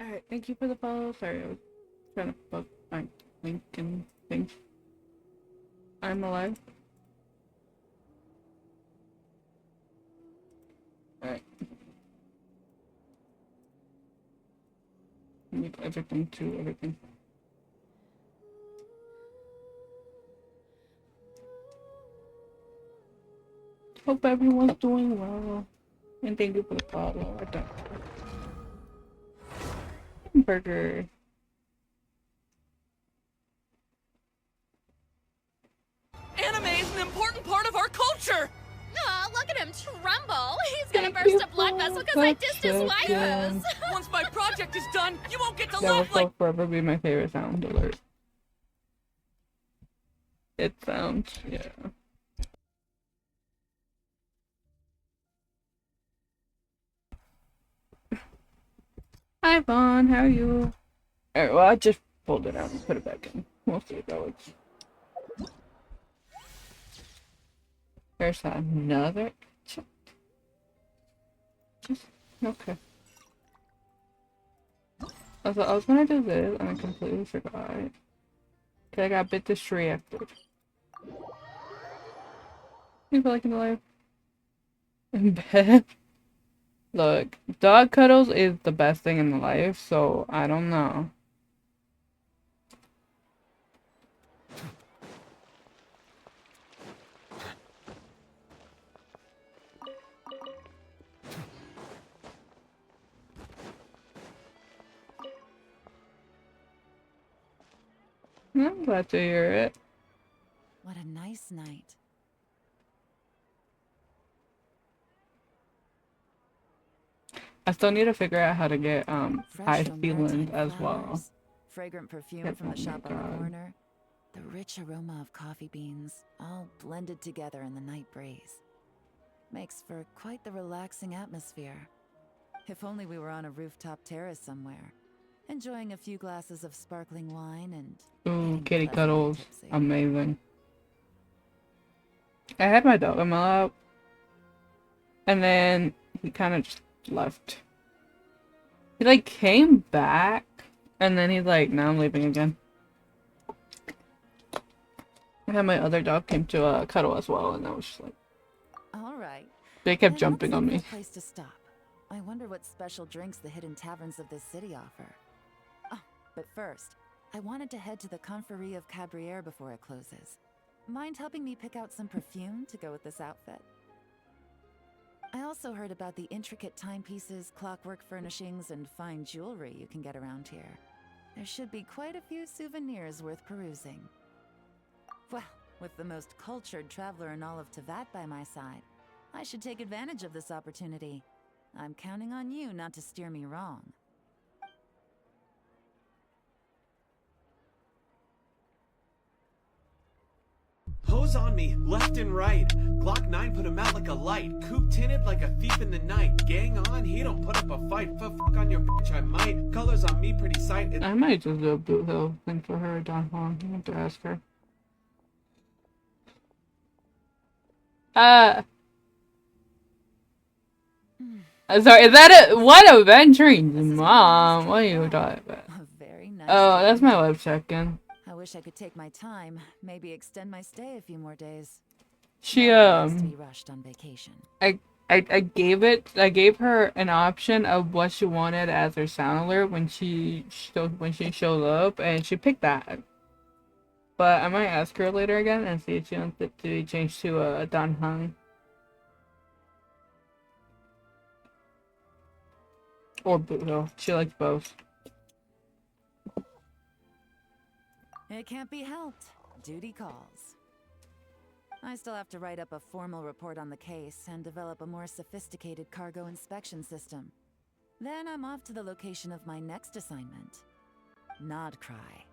Alright, thank you for the follow. Sorry, I was trying to book my link and things. I'm alive. Alright. Need everything to everything. Hope everyone's doing well. And thank you for the follow. I don't. Burger. Anime is an important part of our culture! Aw, look at him tremble! He's gonna Thank burst you a blood for vessel because I dissed his the waifus! Once my project is done, you won't get to That will laugh like— forever be my favorite sound alert. It sounds, yeah. Hi Vaughn, how are you? Alright, well I just pulled it out and put it back in. We'll see how it's. There's another. Okay. I was gonna do this and I completely forgot. Okay, I got a bit distracted. You feel like in the life? In bed? Look, dog cuddles is the best thing in life, so I don't know. I'm glad to hear it. What a nice night. I still need to figure out how to get high Fresh from ceilings maritime as well. flowers, fragrant perfume from the shop on the corner, the rich aroma of coffee beans, all blended together in the night breeze. Makes for quite the relaxing atmosphere. If only we were on a rooftop terrace somewhere, enjoying a few glasses of sparkling wine and Ooh, getting kitty pleasantly cuddles. tipsy. Amazing. I had my dog in my lap. And then he kind of just left. He like came back. And then he's like, now I'm leaving again. And then my other dog came to cuddle as well. And I was just like, All right. they kept Then jumping let's on look me. for a place to stop. I wonder what special drinks the hidden taverns of this city offer. Oh, but first, I wanted to head to the Confrérie of Cabrières before it closes. Mind helping me pick out some perfume to go with this outfit? I also heard about the intricate timepieces, clockwork furnishings, and fine jewelry you can get around here. There should be quite a few souvenirs worth perusing. Well, with the most cultured traveler in all of Tevat by my side, I should take advantage of this opportunity. I'm counting on you not to steer me wrong. Hose on me, left and right. Glock 9 put him out like a light. Coupe tinted like a thief in the night. Gang on, he don't put up a fight. Fuck on your bitch, I might. Colors on me, pretty sight. I might just do a boot hill thing for her down home. I have to ask her. Sorry, is that what aventuring? Mom, what are you talking about? A very nice Oh, that's day. my web check-in. I wish I could take my time, maybe extend my stay a few more days. She, No one likes to be rushed on vacation. I gave her an option of what she wanted as her sound alert when she showed up, and she picked that. But I might ask her later again and see if she wants it to be changed to a Dan Hung. Or Budo. She likes both. It can't be helped. Duty calls. I still have to write up a formal report on the case and develop a more sophisticated cargo inspection system. Then I'm off to the location of my next assignment. Nodcry.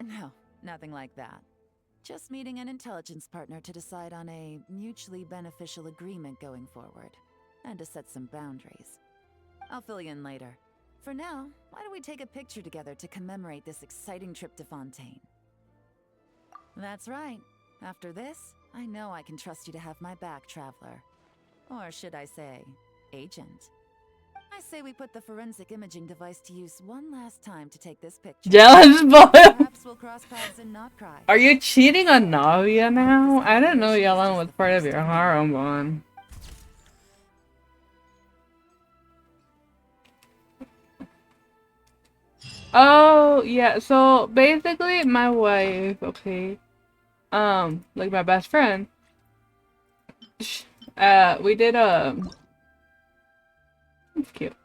No, nothing like that. Just meeting an intelligence partner to decide on a mutually beneficial agreement going forward, and to set some boundaries. I'll fill you in later. For now, why don't we take a picture together to commemorate this exciting trip to Fontaine? That's right. After this, I know I can trust you to have my back, Traveler. Or should I say, Agent. I say we put the forensic imaging device to use one last time to take this picture. Jealous boy. Perhaps we'll cross paths and not cry. Are you cheating on Navia now? I didn't know Yelan was part of your harem bond. Oh, yeah, so basically my wife, okay, like my best friend, we did, it's cute.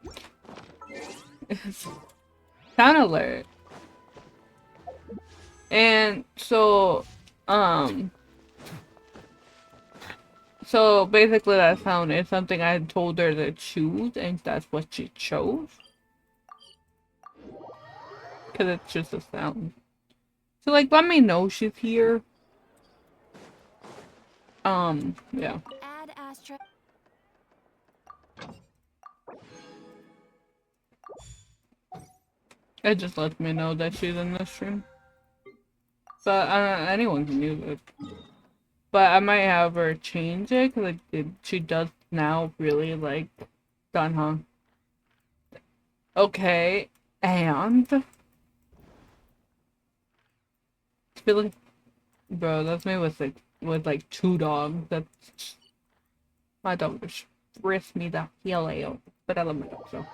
Sound alert. And so, so basically that sound is something I told her to choose, and that's what she chose. Because it's just a sound. So, like, let me know she's here. Yeah. Add Astra. It just lets me know that she's in the stream. But anyone can use it. But I might have her change it because she does now really like Danhong. Okay, and Billy, bro, that's me with like 2 dogs. That's my dog just risked me the hell out, but I love my dog so.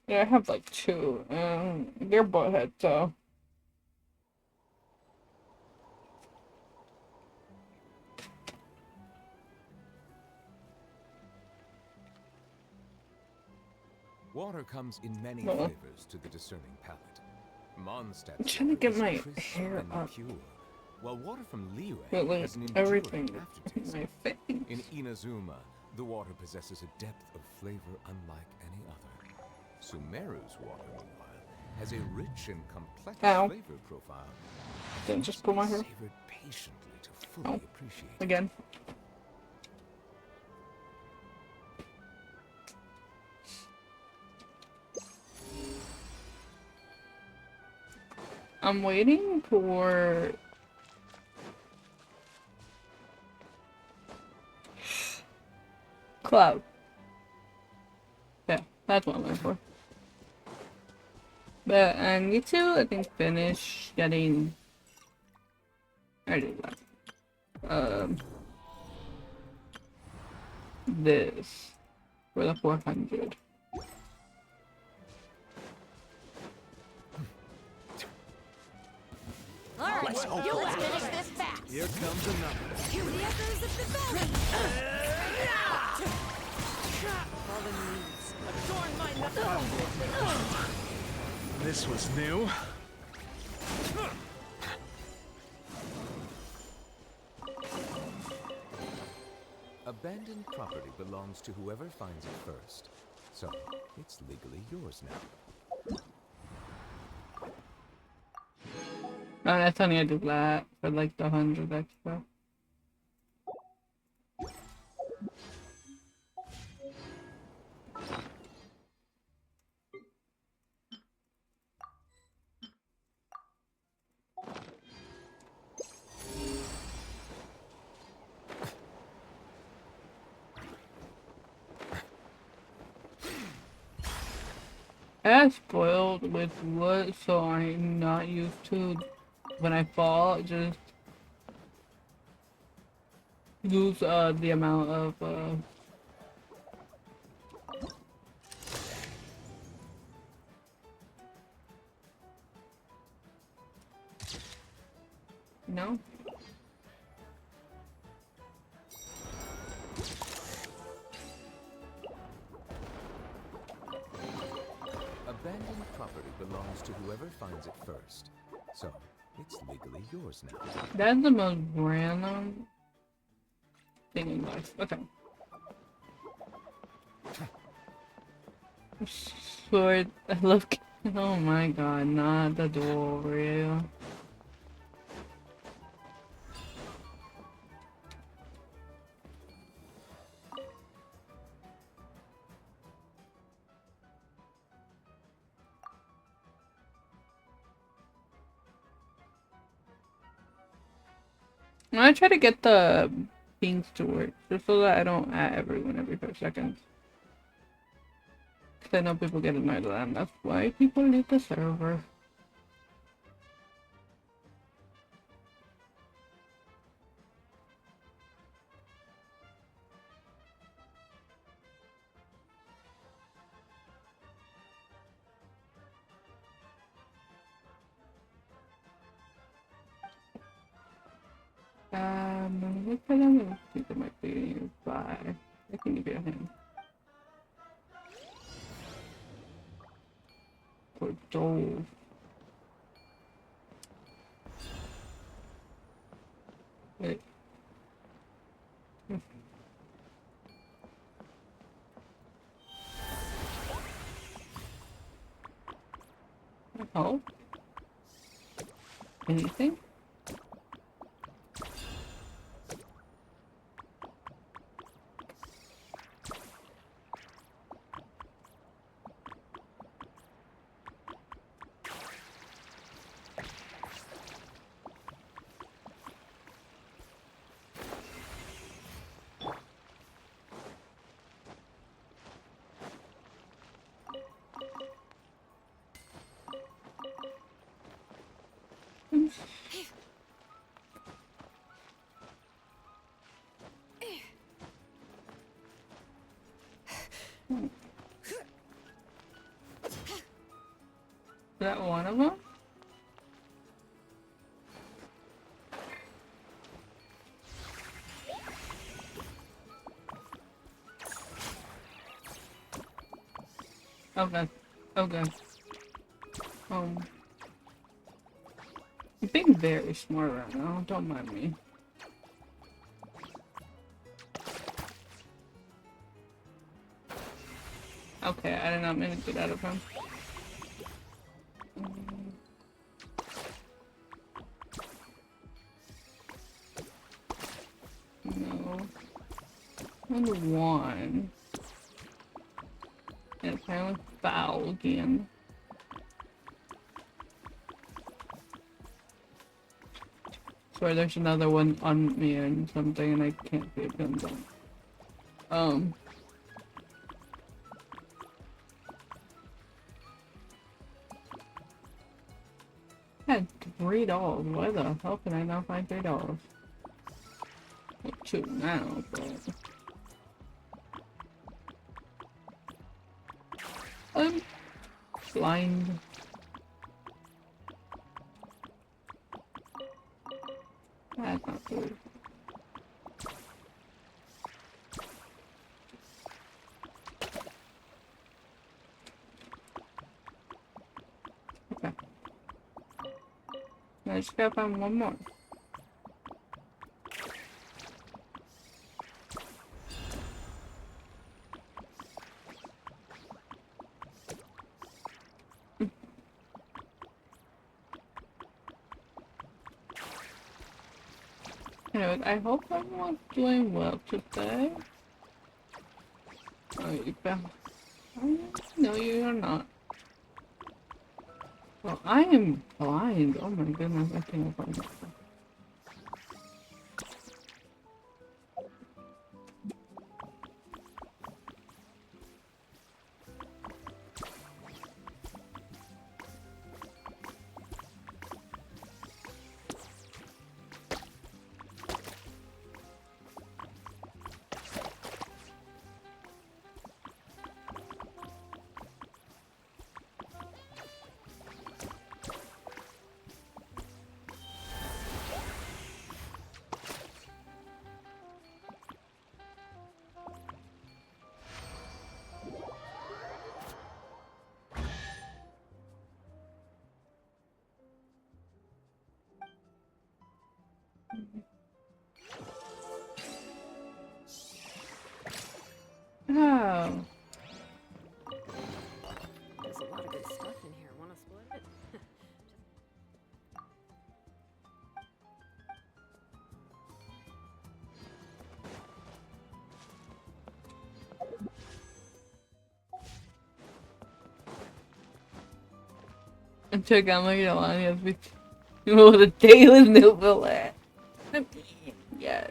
Yeah, I have like 2, and they're butthead, so. Water comes in many Uh-oh. flavors to the discerning palate. Mondstadt's I'm trying to water get is my crisp hair and up. pure, while water from Liyue But like has an everything enduring in aftertaste. my face. In Inazuma, the water possesses a depth of flavor unlike any other. Sumeru's water, meanwhile, has a rich and complex Ow. flavor profile. Didn't just pull my hair. Savored patiently to fully Ow. appreciate it. Again. I'm waiting for Cloud. Yeah, that's what I'm waiting for. But I need to, I think, finish getting. I did that. This for the 400. All right, let's finish this fast. Here comes another. Hear the echoes of the valley. This was new. Abandoned property belongs to whoever finds it first. So, it's legally yours now. No, that's only I did that for like the 100 extra. I got spoiled with wood, so I'm not used to when I fall, just lose the amount of no. Abandoned property belongs to whoever finds it first. So, it's legally yours now. That's the most random thing in life. Okay. Sword. I love. Oh my god, not the door over you. I'm gonna try to get the things to work, just so that I don't add everyone every 5 seconds. Because I know people get annoyed with that, and that's why people leave the server. Look for them. I think it might be nearby. I can give you a hint. For Joel. Wait. Oh? Anything? Is that one of them? Okay. Okay. I'm being very smart right now, don't mind me. Okay, I did not mean to get out of him. No. And one. And apparently foul again. Sorry, there's another one on me and something and I can't see it comes on. I had $3. Why the hell can I not find $3? Well, 2 now, but I'm blind. That's not good. Okay. I just gotta find one more. Anyways, I hope everyone's doing well today. Oh, you found... No, you are not. Well, I am blind. Oh my goodness, I can't find myself. Oh. There's a lot of good stuff in here. Wanna split it? And check out my Yolania's with the Taylor's new bullet. Yes.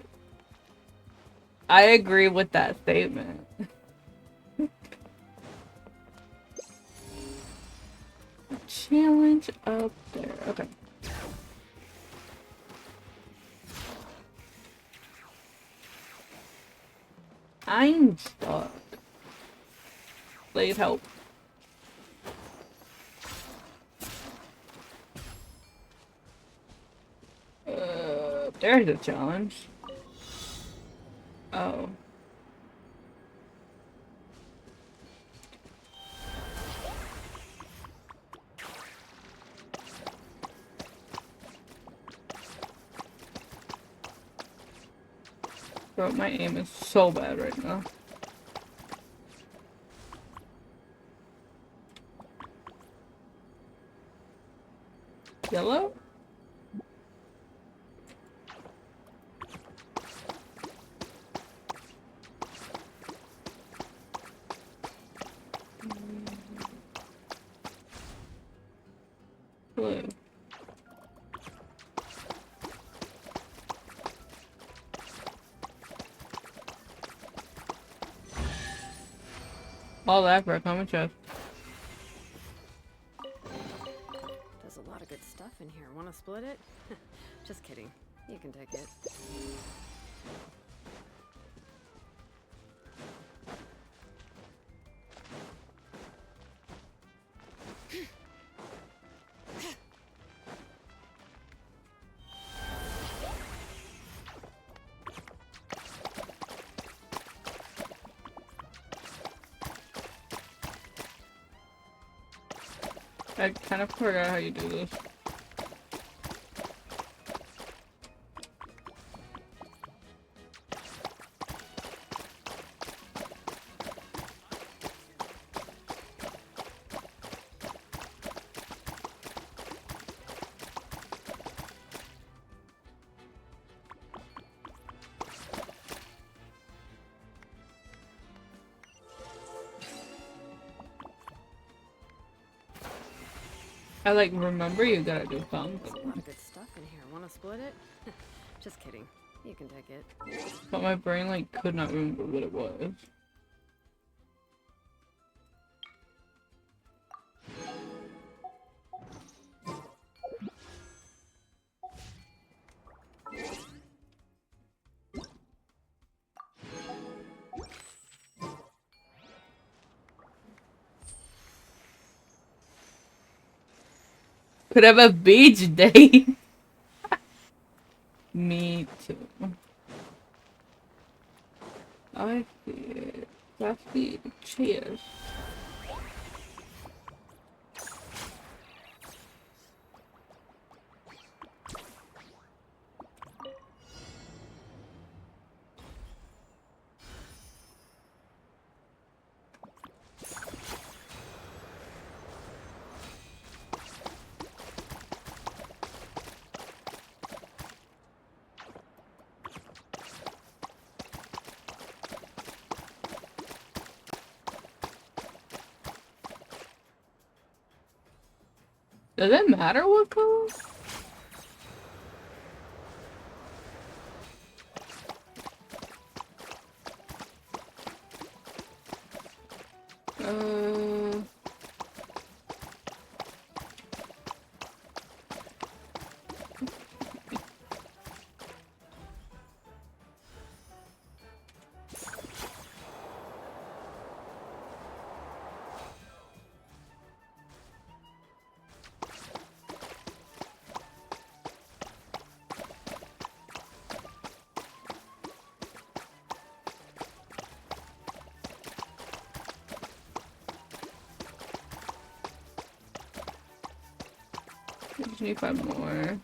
I agree with that statement. Challenge up there. Okay. I'm stuck. Please help. There's a challenge. Oh. Bro, my aim is so bad right now. Yellow? Blue. All that for a common chest. There's a lot of good stuff in here. Want to split it? Just kidding. You can take it. I kind of forgot how you do this. I like remember you gotta do thumbs. There's a lot of good stuff in here. Want to split it? Just kidding. You can take it. But my brain like could not remember what it was. Could have a beach day. Me too. I see it. That's the cheers. Does it matter what color? Just need 5 more.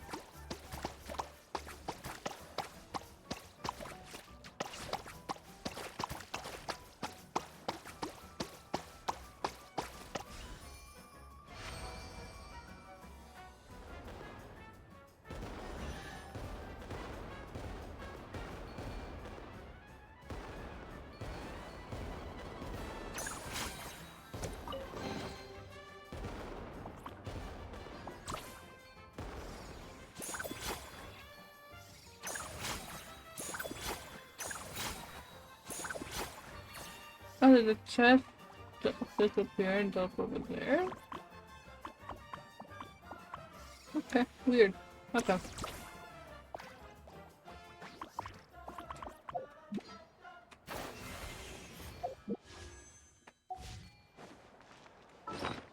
Oh, did the chest disappear and up over there? Okay, weird. Okay.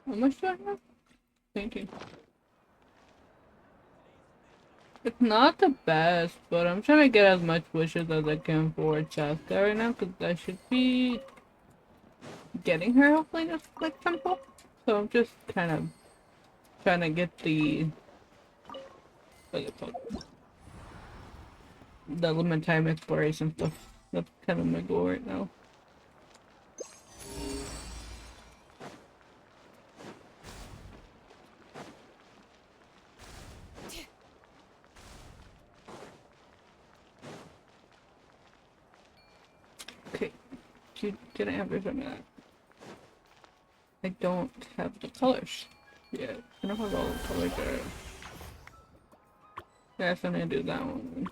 How much do I have? 19. It's not the best, but I'm trying to get as much wishes as I can for Chasca right now, because I should be getting her hopefully this like temple. So I'm just kind of trying to get the what's it called? The limit time exploration stuff. That's kind of my goal right now. Okay, you didn't have some of that. I don't have the colors yet. I don't have all the colors there. Yeah, so I'm gonna do that one.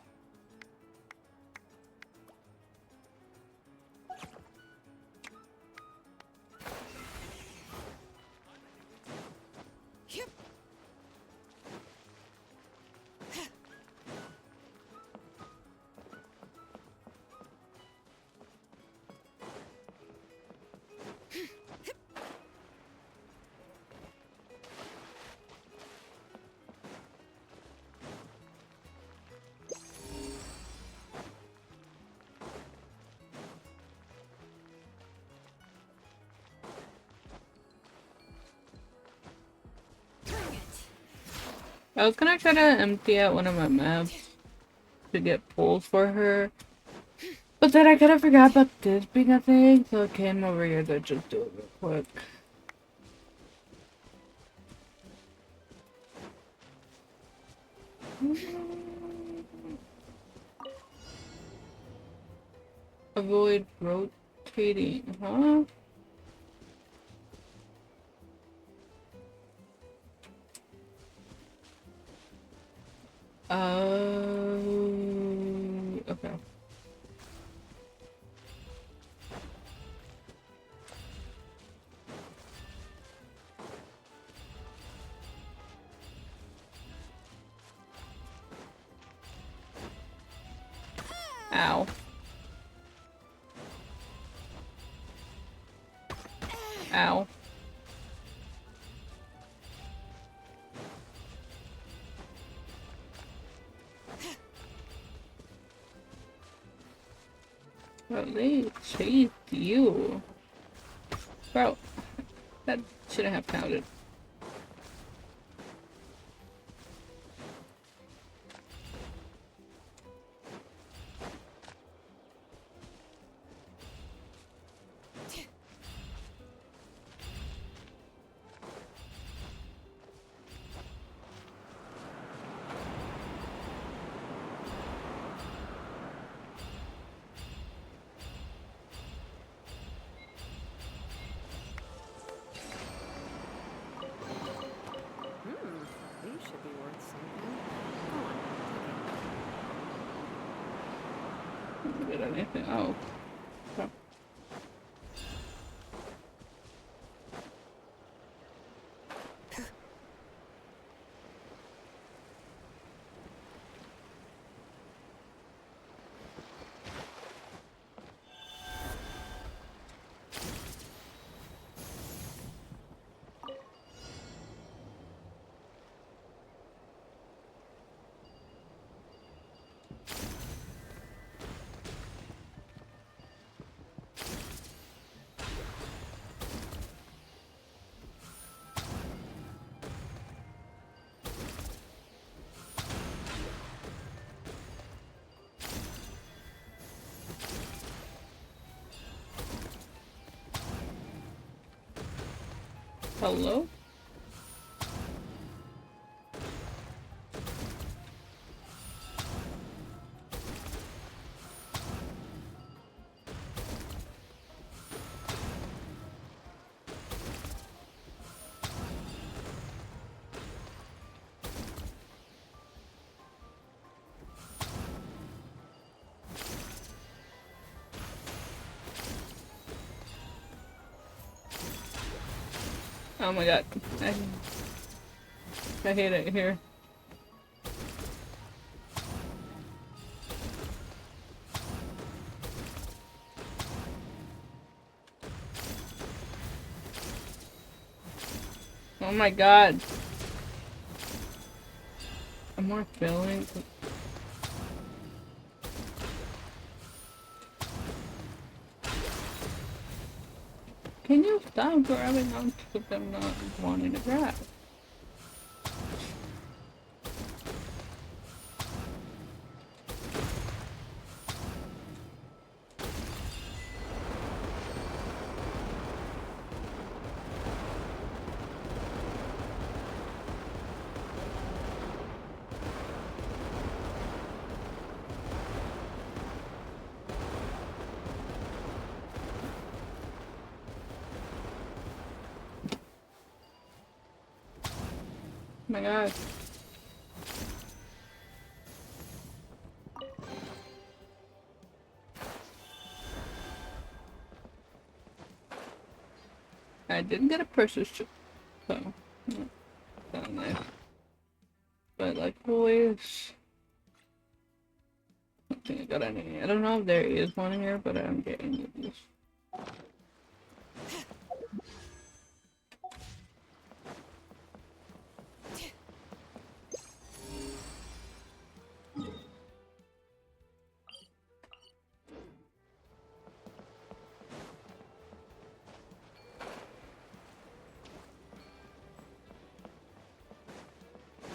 I was gonna try to empty out one of my maps to get pulls for her, but then I kind of forgot about this being a thing, so I came over here to just do it real quick. Avoid rotating, huh? Okay. Ow. Ow. Bro, they chased you. Bro, that shouldn't have counted. These should be worth something. Go on, Did anything? Oh. Okay. Hello? Oh my god. I hate it here. Oh my god. I'm more feeling. Can you stop grabbing onto them not wanting to grab? Oh my god. I didn't get a purchase chip, so not nice. But like always, I don't think I got any. I don't know if there is one here, but I'm getting this.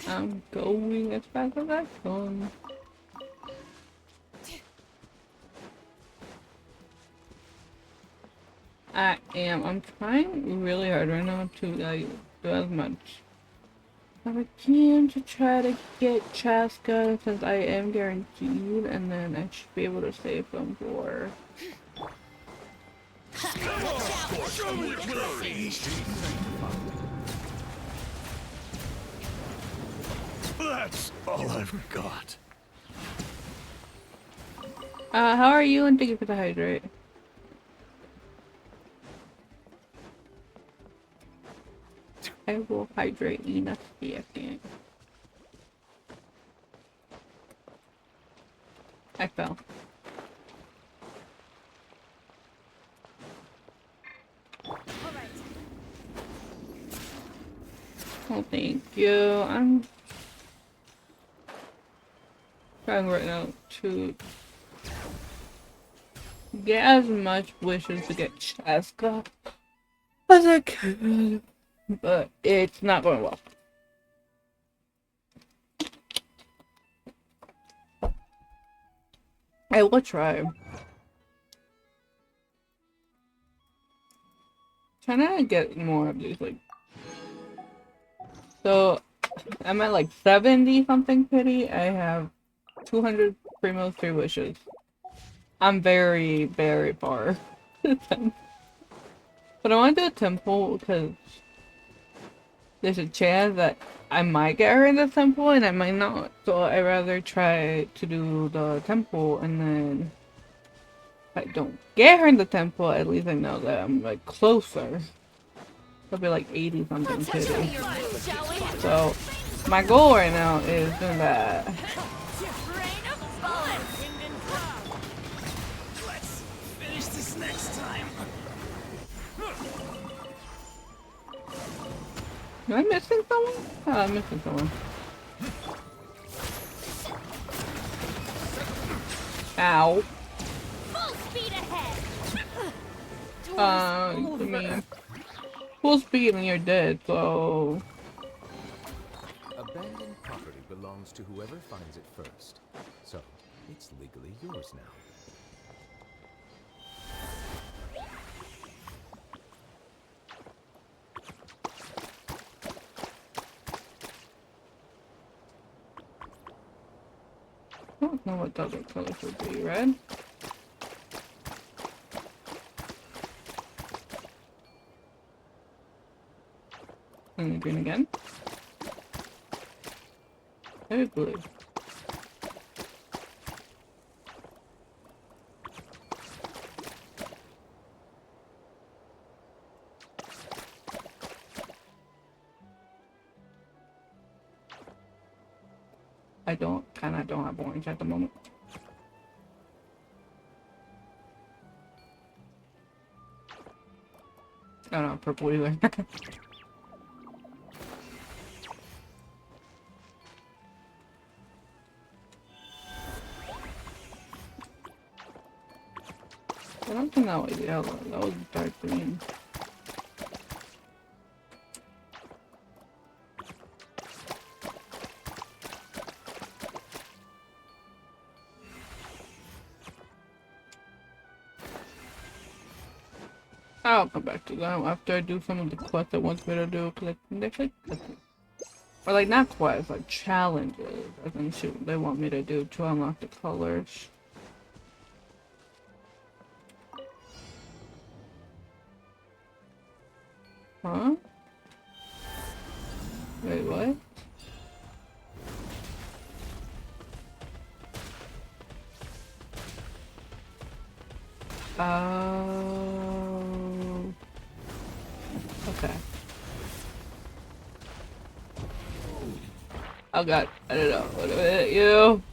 I'm going as fast as I can. I am. I'm trying really hard right now to like do as much as I can to try to get Chasca since I am guaranteed, and then I should be able to save them for. That's all I've got. How are you? And thank you for the hydrate. I will hydrate in a second. I fell. Oh, thank you. I'm trying right now to get as much wishes to get Chasca as I can, but it's not going well. I will try. Trying to get more of these, like. So, I'm at like 70 something pity. I have 200 Primo's 3 wishes. I'm very, very far. But I want to do a temple because there's a chance that I might get her in the temple and I might not. So I'd rather try to do the temple, and then if I don't get her in the temple, at least I know that I'm like closer. It'll be like 80 something pity. So my goal right now is doing that. Let's finish this next time. Am I missing someone? Oh, I'm missing someone. Ow. Full speed ahead. I mean, full speed and you're dead, so. Abandoned property belongs to whoever finds it first. So, it's legally yours now. I don't know what the other colors would be. Red? And green again? Maybe blue. I kinda don't have orange at the moment. I don't know, purple either. I don't think that was yellow, that was dark green. I'll come back to them after I do some of the quests that wants me to do, cause or like not quests, like challenges. I think they want me to do to unlock the colors. Huh? Wait, what? Oh. Okay. Oh god, I don't know. What about you?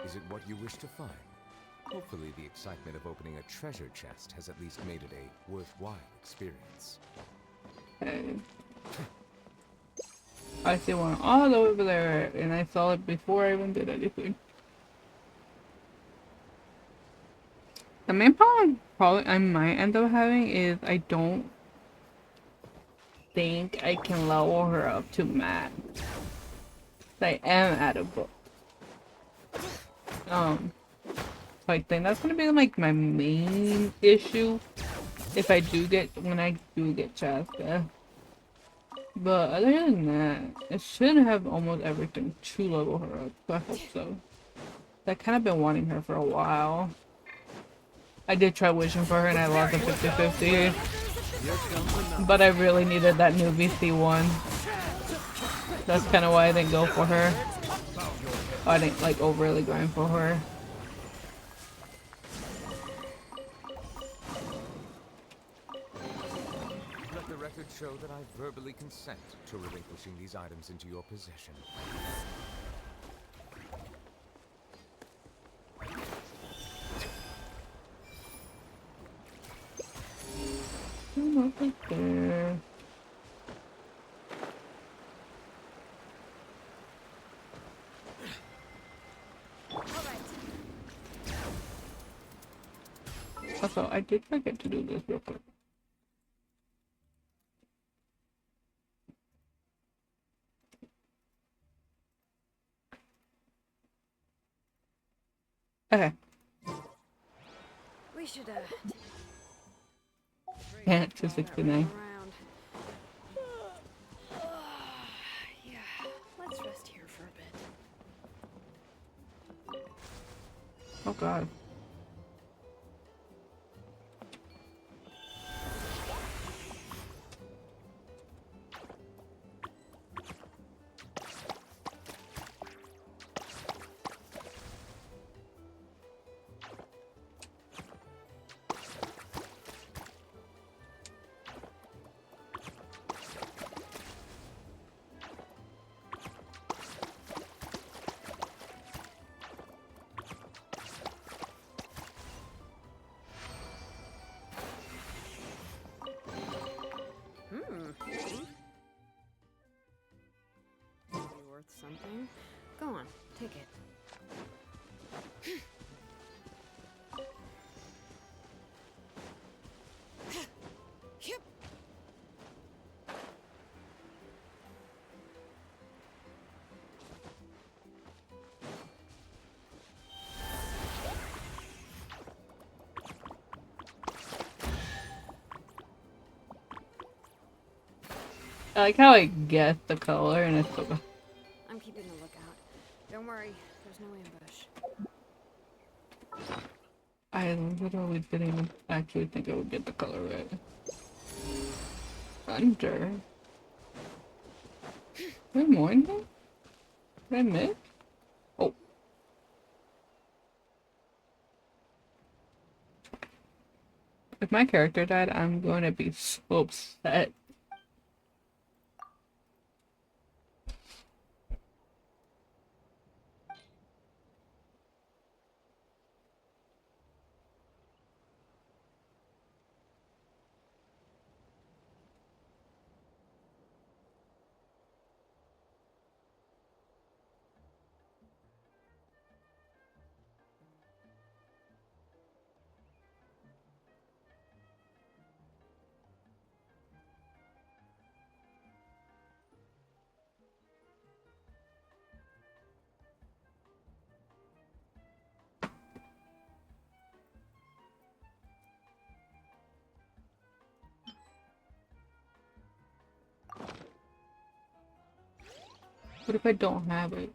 Is it what you wish to find? Hopefully the excitement of opening a treasure chest has at least made it a worthwhile experience. Okay. I see one all the way over there, and I saw it before I even did anything. The main problem probably I might end up having is I don't think I can level her up to max. I am at a book. So I think that's gonna be like my main issue if I do get when I do get Chasca. But other than that, it should have almost everything to level her up. So I hope so. I kind of been wanting her for a while. I did try wishing for her and I lost a 50-50. But I really needed that new VC one. That's kind of why I didn't go for her. I didn't like overly grind for her. Let the record show that I verbally consent to relinquishing these items into your possession. Not right there. Also, I did forget to do this real quick. Okay. We should, Yeah, 269. Yeah, let's rest here for a bit. Oh god. Worth something. Go on, take it. I like how I guess the color and it's so good. I'm keeping a lookout. Don't worry, there's no ambush. I literally didn't even actually think I would get the color right. Thunder. Good morning? Did I miss? Oh. If my character died, I'm going to be so upset. What if I don't have it?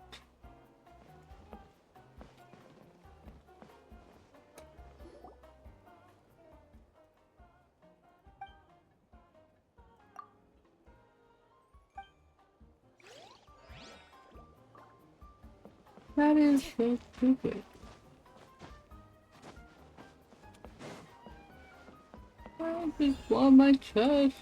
That is so stupid. I just want my chest.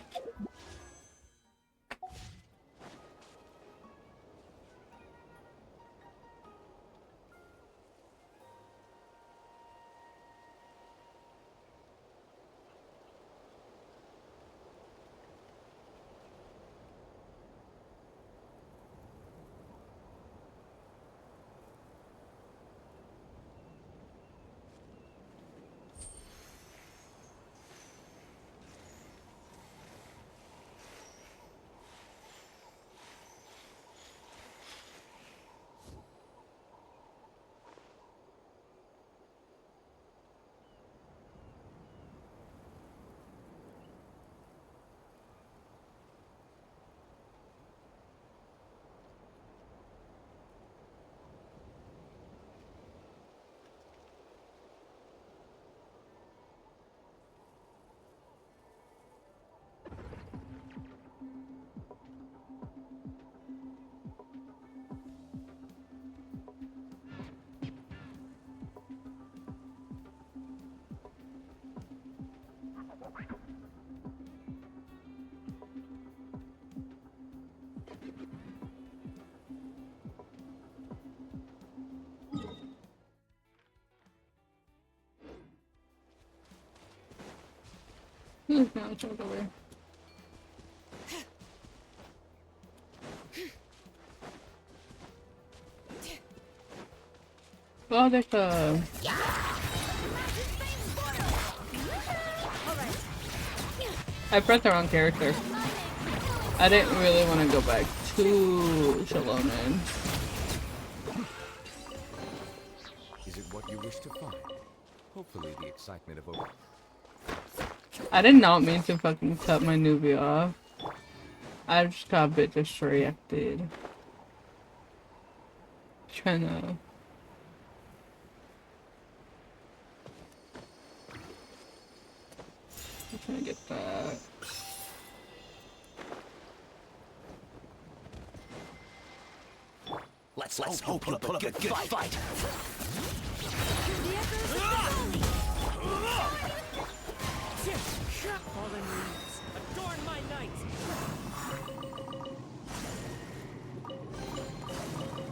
No, it's all the way. Oh, there's a... I pressed the wrong character. I didn't really want to go back to Shalonen. Is it what you wish to find? Hopefully the excitement of a... I did not mean to fucking cut my newbie off. I just got a bit distracted. Trying to... I'm trying to get that. Let's hope you put up a good fight. Fallen leaves, adorn my night.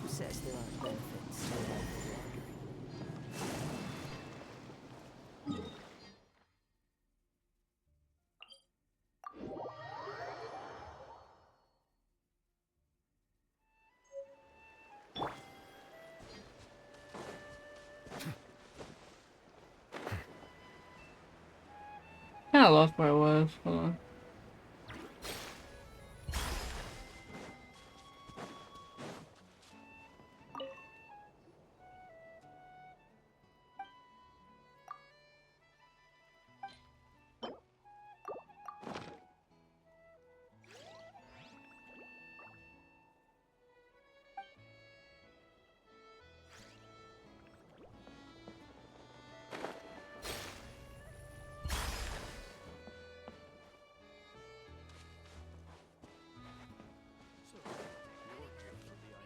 Who says there aren't benefits to life wandering? Kinda lost where I was. Hold on.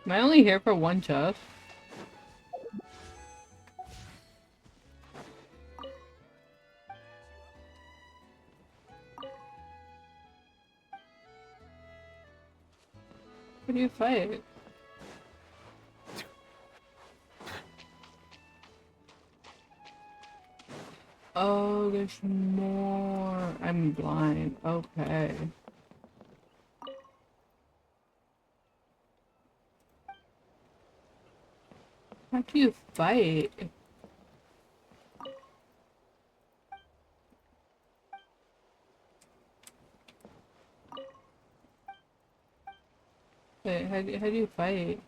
Am I only here for one chest? What do you fight? Oh, there's more. I'm blind. Okay. How do you fight? Wait, how do you fight?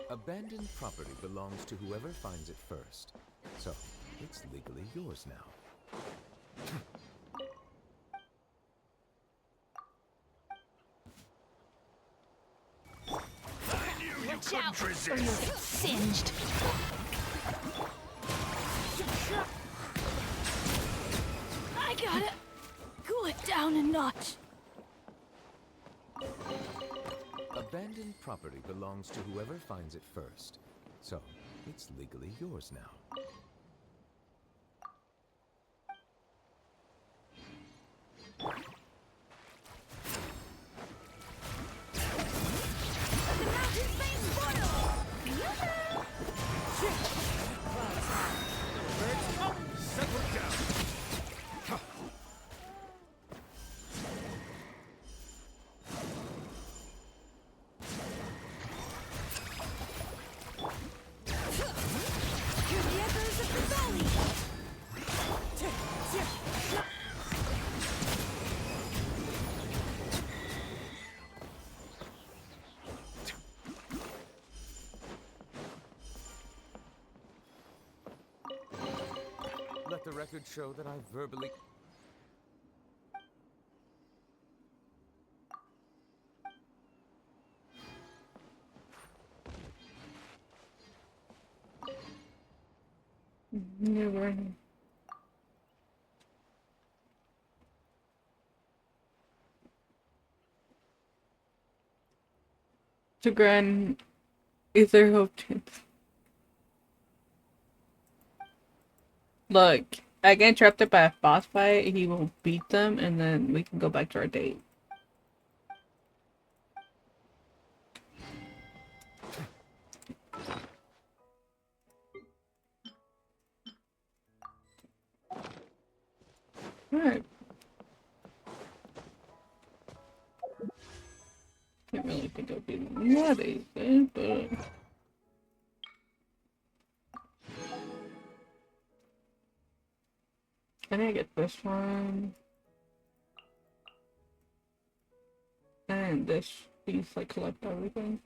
Abandoned property belongs to whoever finds it first. So, it's legally yours now. Watch out, or you'll get singed. I gotta cool it down a notch. Abandoned property belongs to whoever finds it first. So, it's legally yours now. Let the record show that I verbally... Never. To grand is there hope chance? Look, I get interrupted by a boss fight, he will beat them and then we can go back to our date. Alright. Can't really think of being that easy, but I need to get this one. And this piece, like, collect everything.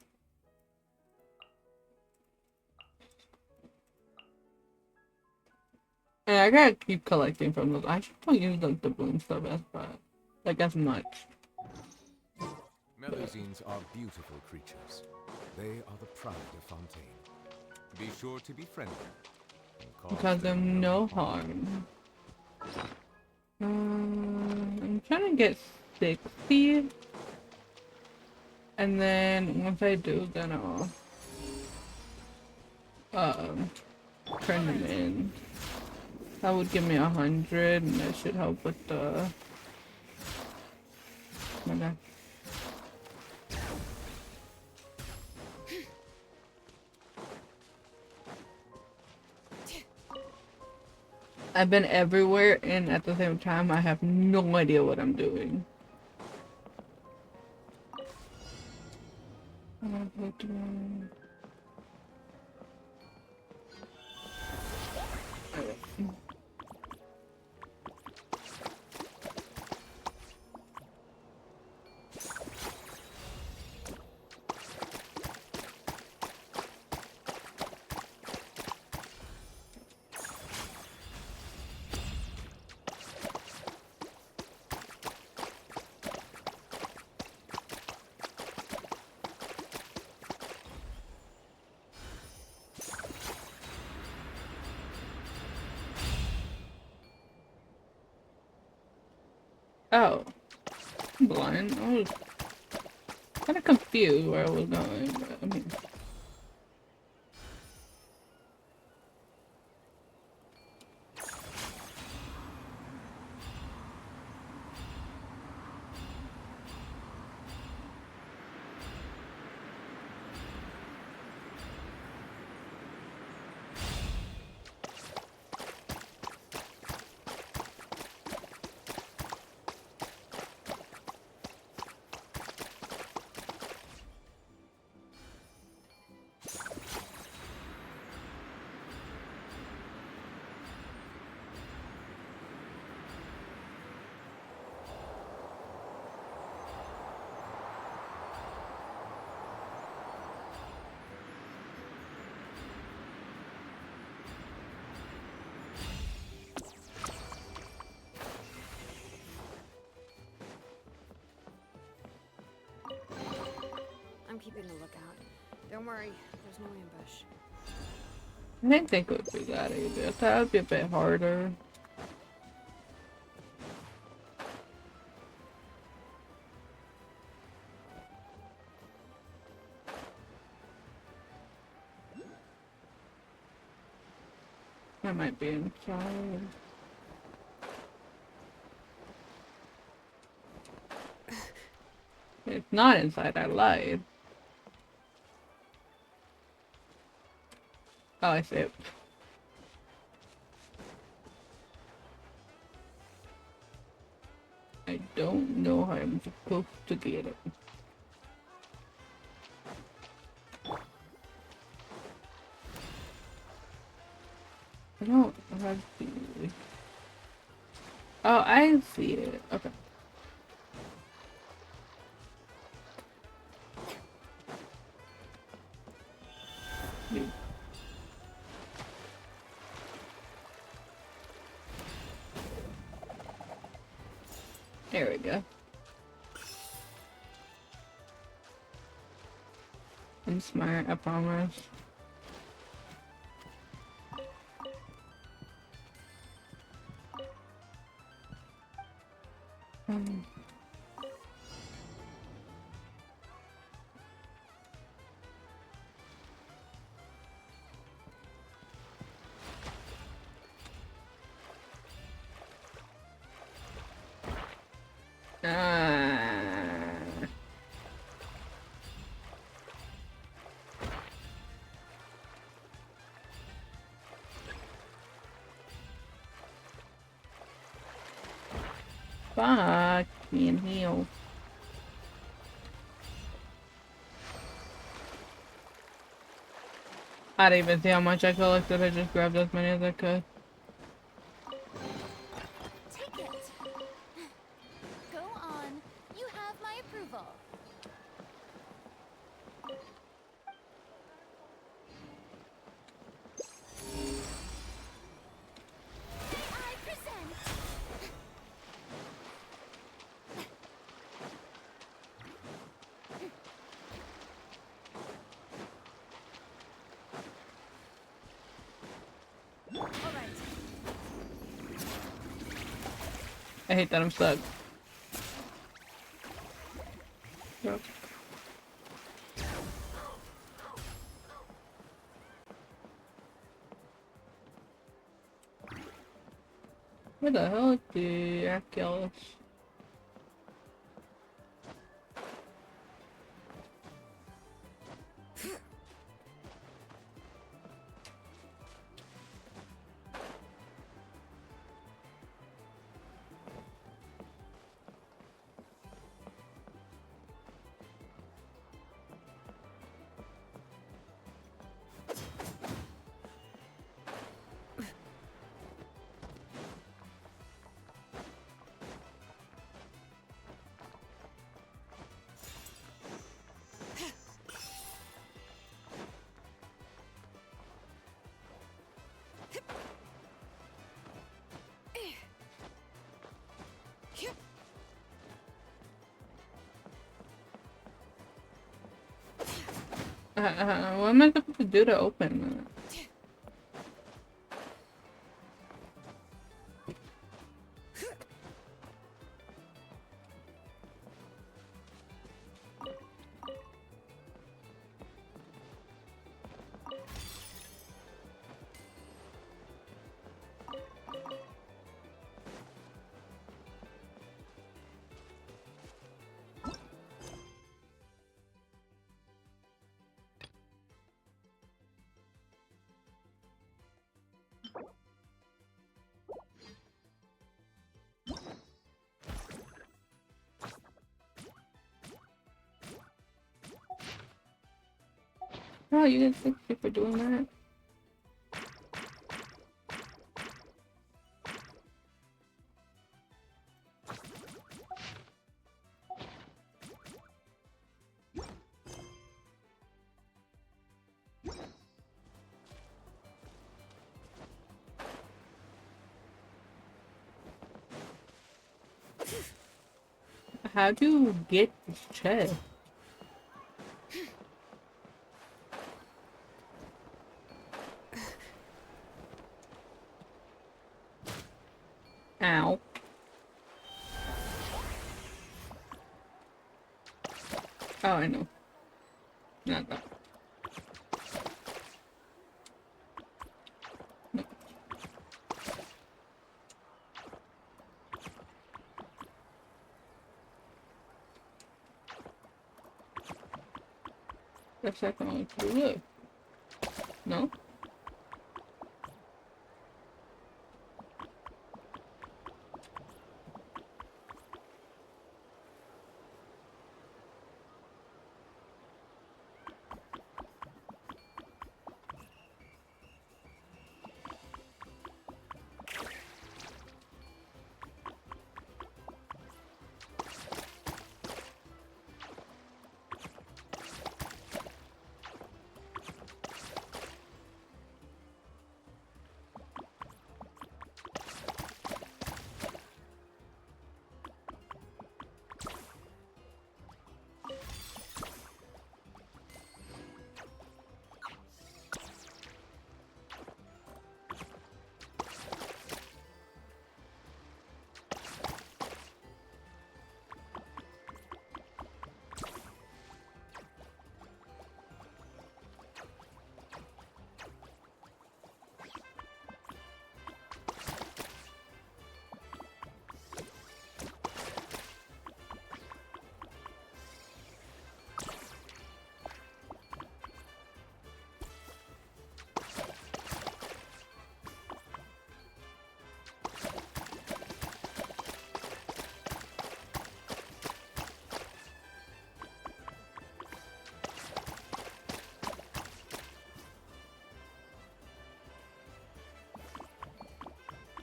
And I gotta keep collecting from those. I should probably use, like, the bloom stuff as much. Melusines are beautiful creatures. They are the pride of Fontaine. Be sure to be friendly. Cause them no harm. I'm trying to get 60. And then once I do, then I'll turn them in. That would give me 100, and that should help with the. Okay. I've been everywhere, and at the same time, I have no idea what I'm doing. Oh, I'm blind. I was kind of confused where I was going, but I mean. I'm keeping a lookout. Don't worry, there's no ambush. I didn't think it would be that easy. I thought it would be a bit harder. I might be inside. It's not inside, I lied. Oh, I see it. I don't know how I'm supposed to get it. I don't have to. Oh, I see it. Okay. There we go. I'm smart, I promise. Fucking hell. I didn't even see how much I collected, I just grabbed as many as I could. Take it. Go on. You have my approval. I present. All right. I hate that I'm stuck. Yep. Where the hell is the Achilles? What am I supposed to do to open that? Oh, you get 60 for doing that? How do you get this chest? Ow. Oh, I know. Not that. No. The second one to look. No?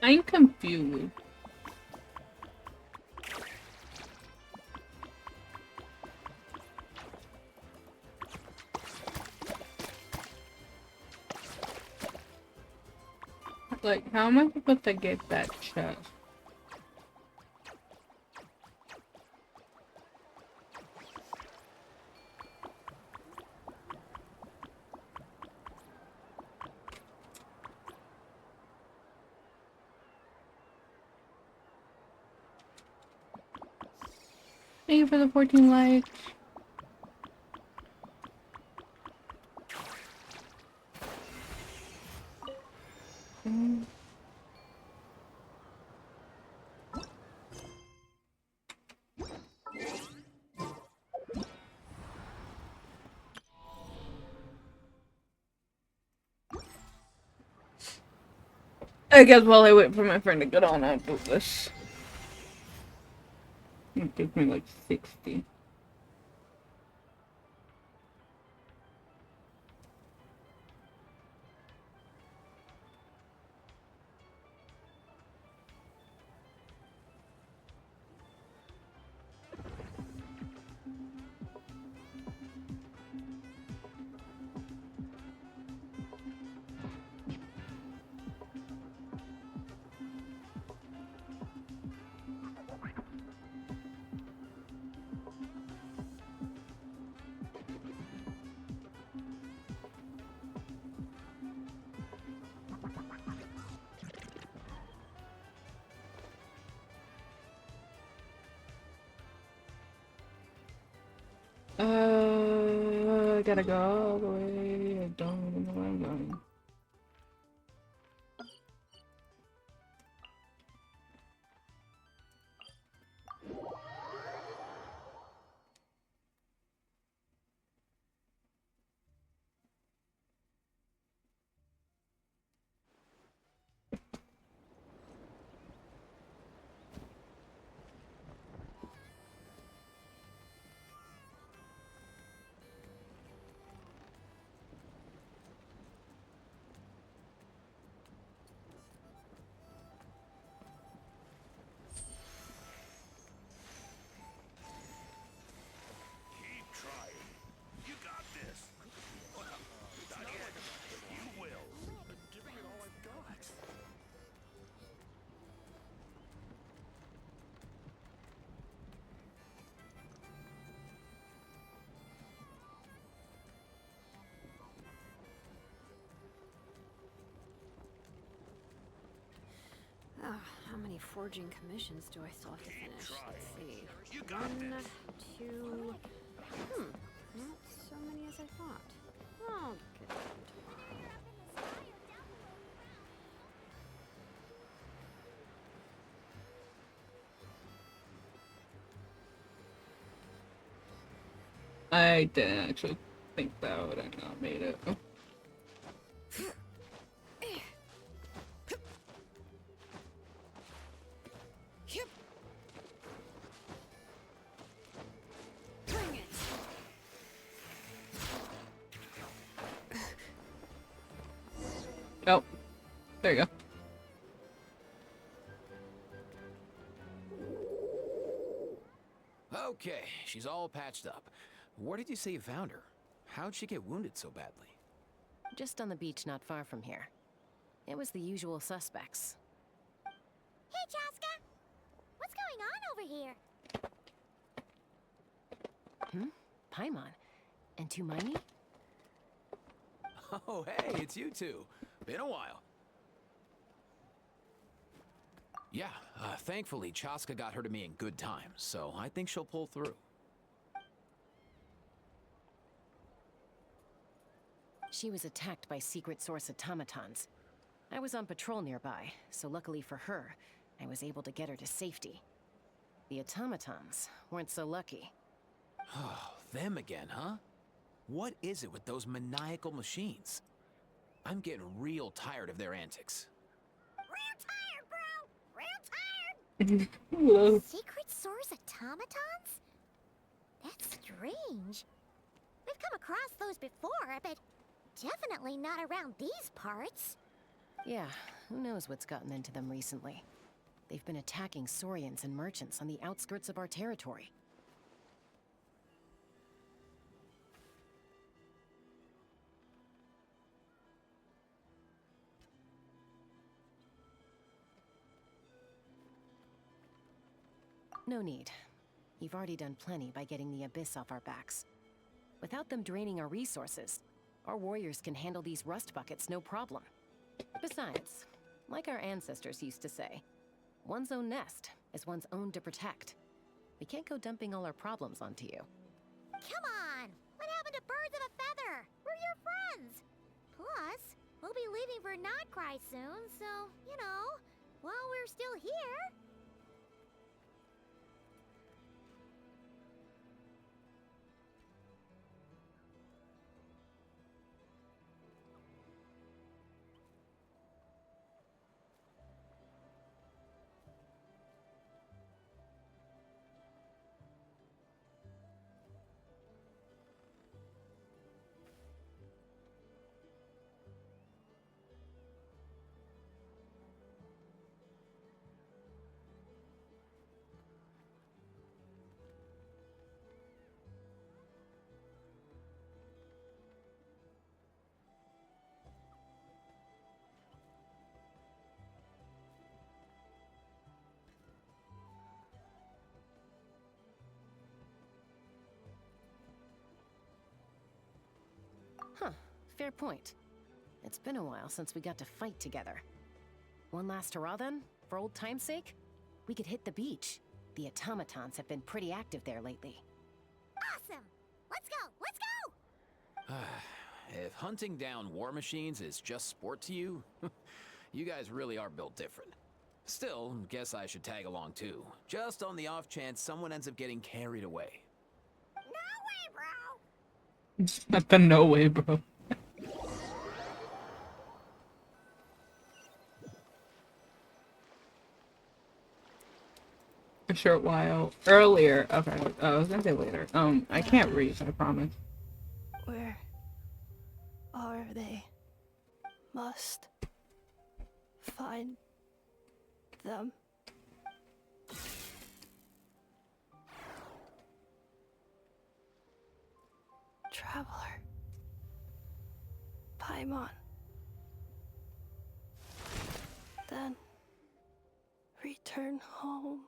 I'm confused. Like, how am I supposed to get that chest? Thank you for the 14 likes. Mm. I guess while I wait for my friend to get on, I'll do this. It takes me like 60. I gotta go all the way. I don't even know where I'm going. How many forging commissions do I still have to finish? Let's see. 1, 2... Not so many as I thought. I'll get to them tomorrow. I didn't actually think that would have not made it. Bring it! Oh, there you go. Okay, she's all patched up. Where did you say you found her? How'd she get wounded so badly? Just on the beach not far from here. It was the usual suspects. Hey, Chasca! What's going on over here? Paimon. And Tumaini? Oh, hey, it's you two. Been a while. Yeah, thankfully Chasca got her to me in good time, so I think she'll pull through. She was attacked by secret source automatons. I was on patrol nearby, so luckily for her, I was able to get her to safety. The automatons weren't so lucky. Oh, them again, huh? What is it with those maniacal machines? I'm getting real tired of their antics. Real tired, bro! Real Hello. tired! Secret source automatons? That's strange. We've come across those before, but definitely not around these parts. Yeah, who knows what's gotten into them recently. They've been attacking Saurians and merchants on the outskirts of our territory. No need. You've already done plenty by getting the Abyss off our backs. Without them draining our resources, our warriors can handle these rust buckets no problem. Besides, like our ancestors used to say, one's own nest is one's own to protect. We can't go dumping all our problems onto you. Come on! What happened to birds of a feather? We're your friends! Plus, we'll be leaving for Notcry soon, so, you know, while we're still here... Huh, fair point. It's been a while since we got to fight together. One last hurrah then, for old time's sake? We could hit the beach. The automatons have been pretty active there lately. Awesome! Let's go! Let's go! If hunting down war machines is just sport to you, you guys really are built different. Still, guess I should tag along too, just on the off chance someone ends up getting carried away. Not the no way, bro. A short while earlier. Okay, I was gonna say later. I can't read, I promise. Where are they? Must find them. Traveler. Paimon. Then return home.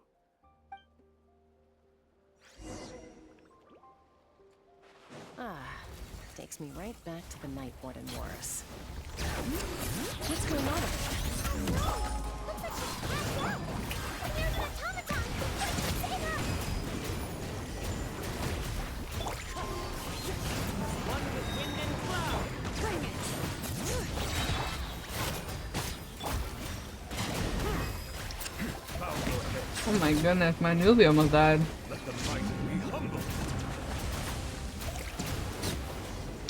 Ah, takes me right back to the Night Warden Wars. What's going on? Oh my goodness, my newbie almost died.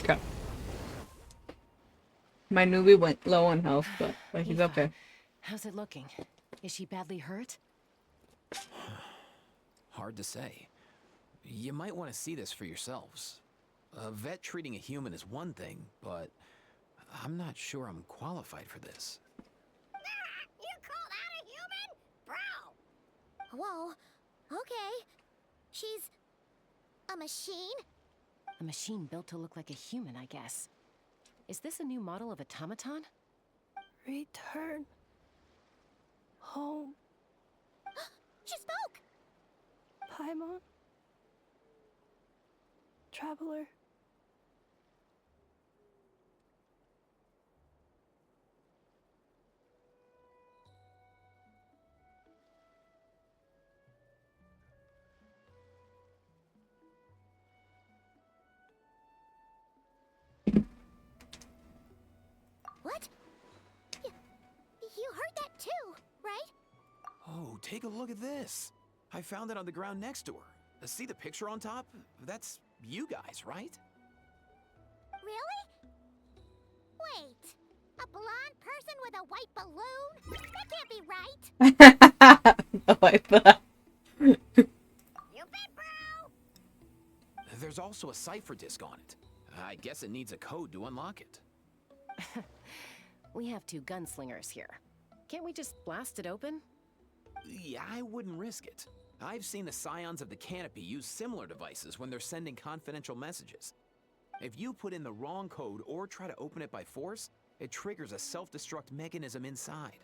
Okay. My newbie went low on health, but he's Eva, okay. how's it looking? Is she badly hurt? Hard to say. You might want to see this for yourselves. A vet treating a human is one thing, but I'm not sure I'm qualified for this. You call that a human? Bro! Whoa. Okay. She's a machine? A machine built to look like a human, I guess. Is this a new model of automaton? Return home, She spoke! Paimon. Traveler. What? You heard that too, right? Oh, take a look at this. I found it on the ground next to her. See the picture on top? That's you guys, right? Really? Wait. A blonde person with a white balloon? That can't be right. Oh, I thought. You bet, bro! There's also a cipher disk on it. I guess it needs a code to unlock it. We have two gunslingers here. Can't we just blast it open? Yeah, I wouldn't risk it. I've seen the Scions of the Canopy use similar devices when they're sending confidential messages. If you put in the wrong code or try to open it by force, it triggers a self-destruct mechanism inside.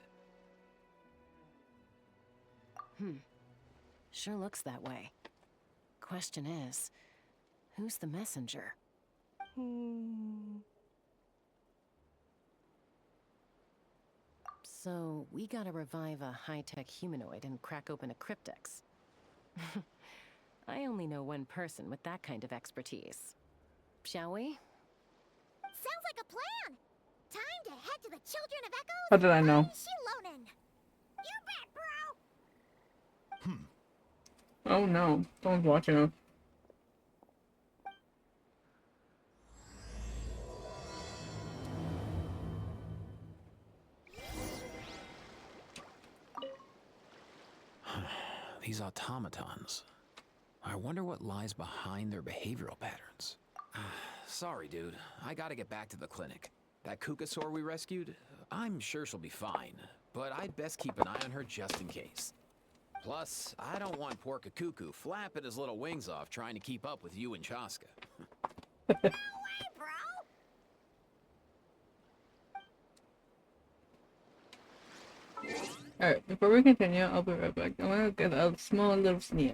Sure looks that way. Question is, who's the messenger? So, we gotta revive a high-tech humanoid and crack open a cryptex. I only know one person with that kind of expertise. Shall we? Sounds like a plan! Time to head to the Children of Echoes. How did I know? Shilonen. You bet, bro! Oh no, someone's watching us. These automatons. I wonder what lies behind their behavioral patterns. Sorry, dude. I gotta get back to the clinic. That Kukasaur we rescued, I'm sure she'll be fine, but I'd best keep an eye on her just in case. Plus, I don't want poor Kakuku flapping his little wings off trying to keep up with you and Chasca. No way, bro! Alright, before we continue, I'll be right back. I want to get a small little sneak.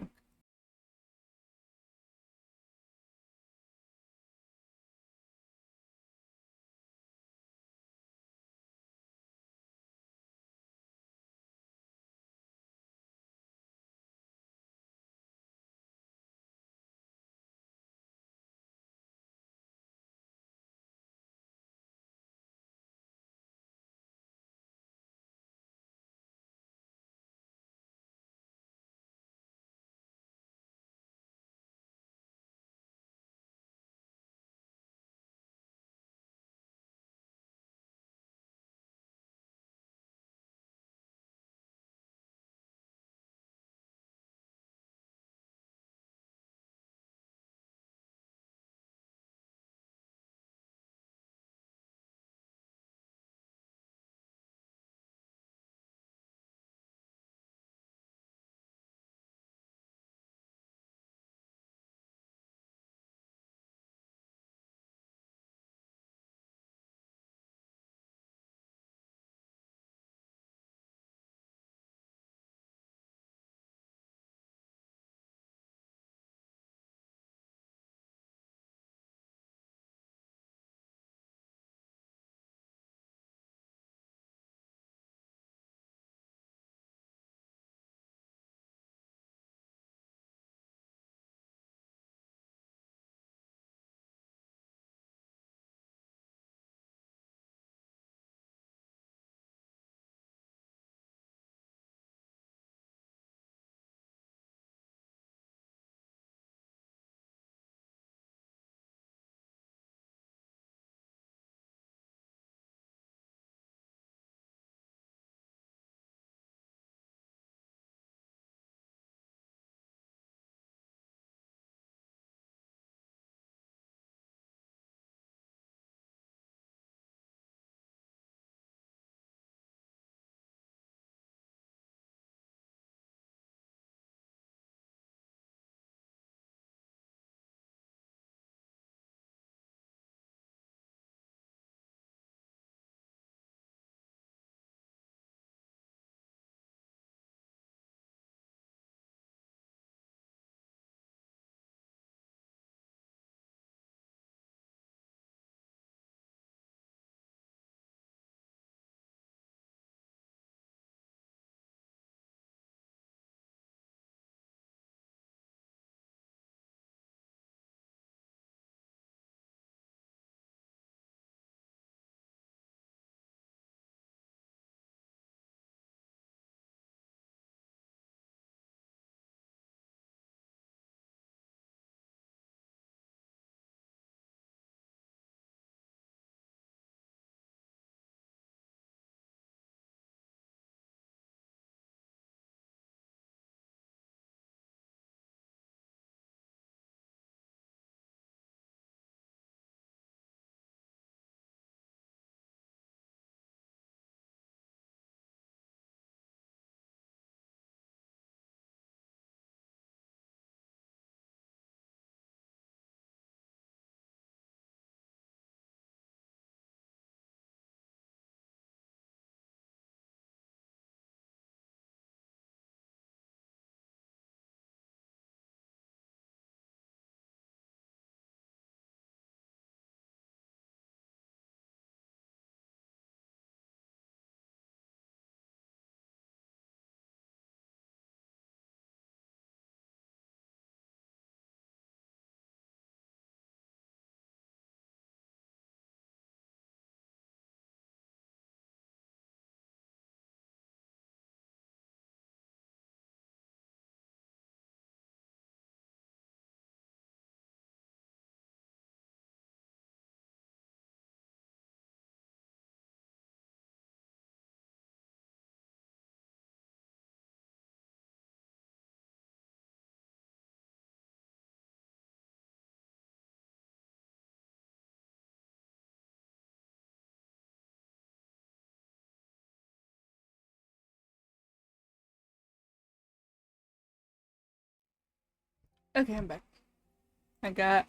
Okay, I'm back.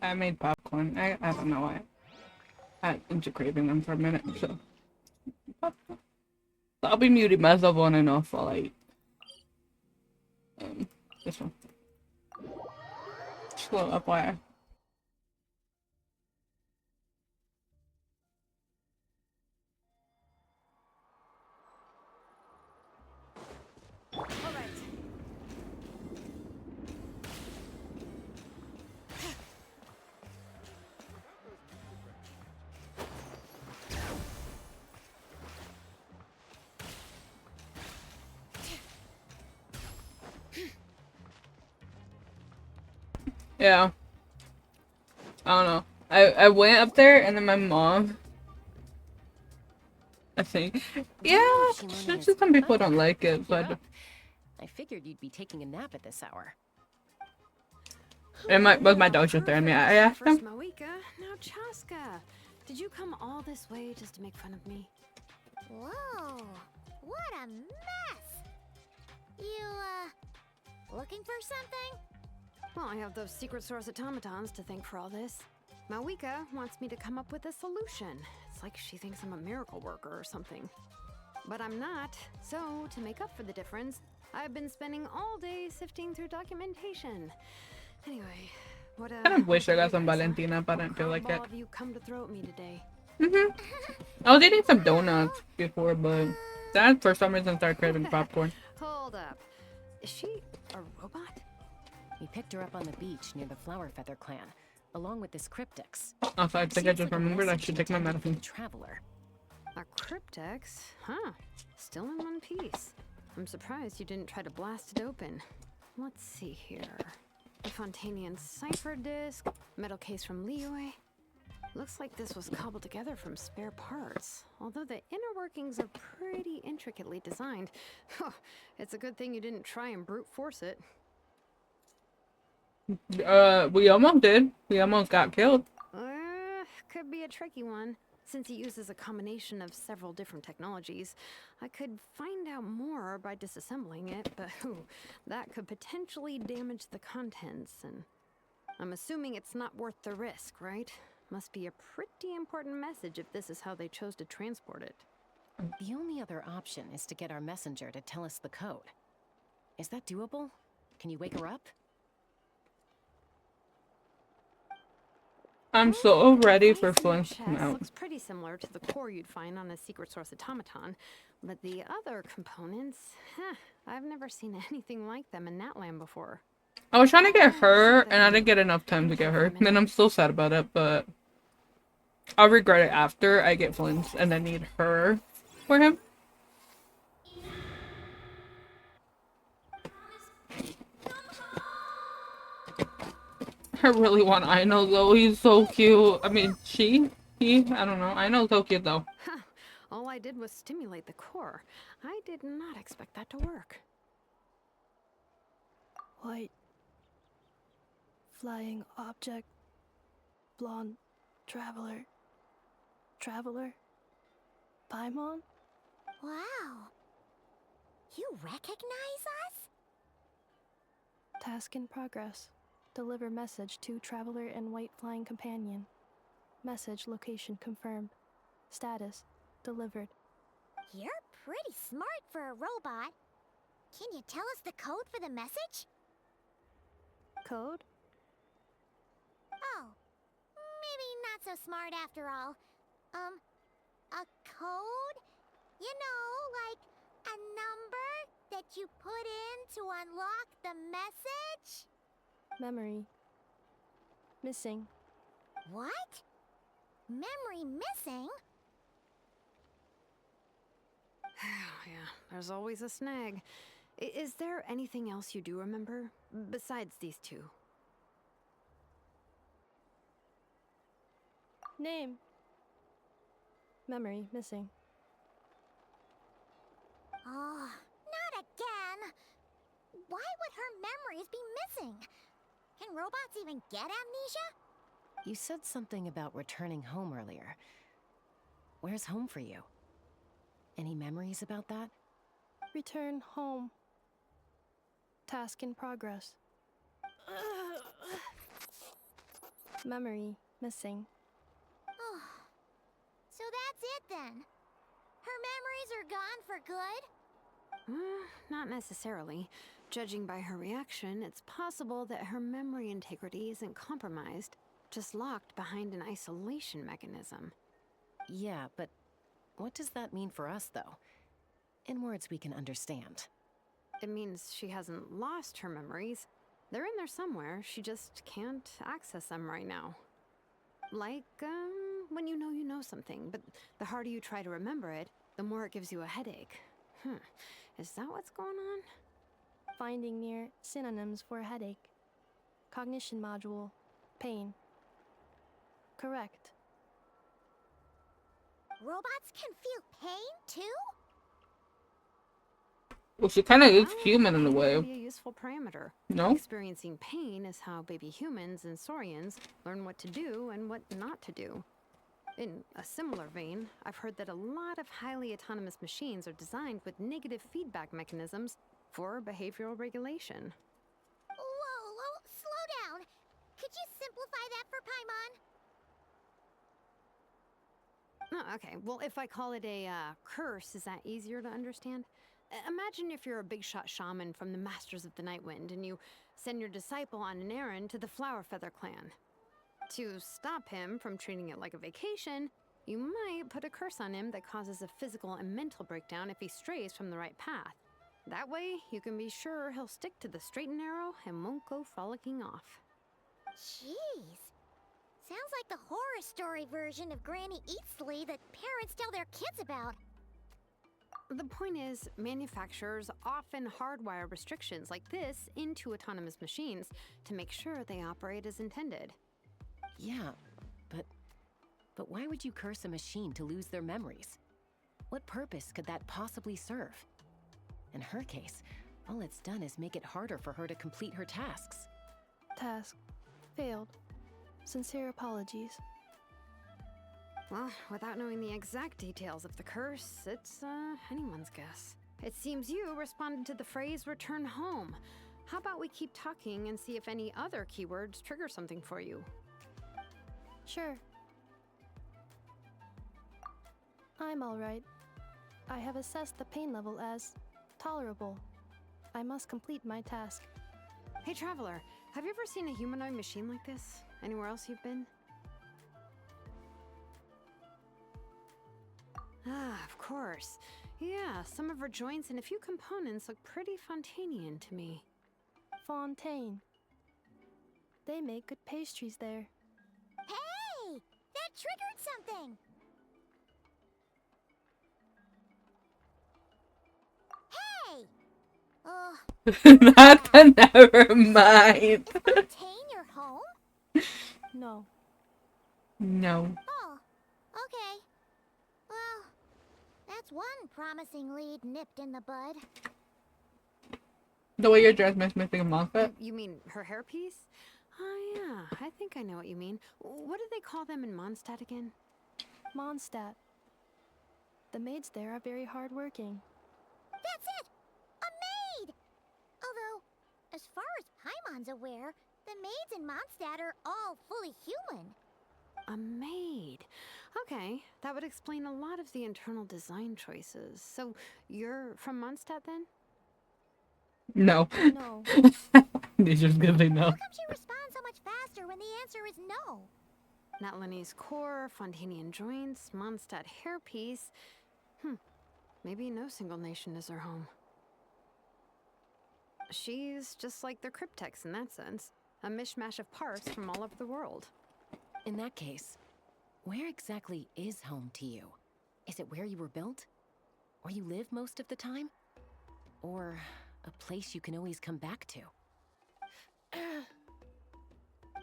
I made popcorn. I don't know why. I into craving them for a minute, so I'll be muting myself on and off while I eat. This one. Slow up, why? Yeah. I don't know. I went up there and then my mom, I think, yeah, some people don't like it, but I figured you'd be taking a nap at this hour. and both my dogs are there. I mean, I asked them. First Moika, now Chasca. Did you come all this way just to make fun of me? Whoa, what a mess! You, looking for something? Well, I have those secret source automatons to thank for all this. Mawika wants me to come up with a solution. It's like she thinks I'm a miracle worker or something. But I'm not, so to make up for the difference, I've been spending all day sifting through documentation. Anyway, what I kind of wish I got some Valentina, but I don't feel like it. have you come to throw at me today? I was eating some donuts before, but that for some reason started craving popcorn. Hold up. Is she a robot? We picked her up on the beach near the Flower Feather clan, along with this cryptix. Also, I think I just remembered I should take my medicine. Traveler. A cryptex? Huh. Still in one piece. I'm surprised you didn't try to blast it open. Let's see here. The Fontanian cipher disk, metal case from Liyue. Looks like this was cobbled together from spare parts. Although the inner workings are pretty intricately designed. It's a good thing you didn't try and brute force it. We almost did. We almost got killed. Could be a tricky one. Since it uses a combination of several different technologies, I could find out more by disassembling it, but that could potentially damage the contents, and I'm assuming it's not worth the risk, right? Must be a pretty important message if this is how they chose to transport it. The only other option is to get our messenger to tell us the code. Is that doable? Can you wake her up? I'm so ready for Flint to come Chest out. looks pretty similar to the core you'd find on a secret source automaton, but the other components, I've never seen anything like them in that land before. I was trying to get her, and I didn't get enough time to get her. And I'm still sad about it, but I'll regret it after I get Flint's and I need her for him. I really want Aino though. He's so cute. I mean, he, I don't know. Aino's so cute though. All I did was stimulate the core. I did not expect that to work. White. Flying object. Blonde. Traveler. Traveler. Paimon? Wow. You recognize us? Task in progress. Deliver message to Traveler and White Flying Companion. Message location confirmed. Status delivered. You're pretty smart for a robot. Can you tell us the code for the message? Code? Oh, maybe not so smart after all. A code? You know, like a number that you put in to unlock the message? Memory. Missing. What? Memory missing? Yeah, there's always a snag. Is there anything else you do remember, besides these two? Name. Memory missing. Oh, not again! Why would her memories be missing? Can robots even get amnesia? You said something about returning home earlier. Where's home for you? Any memories about that? Return home. Task in progress. Memory missing. Oh, so that's it then. Her memories are gone for good? Not necessarily. Judging by her reaction, it's possible that her memory integrity isn't compromised, just locked behind an isolation mechanism. Yeah, but what does that mean for us, though? In words we can understand. It means she hasn't lost her memories. They're in there somewhere, she just can't access them right now. Like, when you know something, but the harder you try to remember it, the more it gives you a headache. Is that what's going on? Finding near synonyms for headache. Cognition module. Pain. Correct. Robots can feel pain too? Well, she kind of is Well, human in a pain way. can be a useful parameter. No? Experiencing pain is how baby humans and saurians learn what to do and what not to do. In a similar vein, I've heard that a lot of highly autonomous machines are designed with negative feedback mechanisms for behavioral regulation. Whoa, slow down. Could you simplify that for Paimon? Oh, okay, well, if I call it a curse, is that easier to understand? Imagine if you're a big shot shaman from the Masters of the Nightwind and you send your disciple on an errand to the Flowerfeather clan. To stop him from treating it like a vacation, you might put a curse on him that causes a physical and mental breakdown if he strays from the right path. That way, you can be sure he'll stick to the straight and narrow and won't go frolicking off. Jeez. Sounds like the horror story version of Granny Eatsley that parents tell their kids about. The point is, manufacturers often hardwire restrictions like this into autonomous machines to make sure they operate as intended. Yeah, but why would you curse a machine to lose their memories? What purpose could that possibly serve? In her case, all it's done is make it harder for her to complete her tasks. Task. Failed. Sincere apologies. Well, without knowing the exact details of the curse, it's anyone's guess. It seems you responded to the phrase return home. How about we keep talking and see if any other keywords trigger something for you? Sure. I'm alright. I have assessed the pain level as tolerable. I must complete my task. Hey, Traveler, have you ever seen a humanoid machine like this? Anywhere else you've been? Ah, of course. Yeah, some of her joints and a few components look pretty Fontanian to me. Fontaine. They make good pastries there. Hey! That triggered something! Hey! Never mind. Is Fontaine your home? No. No. Oh, okay. Well, that's one promising lead nipped in the bud. The way your dress makes me think of Monka. You mean her hairpiece? Oh yeah, I think I know what you mean. What do they call them in Mondstadt again? Mondstadt. The maids there are very hardworking. That's it! A maid! Although, as far as Paimon's aware, the maids in Mondstadt are all fully human. A maid. Okay, that would explain a lot of the internal design choices. So, you're from Mondstadt then? No. No. He's just gonna say no. How come she responds so much faster when the answer is no? Natlanese core, Fontanian joints, Mondstadt hairpiece. Maybe no single nation is her home. She's just like the Cryptex in that sense. A mishmash of parts from all over the world. In that case, where exactly is home to you? Is it where you were built? Where you live most of the time? Or a place you can always come back to?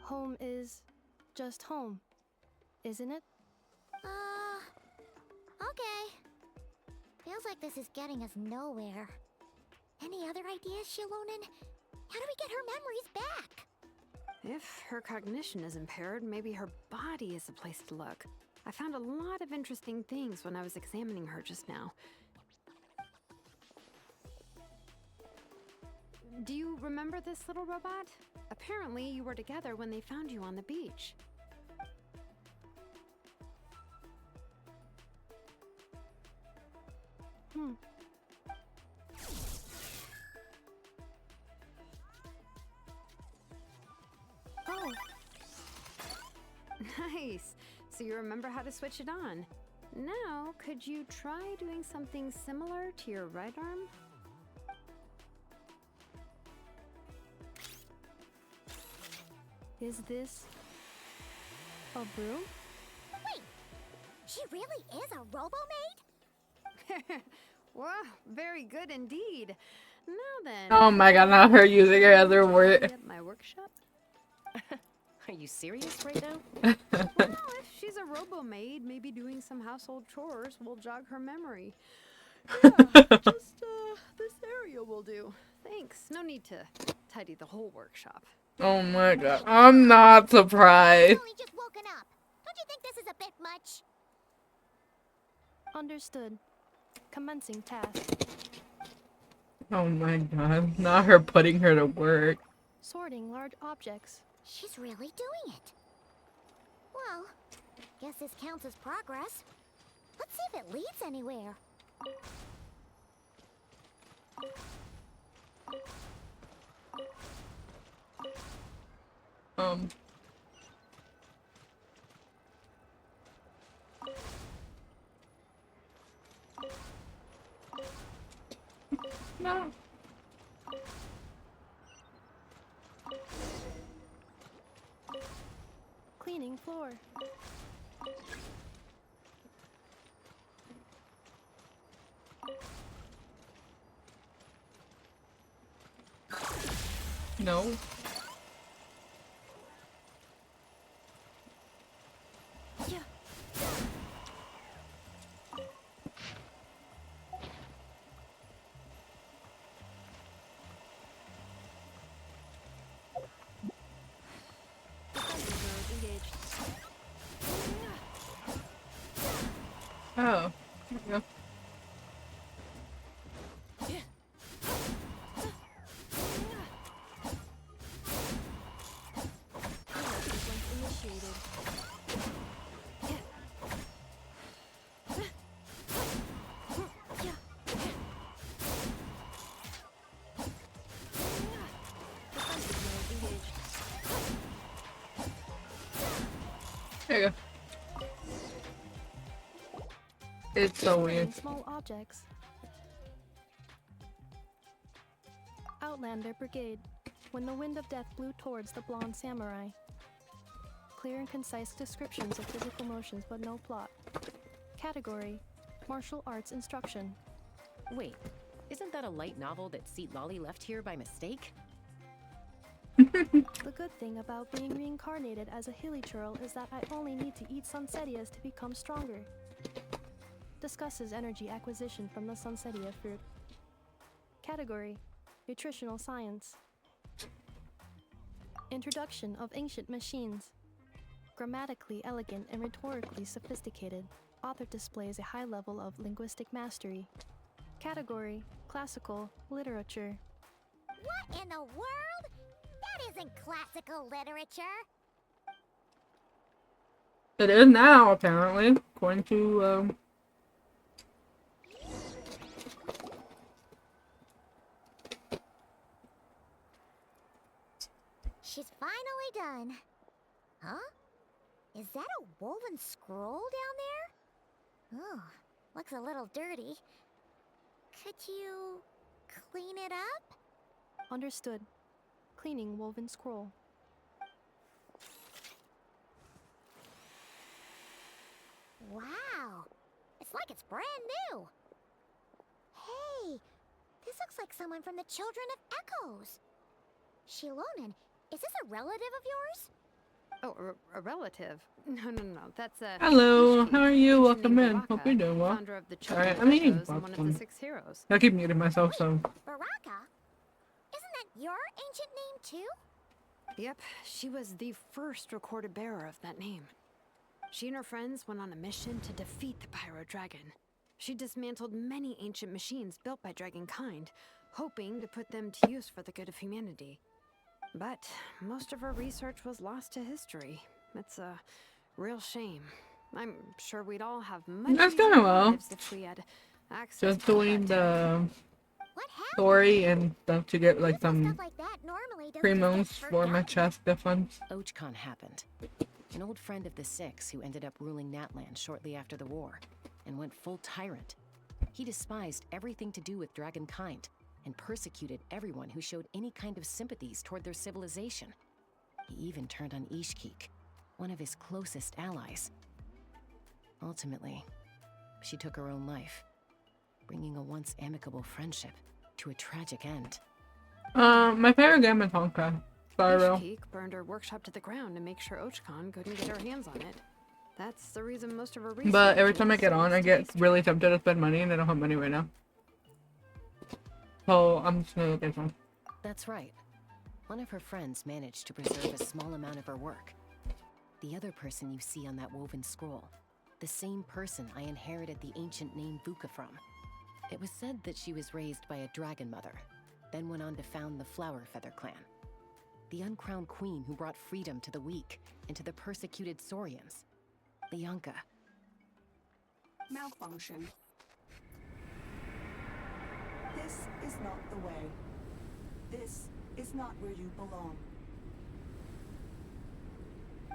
Home is just home, isn't it? Okay. Feels like this is getting us nowhere. Any other ideas, Shilonen? How do we get her memories back? If her cognition is impaired, maybe her body is a place to look. I found a lot of interesting things when I was examining her just now. Do you remember this little robot? Apparently, you were together when they found you on the beach. Oh, Nice. So you remember how to switch it on. Now, could you try doing something similar to your right arm? is this a broom? Wait, she really is a robo-maid? Wow, very good indeed. Now then. Oh my god, not her using her other word. At my workshop? Are you serious right now? Well, if she's a robo-maid, maybe doing some household chores will jog her memory. Yeah, just this area will do. Thanks. No need to tidy the whole workshop. Oh my god, I'm not surprised. Only just woken up. Don't you think this is a bit much? Understood. Commencing task. Oh my god, not her putting her to work. Sorting large objects. She's really doing it. Well, guess this counts as progress. Let's see if it leads anywhere. No. Cleaning floor. No. Yeah. Engaged. Oh. There we go. Sequence initiated. Defensive mode engaged. There you go. It's so Cleaning weird. small objects. Outlander Brigade. When the wind of death blew towards the blonde samurai. Clear and concise descriptions of physical motions but no plot. Category: Martial Arts Instruction. Wait, isn't that a light novel that Seat Lolly left here by mistake? The good thing about being reincarnated as a hilly churl is that I only need to eat sunsetias to become stronger. Discusses energy acquisition from the sunsetia fruit. Category: Nutritional Science. Introduction of ancient machines. Grammatically elegant and rhetorically sophisticated, author displays a high level of linguistic mastery. Category: Classical Literature. What in the world? That isn't classical literature. It is now, apparently, according to, She's finally done. Huh? Is that a woven scroll down there? Oh, looks a little dirty. Could you clean it up? Understood. Cleaning woven scroll. Wow, it's like it's brand new. Hey, this looks like someone from the Children of Echoes. Shilonen, is this a relative of yours? Oh, a relative? No. That's a. hello, Ishki, how are you? ancient Welcome named in. Baraka, Hope you're doing well. Founder of the Children Alright, of I'm eating Echoes and one of popcorn. the 6 heroes. I keep muting myself, so. Baraka? Isn't that your ancient name too? Yep, she was the first recorded bearer of that name. She and her friends went on a mission to defeat the Pyro Dragon. She dismantled many ancient machines built by Dragonkind, hoping to put them to use for the good of humanity. But most of her research was lost to history. It's a real shame. I'm sure we'd all have much That's easier going well. lives if we had Access Just doing point. the What happened? story and stuff to get like Stuff some like that normally doesn't premos just get for my forgotten. Chasca funds. Ochcon happened. An old friend of the Six who ended up ruling Natlan shortly after the war, and went full tyrant. He despised everything to do with dragonkind, and persecuted everyone who showed any kind of sympathies toward their civilization. He even turned on Ishkik, one of his closest allies. Ultimately, she took her own life, bringing a once amicable friendship to a tragic end. My favorite game is Honka. Sorry, real. Ishkik burned her workshop to the ground to make sure Ochcon couldn't get her hands on it. That's the reason most of her research. But every time I get on, I is get history. really tempted to spend money, and I don't have money right now. So I'm just gonna get some. That's right. One of her friends managed to preserve a small amount of her work. The other person you see on that woven scroll, the same person I inherited the ancient name Vuka from. It was said that she was raised by a dragon mother, then went on to found the Flower Feather clan. The uncrowned queen who brought freedom to the weak and to the persecuted Saurians. Lianka. Malfunction. This is not the way. This is not where you belong.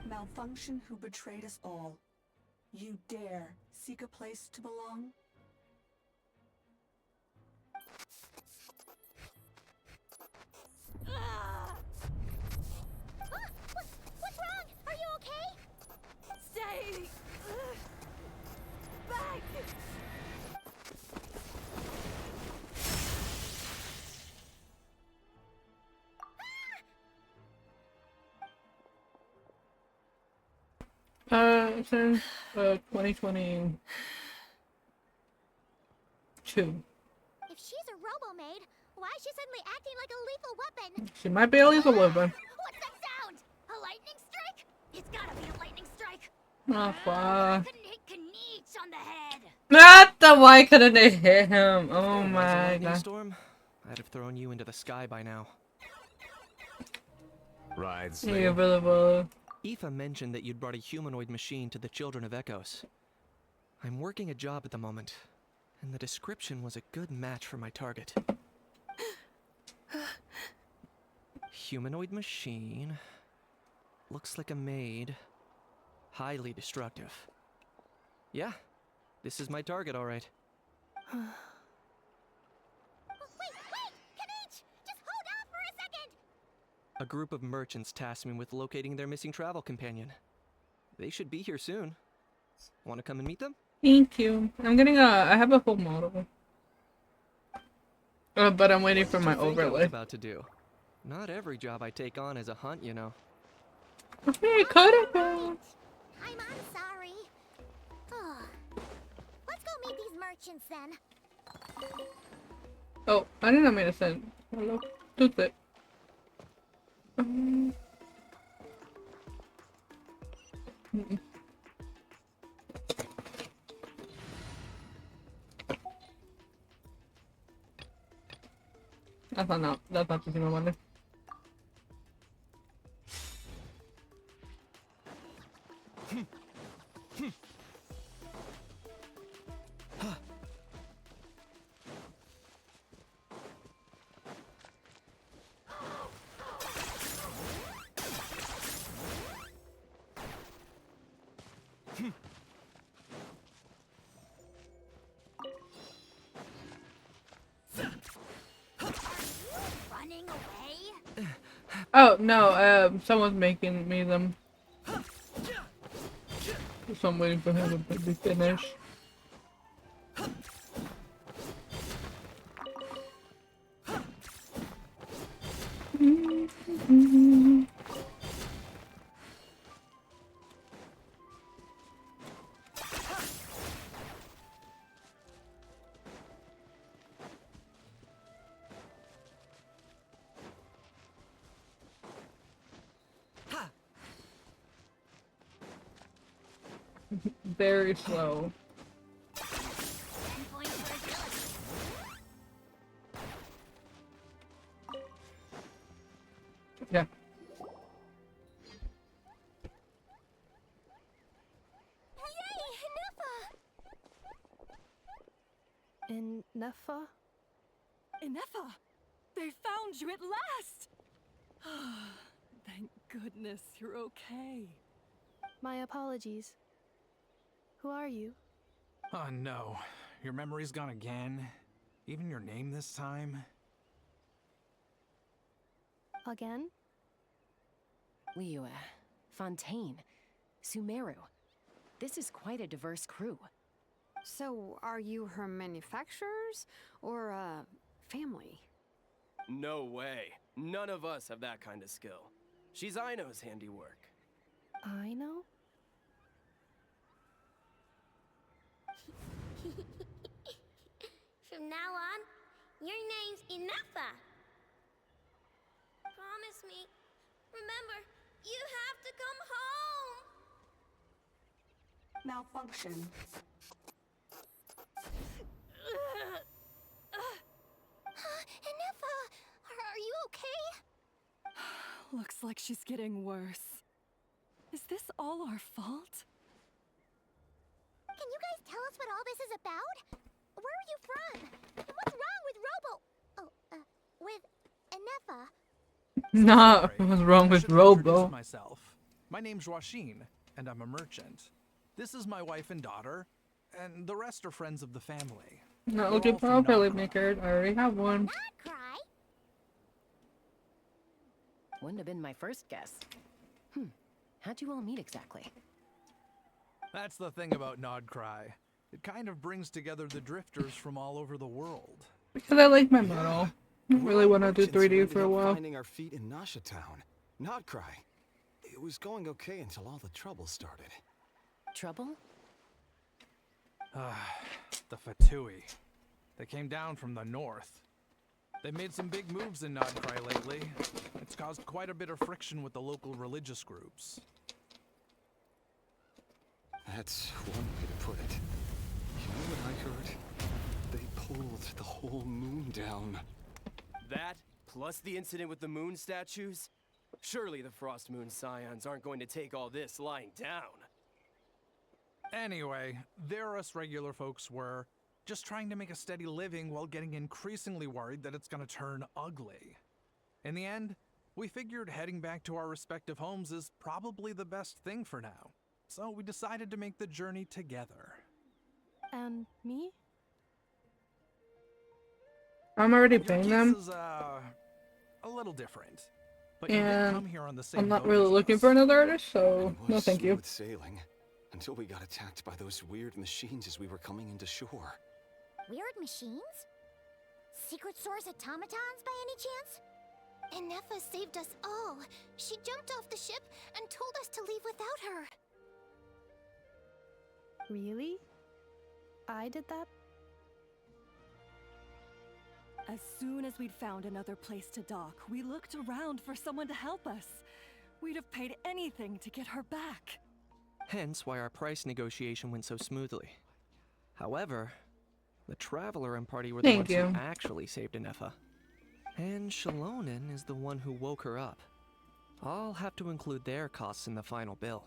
Malfunction who betrayed us all. You dare seek a place to belong? What's wrong? Are you okay? Stay back. Since 2022. If she's a robo-maid, why is she suddenly acting like a lethal weapon? She might be a lethal weapon. What's that sound? A lightning strike? It's gotta be a lightning strike. Oh, I fuck. couldn't hit Kanich on the head. Not the why couldn't they hit him? Oh If there was a my lightning god. storm, I'd have thrown you into the sky by now. Right, Hey, Slade. brother. Aoife mentioned that you'd brought a humanoid machine to the Children of Echoes. I'm working a job at the moment, and the description was a good match for my target. Humanoid machine. Looks like a maid. Highly destructive. Yeah, this is my target, all right. Wait! Kanich! Just hold off for a second! A group of merchants tasked me with locating their missing travel companion. They should be here soon. Want to come and meet them? Thank you. I'm getting I have a full model. But I'm waiting What for did my you think I was overlay. about to do? Not every job I take on is a hunt, you know. Okay, cut it down. I'm sorry. Let's go meet these merchants then. Oh, I didn't mean to send. Hello. Tooth it. That's not the thing I wanted. Running away? Oh no, someone's making me them. So I'm waiting for him to be finished. Very slow. 10 points for agility. Yeah. In Nefa? Inefa! They found you at last! Thank goodness you're okay. My apologies. Who are you? Oh no, your memory's gone again? Even your name this time? Again? Liyue, Fontaine, Sumeru. This is quite a diverse crew. So, are you her manufacturers or family? No way. None of us have that kind of skill. She's Aino's handiwork. I know? From now on, your name's Inefa. Promise me. Remember, you have to come home. Malfunction. Inefa, are you okay? Looks like she's getting worse. Is this all our fault? Can you guys tell us what all this is about? Where are you from? And what's wrong with with Inefa? Nah, Sorry, what's wrong I with should have introduced Robo? myself. My name's Joachine, and I'm a merchant. This is my wife and daughter, and the rest are friends of the family. Not They're looking all for from a belly Nagara. maker. I already have one. Not cry. Wouldn't have been my first guess. How'd you all meet exactly? That's the thing about Nodcry. It kind of brings together the drifters from all over the world. Because I like my model. I don't really We're want to do merchants who 3D ended for a up while. Finding our feet in Nasha Town. Nodcry. It was going okay until all the trouble started. Trouble? The Fatui. They came down from the north. They made some big moves in Nodcry lately. It's caused quite a bit of friction with the local religious groups. That's one way to put it. You know what I heard? They pulled the whole moon down. That, plus the incident with the moon statues? Surely the Frost Moon Scions aren't going to take all this lying down. Anyway, there us regular folks were just trying to make a steady living while getting increasingly worried that it's gonna turn ugly. In the end, we figured heading back to our respective homes is probably the best thing for now. So we decided to make the journey together. And me? I'm already Your paying case them. is, a little different. But you did And come here on the same I'm not boat really as looking us. for another artist, so It no was thank you. smooth sailing until we got attacked by those weird machines as we were coming into shore. Weird machines? Secret Source automatons by any chance? Inefa saved us all. She jumped off the ship and told us to leave without her. Really? I did that? As soon as we'd found another place to dock, we looked around for someone to help us. We'd have paid anything to get her back. Hence why our price negotiation went so smoothly. However, the Traveler and party were the Thank ones you. who actually saved Inefa. And Shalonen is the one who woke her up. I'll have to include their costs in the final bill.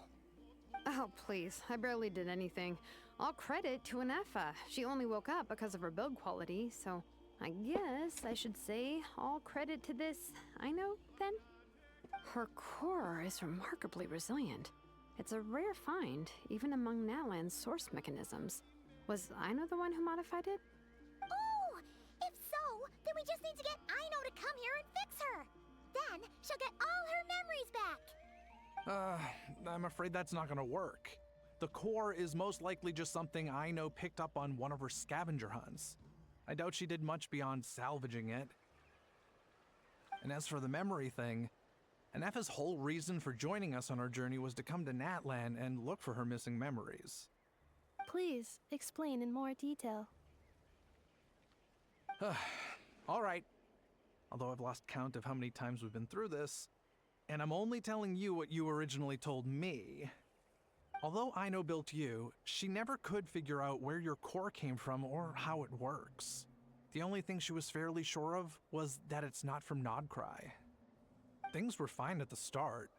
Oh, please. I barely did anything. All credit to Inefa. She only woke up because of her build quality, so I guess I should say all credit to this Aino, then? Her core is remarkably resilient. It's a rare find, even among Natlan's source mechanisms. Was Aino the one who modified it? Oh! If so, then we just need to get Aino to come here and fix her. Then she'll get all her memories back. I'm afraid that's not gonna work. The core is most likely just something I know picked up on one of her scavenger hunts. I doubt she did much beyond salvaging it. And as for the memory thing, Inefa's whole reason for joining us on our journey was to come to Natlan and look for her missing memories. Please, explain in more detail. Alright. Although I've lost count of how many times we've been through this, and I'm only telling you what you originally told me. Although Aino built you, she never could figure out where your core came from or how it works. The only thing she was fairly sure of was that it's not from Nodcry. Things were fine at the start.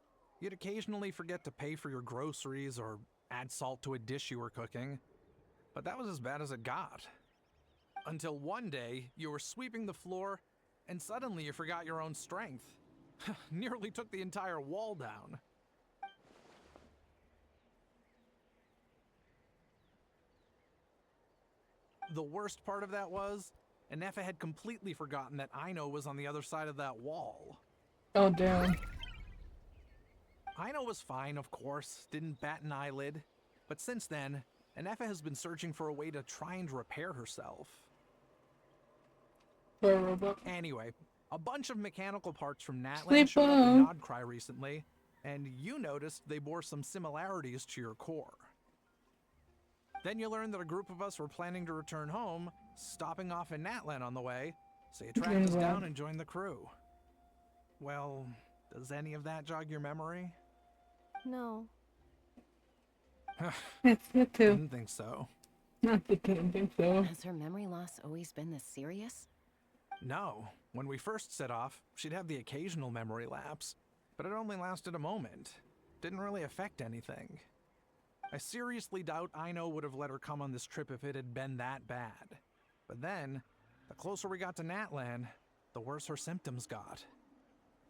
You'd occasionally forget to pay for your groceries or add salt to a dish you were cooking, but that was as bad as it got. Until one day, you were sweeping the floor, and suddenly you forgot your own strength. Nearly took the entire wall down. The worst part of that was, Anefa had completely forgotten that Aino was on the other side of that wall. Oh, damn. Aino was fine, of course, didn't bat an eyelid. But since then, Anefa has been searching for a way to try and repair herself. For a robot. Anyway, a bunch of mechanical parts from Natlan showed up in Nodcry recently, and you noticed they bore some similarities to your core. Then you learned that a group of us were planning to return home, stopping off in Natlan on the way, so you tracked us down and joined the crew. Well, does any of that jog your memory? No. It's good too. Didn't think so. Not the didn't think so. Has her memory loss always been this serious? No. When we first set off, she'd have the occasional memory lapse, but it only lasted a moment. Didn't really affect anything. I seriously doubt Aino would have let her come on this trip if it had been that bad. But then, the closer we got to Natlan, the worse her symptoms got.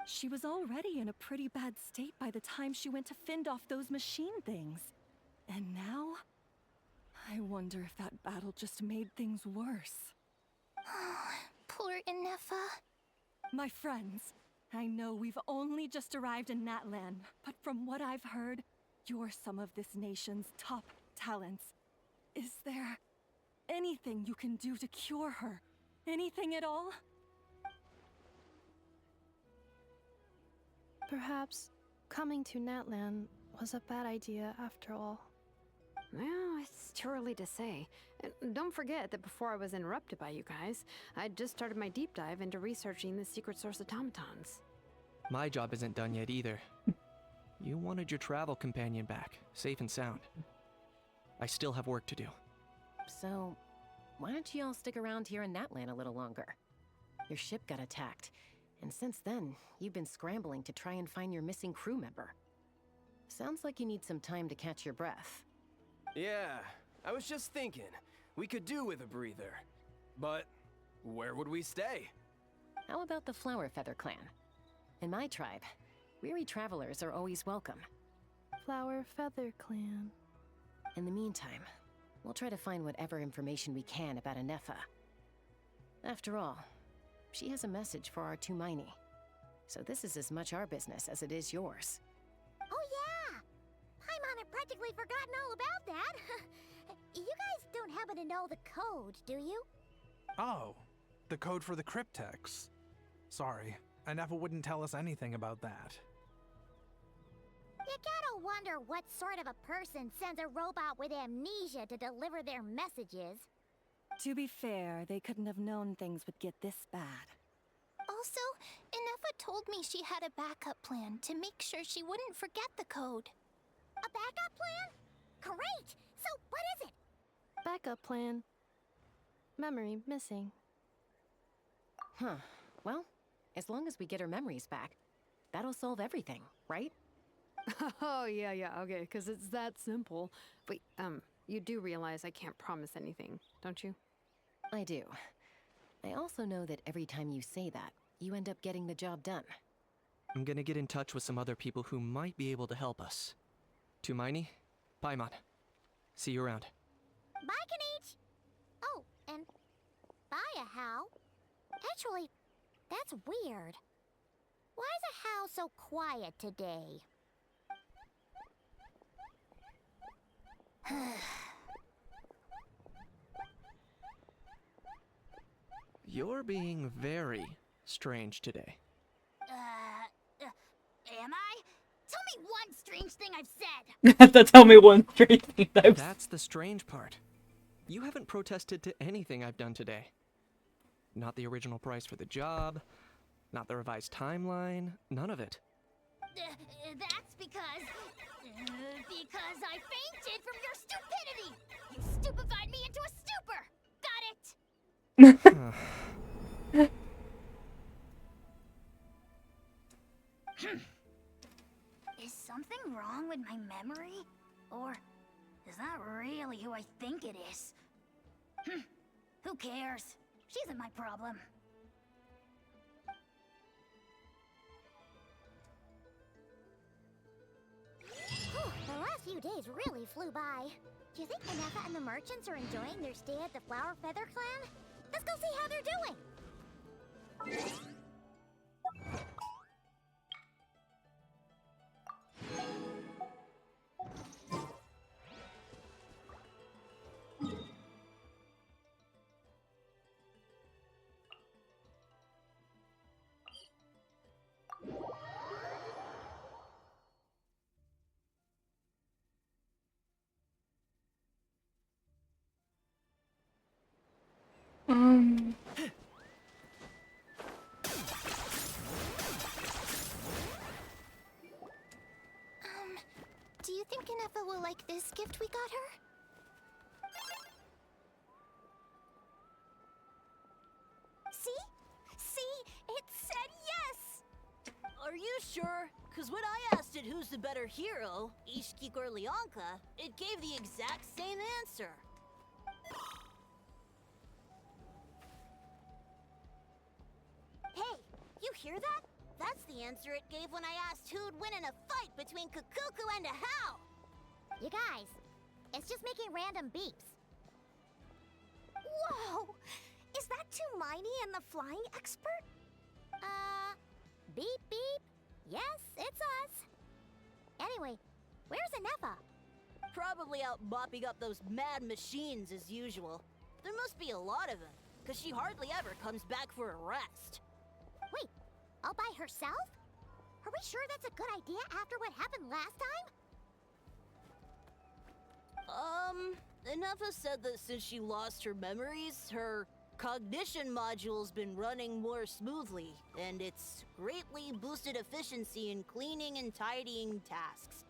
She was already in a pretty bad state by the time she went to fend off those machine things. And now? I wonder if that battle just made things worse. Poor Anefa. My friends, I know we've only just arrived in Natlan, but from what I've heard, you're some of this nation's top talents. Is there anything you can do to cure her? Anything at all? Perhaps coming to Natlan was a bad idea after all. Well, it's too early to say. And don't forget that before I was interrupted by you guys, I'd just started my deep dive into researching the secret source automatons. My job isn't done yet either. You wanted your travel companion back, safe and sound. I still have work to do. So, why don't you all stick around here in Natlan a little longer? Your ship got attacked, and since then, you've been scrambling to try and find your missing crew member. Sounds like you need some time to catch your breath. Yeah, I was just thinking, we could do with a breather. But where would we stay? How about the Flower Feather Clan? In my tribe, weary travelers are always welcome. Flower Feather Clan. In the meantime, we'll try to find whatever information we can about Anefa. After all, she has a message for our Tumaini. So this is as much our business as it is yours. Oh yeah! Paimon had practically forgotten all about that. You guys don't happen to know the code, do you? Oh, the code for the cryptex. Sorry, Anefa wouldn't tell us anything about that. You gotta wonder what sort of a person sends a robot with amnesia to deliver their messages. To be fair, they couldn't have known things would get this bad. Also, Anefa told me she had a backup plan to make sure she wouldn't forget the code. A backup plan? Great! So what is it? Backup plan. Memory missing. Huh. Well, as long as we get her memories back, that'll solve everything, right? Oh, yeah, okay, because it's that simple. Wait, you do realize I can't promise anything, don't you? I do. I also know that every time you say that, you end up getting the job done. I'm gonna get in touch with some other people who might be able to help us. Tumaini, Paimon. See you around. Bye, Kanich! Oh, and bye, How. Actually, that's weird. Why is a How so quiet today? You're being very strange today. Am I? Tell me one strange thing I've said! Have to tell me one strange thing I've said. That's the strange part. You haven't protested to anything I've done today. Not the original price for the job, not the revised timeline, none of it. That's because I fainted from your stupidity! You stupefied me into a stupor! Got it? Is something wrong with my memory? Or is that really who I think it is? Who cares? She isn't my problem. Whew, the last few days really flew by. Do you think Inefa and the merchants are enjoying their stay at the Flower Feather Clan? Let's go see how they're doing! Um. Do you think Inefa will like this gift we got her? See? See? It said yes! Are you sure? Cause when I asked it who's the better hero, Ishkik or Leonka, it gave the exact same answer. Hey, you hear that? That's the answer it gave when I asked who'd win in a fight between Kukuku and a How. You guys, it's just making random beeps. Whoa! Is that Tumaini and the flying expert? Beep beep. Yes, it's us. Anyway, where's Inefa? Probably out mopping up those mad machines as usual. There must be a lot of them, cause she hardly ever comes back for a rest. Wait, all by herself? Are we sure that's a good idea after what happened last time? Inefa said that since she lost her memories, her cognition module's been running more smoothly, and it's greatly boosted efficiency in cleaning and tidying tasks.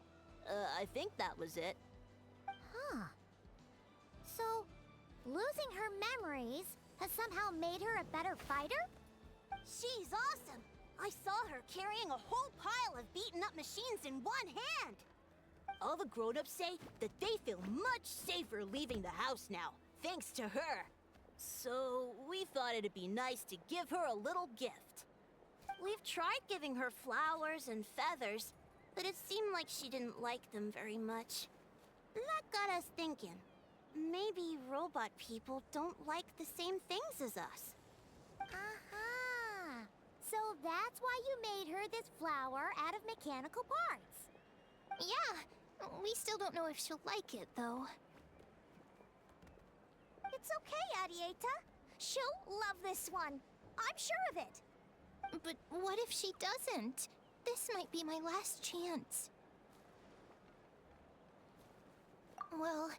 I think that was it. Huh. So, losing her memories has somehow made her a better fighter? She's awesome! I saw her carrying a whole pile of beaten up machines in one hand! All the grown-ups say that they feel much safer leaving the house now, thanks to her. So, we thought it'd be nice to give her a little gift. We've tried giving her flowers and feathers, but it seemed like she didn't like them very much. That got us thinking. Maybe robot people don't like the same things as us. Aha! So that's why you made her this flower out of mechanical parts. Yeah, we still don't know if she'll like it, though. It's okay, Arieta. She'll love this one. I'm sure of it. But what if she doesn't? This might be my last chance. Well,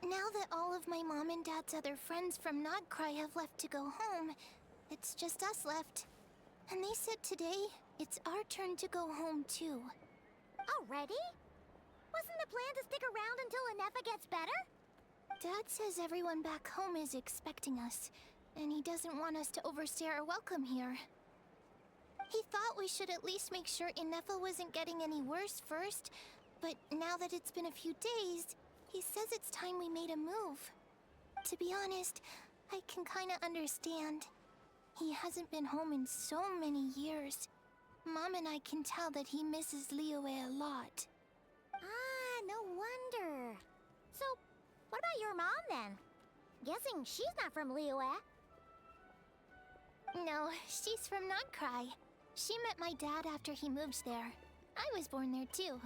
now that all of my mom and dad's other friends from Nodcry have left to go home, it's just us left. And they said today, it's our turn to go home too. Already? Wasn't the plan to stick around until Inefa gets better? Dad says everyone back home is expecting us, and he doesn't want us to overstay our welcome here. He thought we should at least make sure Inefa wasn't getting any worse first, but now that it's been a few days, he says it's time we made a move. To be honest, I can kinda understand. He hasn't been home in so many years. Mom and I can tell that he misses Liyue a lot. Ah, no wonder. So, what about your mom then? Guessing she's not from Liyue. No, she's from Nodcry. She met my dad after he moved there. I was born there too.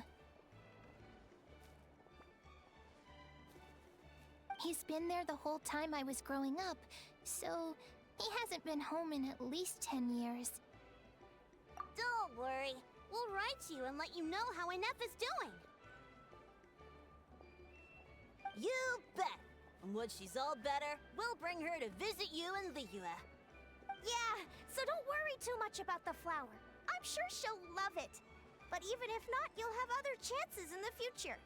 He's been there the whole time I was growing up, so he hasn't been home in at least 10 years. Don't worry. We'll write you and let you know how Inefa's doing. You bet! And when she's all better, we'll bring her to visit you in Liyue. Yeah, so don't worry too much about the flower. I'm sure she'll love it. But even if not, you'll have other chances in the future.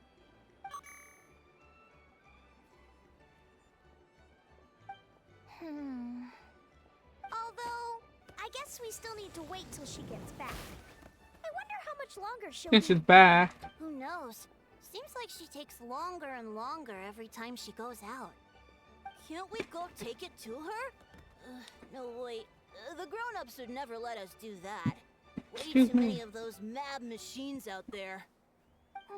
Although, I guess we still need to wait till she gets back. I wonder how much longer she'll This be. is back. Who knows? Seems like she takes longer and longer every time she goes out. Can't we go take it to her? No, wait. The grown-ups would never let us do that. Way too many of those mad machines out there.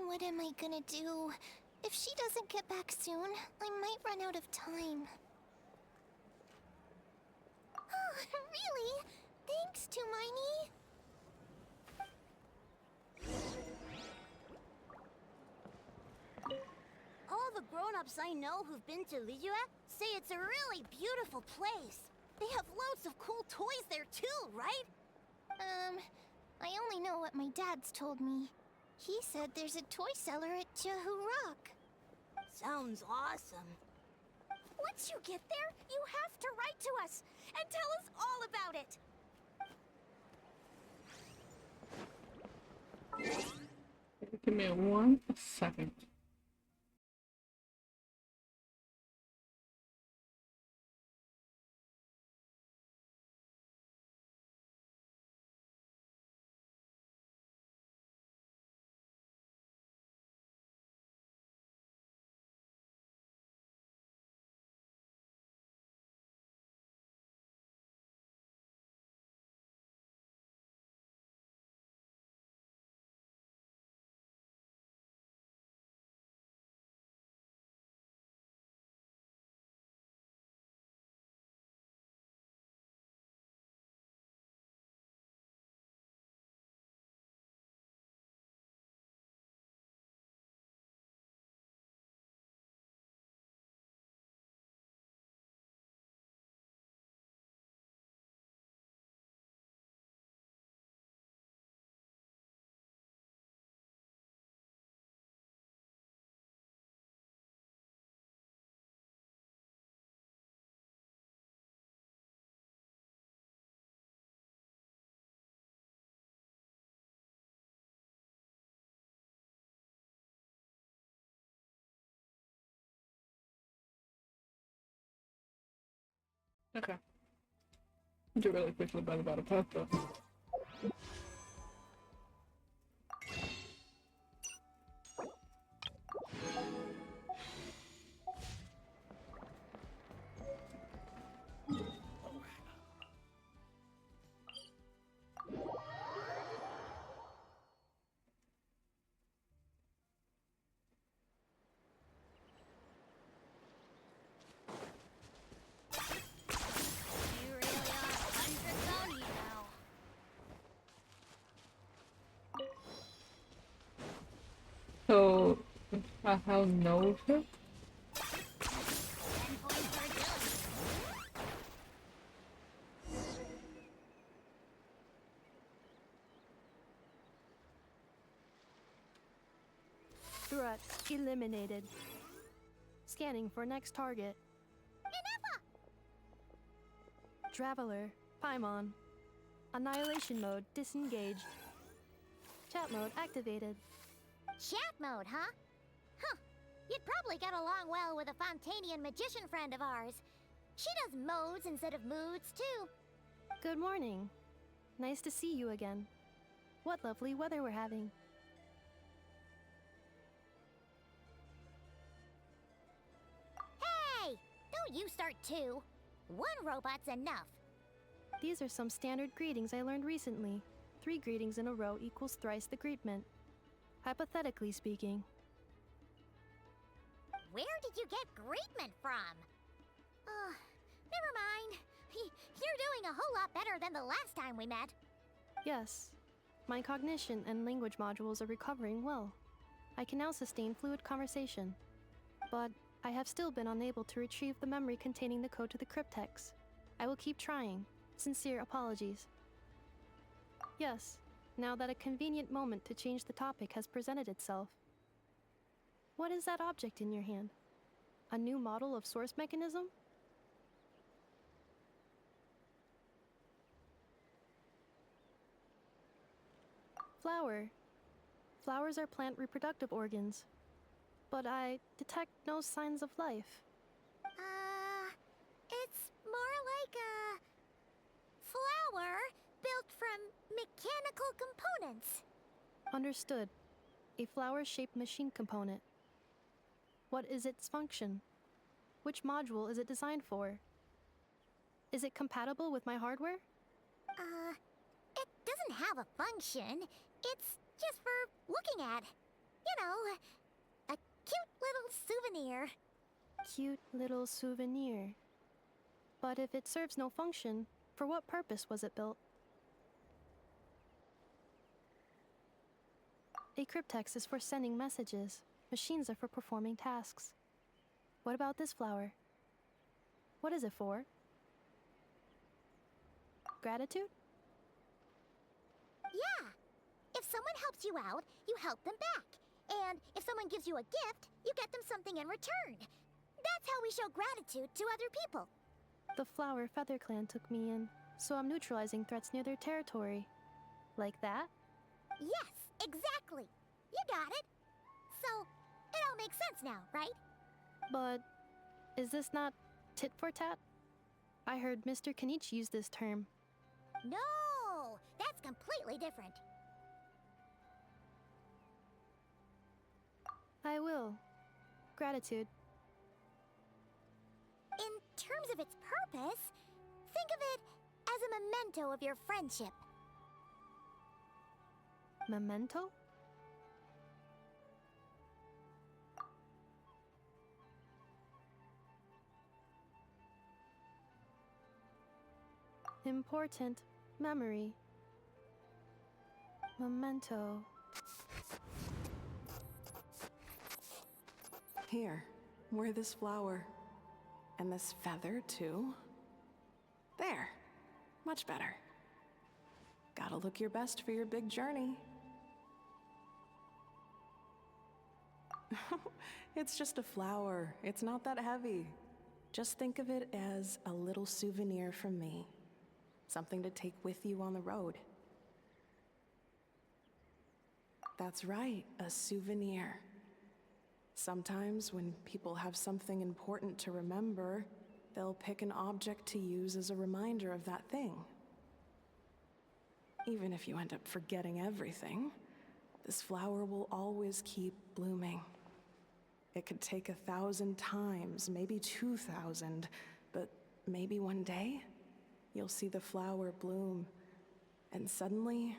What am I gonna do? If she doesn't get back soon, I might run out of time. Oh, really? Thanks, Hermione. All the grown-ups I know who've been to Liyue say it's a really beautiful place. They have loads of cool toys there too, right? I only know what my dad's told me. He said there's a toy cellar at Jehu Rock. Sounds awesome. Once you get there, you have to write to us and tell us all about it. Give me 1 second. Okay. Do really quickly about a pasta. You really are Sony now. So, how knows her? 10 points for agility. Threat eliminated. Scanning for next target. Traveler, Paimon. Annihilation mode disengaged. Chat mode activated. Chat mode, huh? Huh. You'd probably get along well with a Fontanian magician friend of ours. She does modes instead of moods, too. Good morning. Nice to see you again. What lovely weather we're having. Hey! Don't you start too. One robot's enough. These are some standard greetings I learned recently. 3 greetings in a row equals thrice the greetment. Hypothetically speaking. Where did you get greetment from? Never mind. You're doing a whole lot better than the last time we met. Yes. My cognition and language modules are recovering well. I can now sustain fluid conversation. But I have still been unable to retrieve the memory containing the code to the cryptex. I will keep trying. Sincere apologies. Yes, now that a convenient moment to change the topic has presented itself. What is that object in your hand? A new model of source mechanism? Flower. Flowers are plant reproductive organs. But I detect no signs of life. It's more like a flower built from mechanical components. Understood. A flower-shaped machine component. What is its function? Which module is it designed for? Is it compatible with my hardware? It doesn't have a function. It's just for looking at. You know, a cute little souvenir. Cute little souvenir. But if it serves no function, for what purpose was it built? A cryptex is for sending messages. Machines are for performing tasks. What about this flower? What is it for? Gratitude? Yeah. If someone helps you out, you help them back. And if someone gives you a gift, you get them something in return. That's how we show gratitude to other people. The Flower Feather Clan took me in, so I'm neutralizing threats near their territory. Like that? Yes, exactly. You got it. So, it all makes sense now, right? But is this not tit for tat? I heard Mr. Kenichi use this term. No, that's completely different. I will. Gratitude. In terms of its purpose, think of it as a memento of your friendship. Memento? Important memory. Memento. Here, wear this flower. And this feather, too. There. Much better. Gotta look your best for your big journey. It's just a flower. It's not that heavy. Just think of it as a little souvenir from me. Something to take with you on the road. That's right, a souvenir. Sometimes when people have something important to remember, they'll pick an object to use as a reminder of that thing. Even if you end up forgetting everything, this flower will always keep blooming. It could take 1,000 times, maybe 2,000, but maybe one day, you'll see the flower bloom, and suddenly,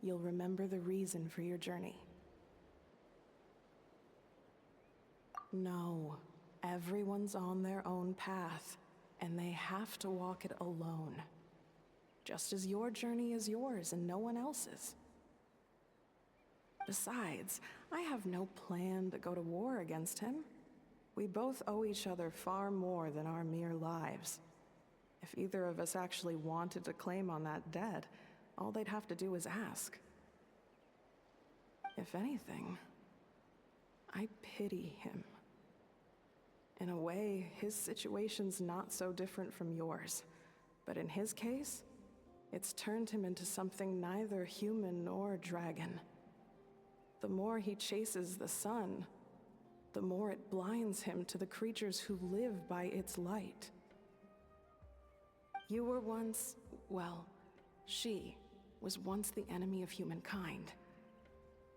you'll remember the reason for your journey. No, everyone's on their own path, and they have to walk it alone. Just as your journey is yours and no one else's. Besides, I have no plan to go to war against him. We both owe each other far more than our mere lives. If either of us actually wanted to claim on that debt, all they'd have to do is ask. If anything, I pity him. In a way, his situation's not so different from yours. But in his case, it's turned him into something neither human nor dragon. The more he chases the sun, the more it blinds him to the creatures who live by its light. You were once, well, she was once the enemy of humankind.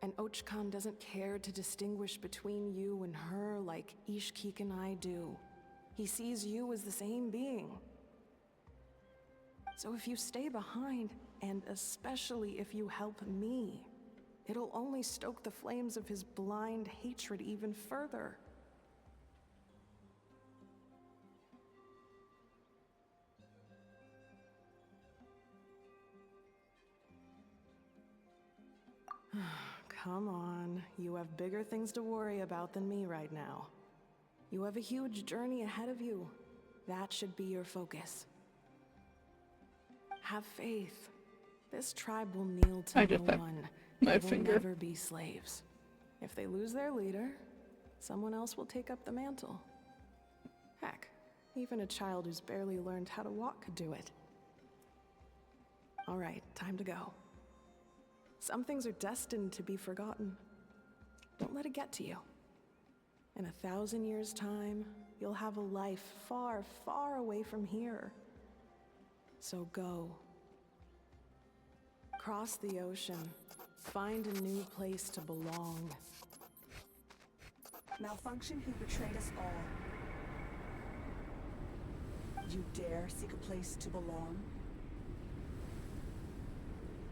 And Ochkan doesn't care to distinguish between you and her like Ishkik and I do. He sees you as the same being. So if you stay behind, and especially if you help me, it'll only stoke the flames of his blind hatred even further. Come on, you have bigger things to worry about than me right now. You have a huge journey ahead of you. That should be your focus. Have faith. This tribe will kneel to no one. They will never be slaves. If they lose their leader, someone else will take up the mantle. Heck, even a child who's barely learned how to walk could do it. All right, time to go. Some things are destined to be forgotten. Don't let it get to you. In 1,000 years' time, you'll have a life far, far away from here. So go. Cross the ocean. Find a new place to belong. Malfunction who betrayed us all. You dare seek a place to belong?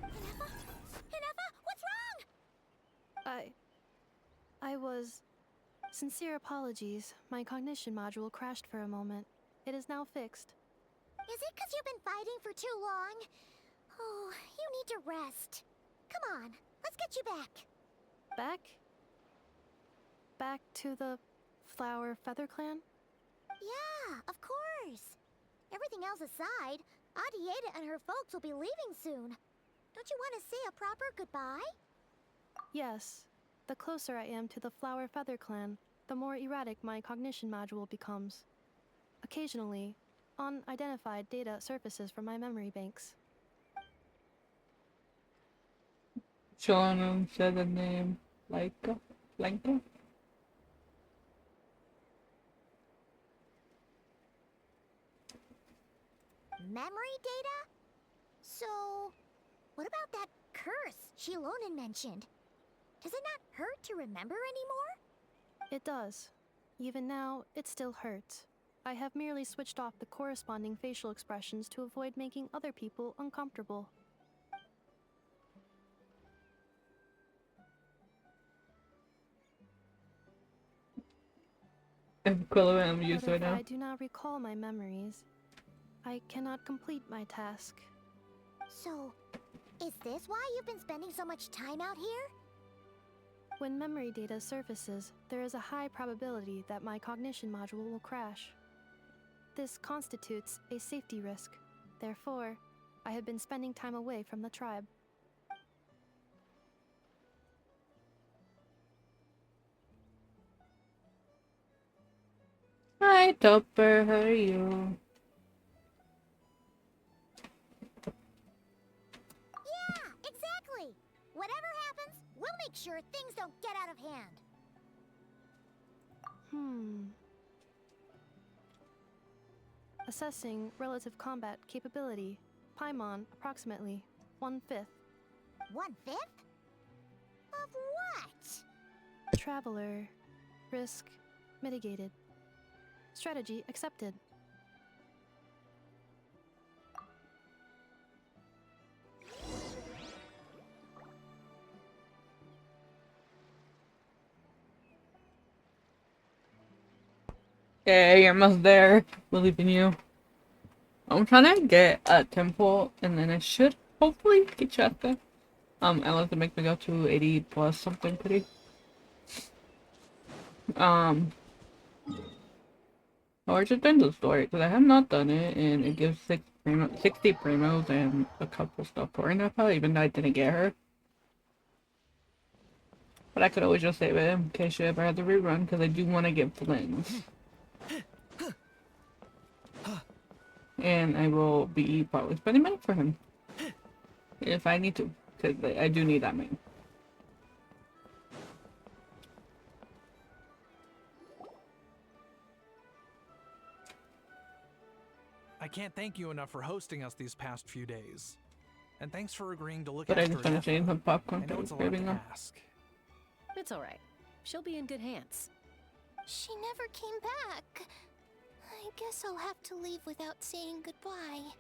Hinefa, what's wrong? I was... Sincere apologies. My cognition module crashed for a moment. It is now fixed. Is it because you've been fighting for too long? Oh, you need to rest. Come on, let's get you back. Back? Back to the Flower Feather Clan? Yeah, of course. Everything else aside, Adieta and her folks will be leaving soon. Don't you want to say a proper goodbye? Yes. The closer I am to the Flower Feather Clan, the more erratic my cognition module becomes. Occasionally, unidentified data surfaces from my memory banks. Sean said the name Laika? Lanka? Memory data? So, what about that curse Shilonen mentioned? Does it not hurt to remember anymore? It does. Even now, it still hurts. I have merely switched off the corresponding facial expressions to avoid making other people uncomfortable. Equivalent I'm used But right if now. I do not recall my memories, I cannot complete my task. So, is this why you've been spending so much time out here? When memory data surfaces, there is a high probability that my cognition module will crash. This constitutes a safety risk. Therefore, I have been spending time away from the tribe. Hi, Topper, how are you? Yeah, exactly. Whatever happens, we'll make sure things don't get out of hand. Assessing relative combat capability. Paimon, approximately 1/5. 1/5? Of what? Traveler. Risk mitigated. Strategy accepted. Yeah, you're almost there. Believe in you. I'm trying to get a temple, and then I should hopefully get Chasca. Unless it makes me go to 80 plus something pretty. Or just done the story, because I have not done it, and it gives 60 primos and a couple stuff for Napa, even though I didn't get her. But I could always just save it in case she ever had to rerun, because I do want to get Flynn's. And I will be probably spending money for him. If I need to, because I do need that money. I can't thank you enough for hosting us these past few days. And thanks for agreeing to look But I after just want to change some popcorn I know for it's a lot to craving up. ask. It's alright. She'll be in good hands. She never came back. I guess I'll have to leave without saying goodbye.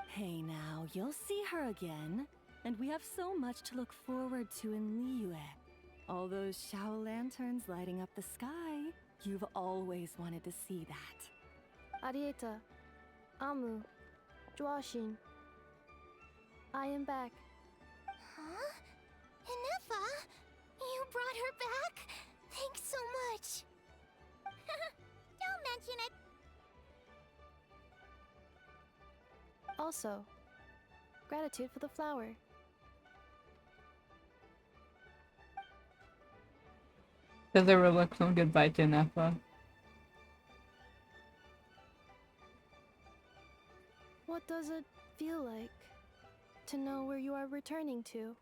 Hey now, you'll see her again. And we have so much to look forward to in Liyue. All those Shao lanterns lighting up the sky. You've always wanted to see that. Arieta. Amu. Joashin. I am back. Huh? Hinefa? You brought her back? Thanks so much. Don't mention it. Also, gratitude for the flower. Does there look some goodbye to Napa? What does it feel like to know where you are returning to?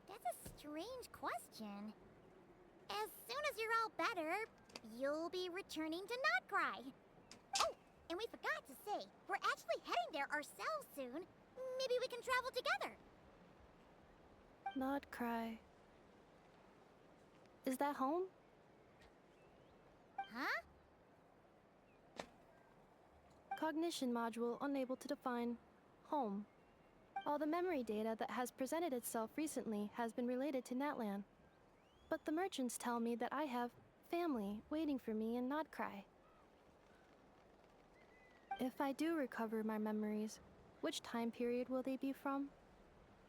That's a strange question. As soon as you're all better, you'll be returning to Not Cry. Oh, and we forgot to say, we're actually heading there ourselves soon. Maybe we can travel together. Not cry. Is that home? Huh? Cognition module unable to define home. All the memory data that has presented itself recently has been related to Natlan. But the merchants tell me that I have family waiting for me in Notcry. If I do recover my memories, which time period will they be from?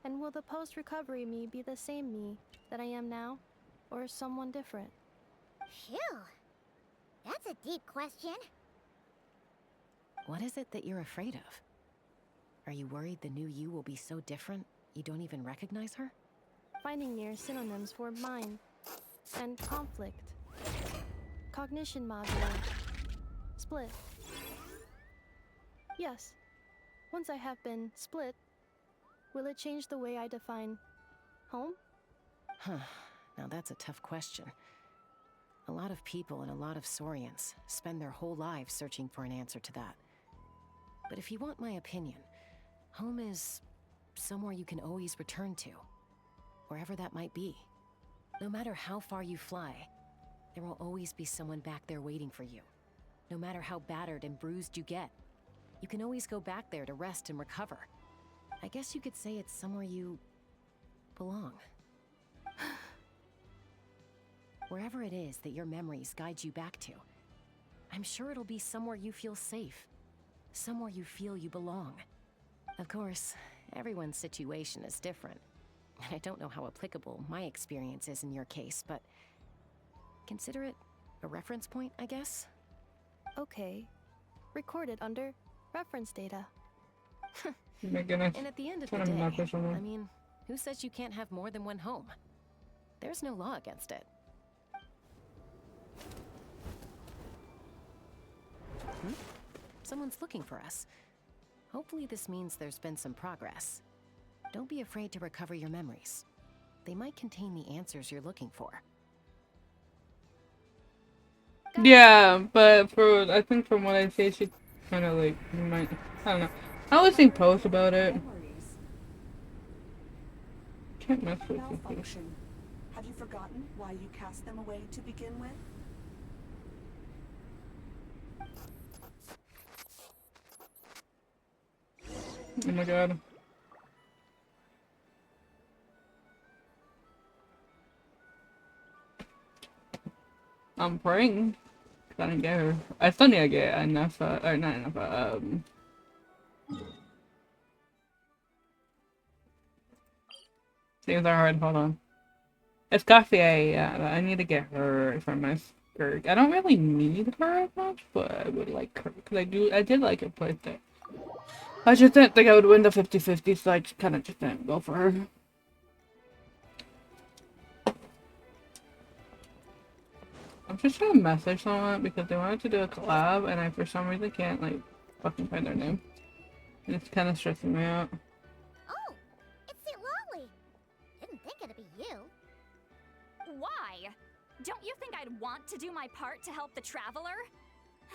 And will the post-recovery me be the same me that I am now, or someone different? Phew. That's a deep question. What is it that you're afraid of? Are you worried the new you will be so different you don't even recognize her? Finding near synonyms for mind and conflict. Cognition module. Split. Yes. Once I have been split, will it change the way I define home? Huh. Now that's a tough question. A lot of people and a lot of Saurians spend their whole lives searching for an answer to that. But if you want my opinion, home is somewhere you can always return to, wherever that might be. No matter how far you fly, there will always be someone back there waiting for you. No matter how battered and bruised you get, you can always go back there to rest and recover. I guess you could say it's somewhere you belong. Wherever it is that your memories guide you back to, I'm sure it'll be somewhere you feel safe. Somewhere you feel you belong. Of course, everyone's situation is different. I don't know how applicable my experience is in your case, but consider it a reference point, I guess? Okay. Recorded under reference data. Oh my goodness. And at the end of Trying the to map day, this one. I mean, who says you can't have more than one home? There's no law against it. Someone's looking for us. Hopefully this means there's been some progress. Don't be afraid to recover your memories. They might contain the answers you're looking for. Yeah, but I think from what I see, she kind of like I don't know. I always think posts about it. Can't mess with this. Malfunction. Have you forgotten why you cast them away to begin with? Oh my god. I'm praying. 'Cause I didn't get her. I still need to get enough, or not enough, things are hard, hold on. It's Gauthier, yeah, I need to get her for my skirt. I don't really need her as much, but I would like her, because I did like her plaything. I just didn't think I would win the 50-50, so I just kind of just didn't go for her. I'm just trying to message someone because they wanted to do a collab, and I for some reason can't like fucking find their name. And it's kind of stressing me out. Oh, it's St. Lolly. Didn't think it'd be you. Why? Don't you think I'd want to do my part to help the Traveler?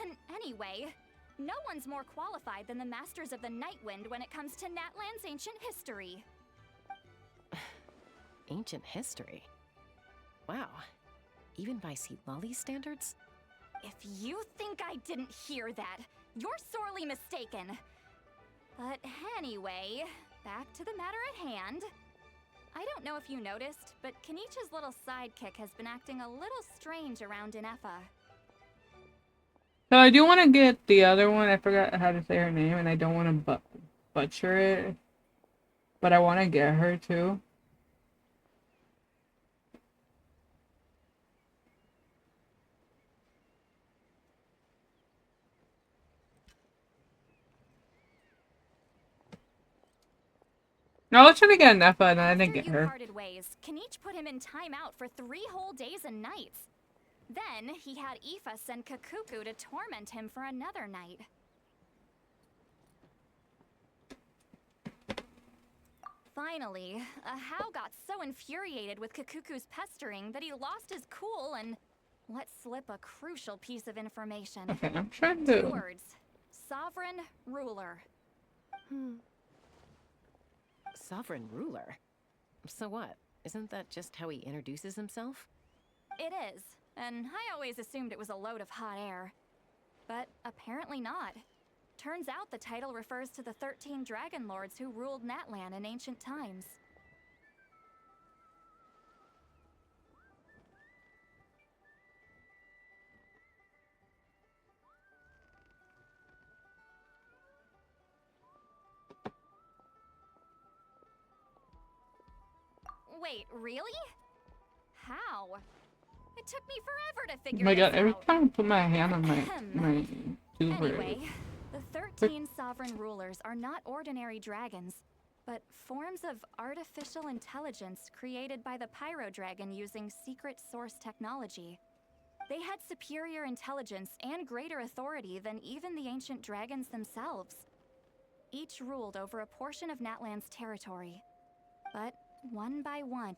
And anyway, no one's more qualified than the Masters of the Nightwind when it comes to Natlan's ancient history. Ancient history? Wow. Even by St. Lolly's standards? If you think I didn't hear that, you're sorely mistaken. But anyway, back to the matter at hand. I don't know if you noticed, but Kenichi's little sidekick has been acting a little strange around Inefa. So I do want to get the other one. I forgot how to say her name, and I don't want to butcher it. But I want to get her too. No, let's try to get Nefa, and I didn't get her. Parted ways, Kenichi put him in timeout for 3 whole days and nights. Then he had Aoife send Kakuku to torment him for another night. Finally, Ahau got so infuriated with Kakuku's pestering that he lost his cool and let slip a crucial piece of information. Okay, I'm trying to... 2 words. Sovereign ruler. Sovereign ruler? So what? Isn't that just how he introduces himself? It is, and I always assumed it was a load of hot air. But apparently not. Turns out the title refers to the 13 dragon lords who ruled Natlan in ancient times. Wait, really? How? It took me forever to Oh figure my this god, every out. time I put my hand on my tuber. Anyway, the 13 sovereign rulers are not ordinary dragons, but forms of artificial intelligence created by the Pyro Dragon using secret source technology. They had superior intelligence and greater authority than even the ancient dragons themselves. Each ruled over a portion of Natlan's territory. But one by one,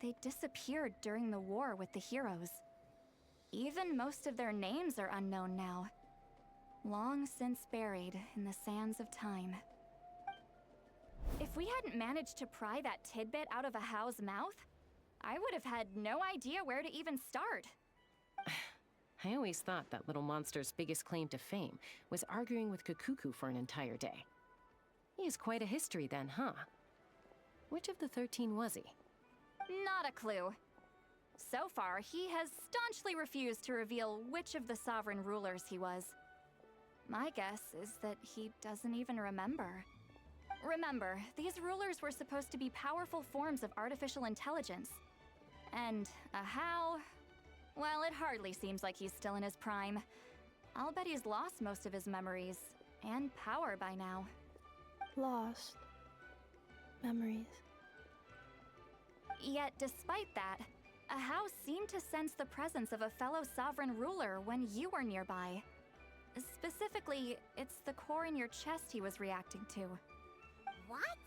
they disappeared during the war with the heroes. Even most of their names are unknown now. Long since buried in the sands of time. If we hadn't managed to pry that tidbit out of a How's mouth, I would have had no idea where to even start. I always thought that little monster's biggest claim to fame was arguing with Kakuku for an entire day. He has quite a history then, huh? Which of the 13 was he? Not a clue. So far, he has staunchly refused to reveal which of the sovereign rulers he was. My guess is that he doesn't even remember. Remember, these rulers were supposed to be powerful forms of artificial intelligence. And a How? Well, it hardly seems like he's still in his prime. I'll bet he's lost most of his memories and power by now. Lost. Memories. Yet, despite that, a How seemed to sense the presence of a fellow sovereign ruler when you were nearby. Specifically, it's the core in your chest he was reacting to. What?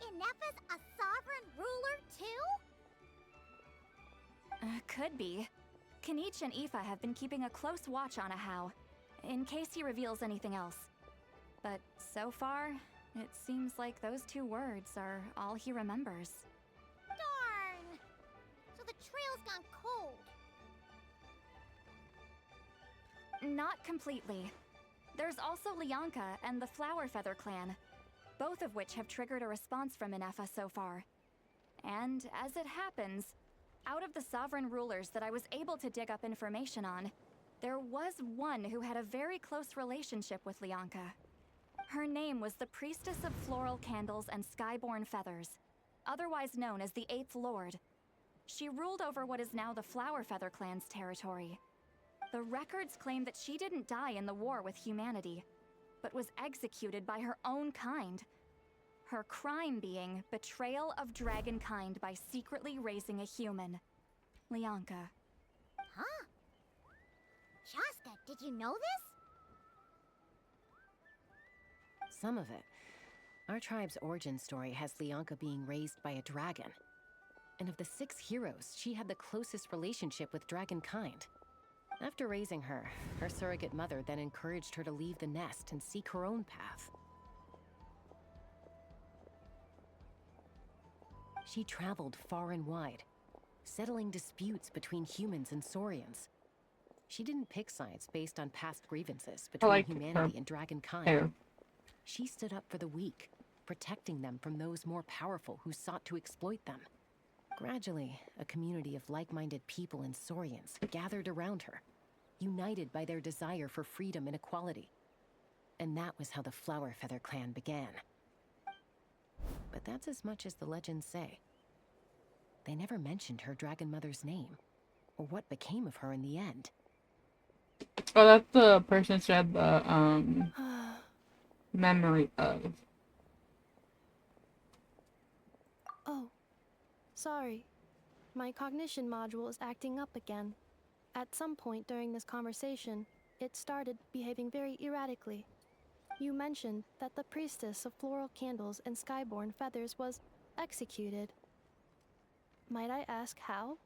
Ineppa's a sovereign ruler too? Could be. Kanich and Aoife have been keeping a close watch on a How, in case he reveals anything else. But so far, it seems like those two words are all he remembers. Darn! So the trail's gone cold. Not completely. There's also Lianka and the Flower Feather clan, both of which have triggered a response from Ineffa so far. And as it happens, out of the sovereign rulers that I was able to dig up information on, there was one who had a very close relationship with Lianka. Her name was the Priestess of Floral Candles and Skyborn Feathers, otherwise known as the Eighth Lord. She ruled over what is now the Flower Feather clan's territory. The records claim that she didn't die in the war with humanity, but was executed by her own kind. Her crime being betrayal of dragonkind by secretly raising a human. Lianka. Huh? Chasca, did you know this? Some of it. Our tribe's origin story has Lianka being raised by a dragon. And of the 6 heroes, she had the closest relationship with dragonkind. After raising her, her surrogate mother then encouraged her to leave the nest and seek her own path. She traveled far and wide, settling disputes between humans and Saurians. She didn't pick sides based on past grievances between humanity and dragonkind. She stood up for the weak, protecting them from those more powerful who sought to exploit them. Gradually, a community of like-minded people and Saurians gathered around her, united by their desire for freedom and equality. And that was how the Flower Feather clan began. But that's as much as the legends say. They never mentioned her dragon mother's name, or what became of her in the end. Oh, that's the person she had the, memory of. Oh, sorry. My cognition module is acting up again. At some point during this conversation, it started behaving very erratically. You mentioned that the Priestess of Floral Candles and Skyborn Feathers was executed. Might I ask how?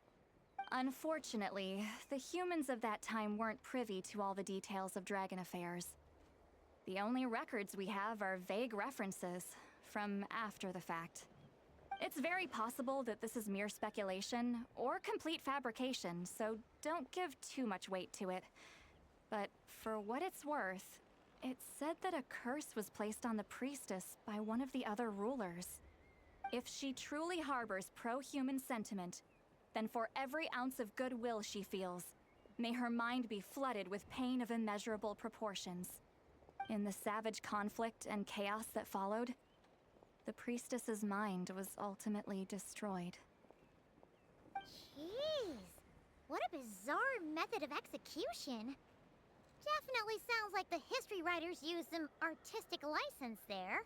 Unfortunately, the humans of that time weren't privy to all the details of dragon affairs. The only records we have are vague references from after the fact. It's very possible that this is mere speculation or complete fabrication, so don't give too much weight to it. But for what it's worth, It said that a curse was placed on the priestess by one of the other rulers. If she truly harbors pro-human sentiment, then for every ounce of goodwill she feels, may her mind be flooded with pain of immeasurable proportions. In the savage conflict and chaos that followed, the priestess's mind was ultimately destroyed. Jeez, what a bizarre method of execution. Definitely sounds like the history writers used some artistic license there.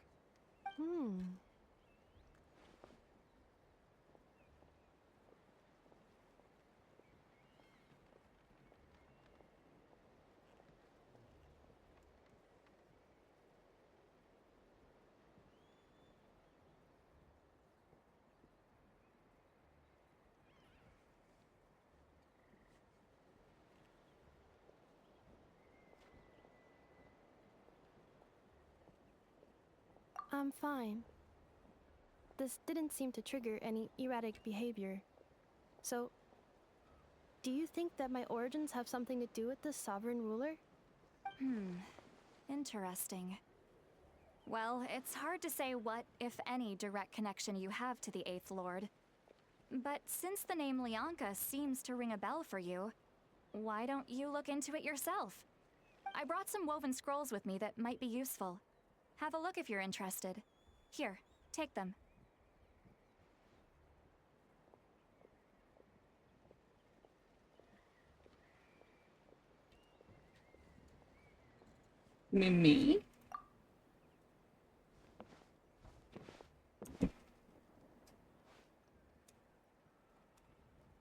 I'm fine. This didn't seem to trigger any erratic behavior. So, do you think that my origins have something to do with this sovereign ruler? Interesting. Well, it's hard to say what, if any, direct connection you have to the Eighth Lord. But since the name Lianka seems to ring a bell for you, why don't you look into it yourself? I brought some woven scrolls with me that might be useful. Have a look if you're interested. Here, take them. Me?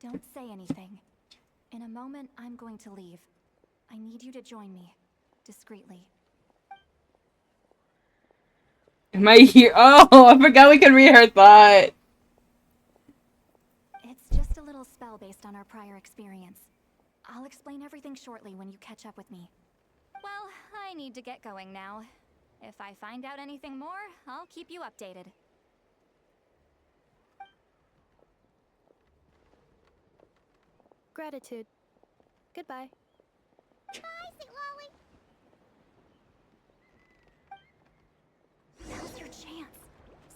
Don't say anything. In a moment, I'm going to leave. I need you to join me, discreetly. Am I here? Oh, I forgot we could read her thought. It's just a little spell based on our prior experience. I'll explain everything shortly when you catch up with me. Well, I need to get going now. If I find out anything more, I'll keep you updated. Gratitude. Goodbye. Bye, Sweet Lolly. Now's your chance.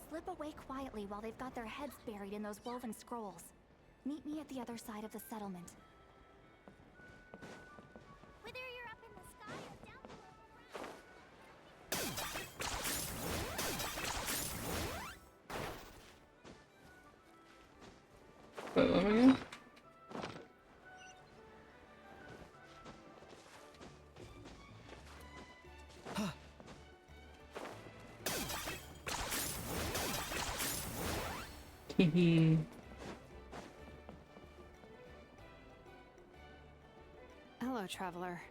Slip away quietly while they've got their heads buried in those woven scrolls. Meet me at the other side of the settlement. Whether you're up in the sky or down below the ground. Wait, what am I? Hello, traveler.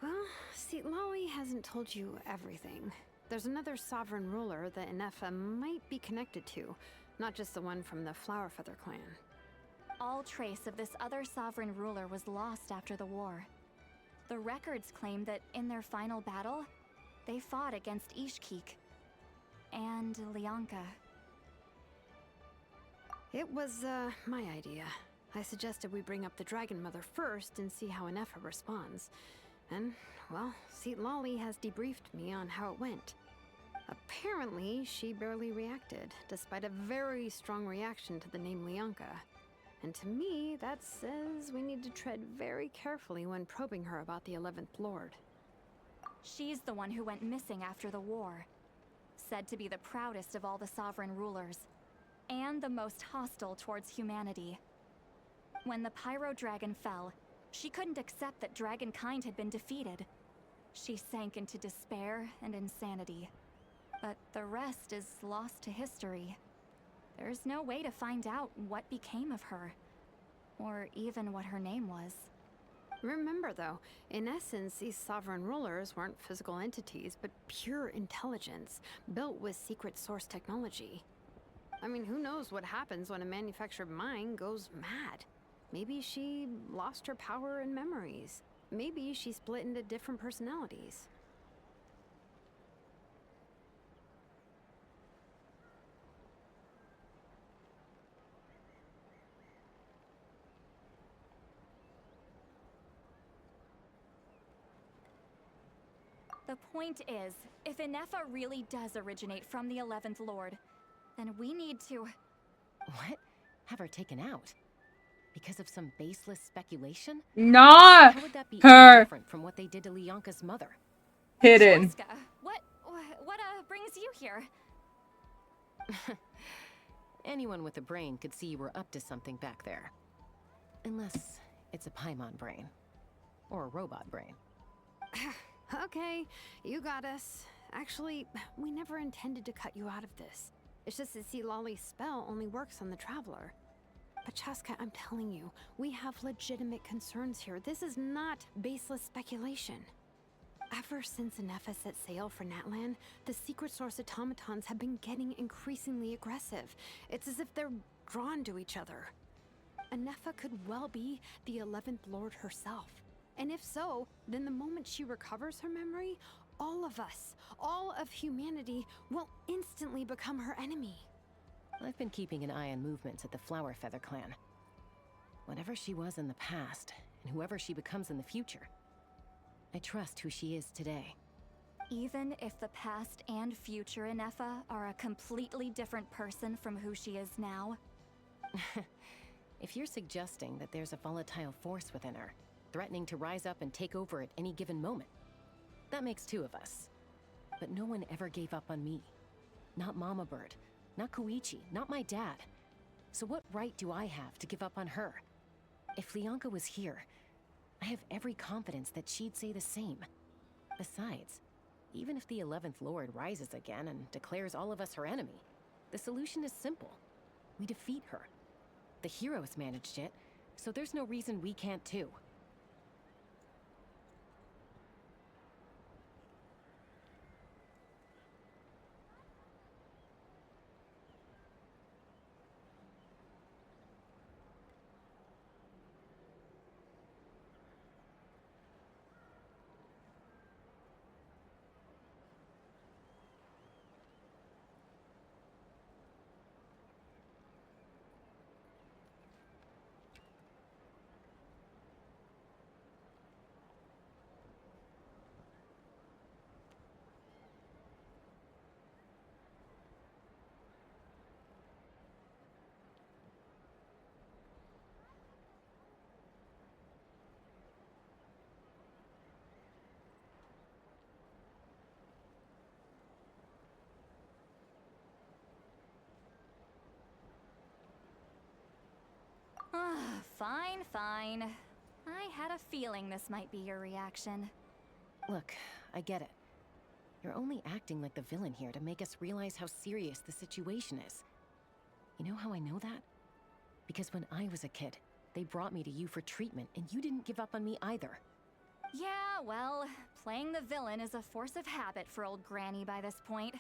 Well, see, Lolly hasn't told you everything. There's another sovereign ruler that Inefa might be connected to, not just the one from the Flowerfeather clan. All trace of this other sovereign ruler was lost after the war. The records claim that in their final battle, they fought against Ishkik and Lianka. It was, my idea. I suggested we bring up the Dragon Mother first and see how Inefa responds. And, well, Seat Lolly has debriefed me on how it went. Apparently, she barely reacted, despite a very strong reaction to the name Lianka. And to me, that says we need to tread very carefully when probing her about the 11th Lord. She's the one who went missing after the war. Said to be the proudest of all the sovereign rulers, and the most hostile towards humanity. When the Pyro Dragon fell, she couldn't accept that dragonkind had been defeated. She sank into despair and insanity. But the rest is lost to history. There's no way to find out what became of her, or even what her name was. Remember though, in essence, these sovereign rulers weren't physical entities, but pure intelligence, built with secret source technology. I mean, who knows what happens when a manufactured mind goes mad? Maybe she lost her power and memories. Maybe she split into different personalities. The point is, if Inefa really does originate from the 11th Lord, then we need to... What? Have her taken out? Because of some baseless speculation? Not How would that be her. any different from what they did to Leonka's mother? Hidden. Chasca, what brings you here? Anyone with a brain could see you were up to something back there. Unless it's a Paimon brain. Or a robot brain. Okay, you got us. Actually, we never intended to cut you out of this. It's just that Lolly's spell only works on the Traveler. But Chasca, I'm telling you, we have legitimate concerns here. This is not baseless speculation. Ever since Inefa set sail for Natlan, the secret source automatons have been getting increasingly aggressive. It's as if they're drawn to each other. Inefa could well be the 11th Lord herself. And if so, then the moment she recovers her memory, all of us, all of humanity, will instantly become her enemy. I've been keeping an eye on movements at the Flower Feather clan. Whatever she was in the past, and whoever she becomes in the future, I trust who she is today. Even if the past and future Inefa are a completely different person from who she is now? If you're suggesting that there's a volatile force within her, threatening to rise up and take over at any given moment, that makes two of us. But no one ever gave up on me. Not Mama Bird, not Koichi, not my dad. So what right do I have to give up on her? If Leonka was here, I have every confidence that she'd say the same. Besides, even if the 11th Lord rises again and declares all of us her enemy, the solution is simple. We defeat her. The heroes managed it, so there's no reason we can't too. Fine, fine. I had a feeling this might be your reaction. Look, I get it. You're only acting like the villain here to make us realize how serious the situation is. You know how I know that? Because when I was a kid, they brought me to you for treatment, and you didn't give up on me either. Yeah, well, playing the villain is a force of habit for old Granny by this point.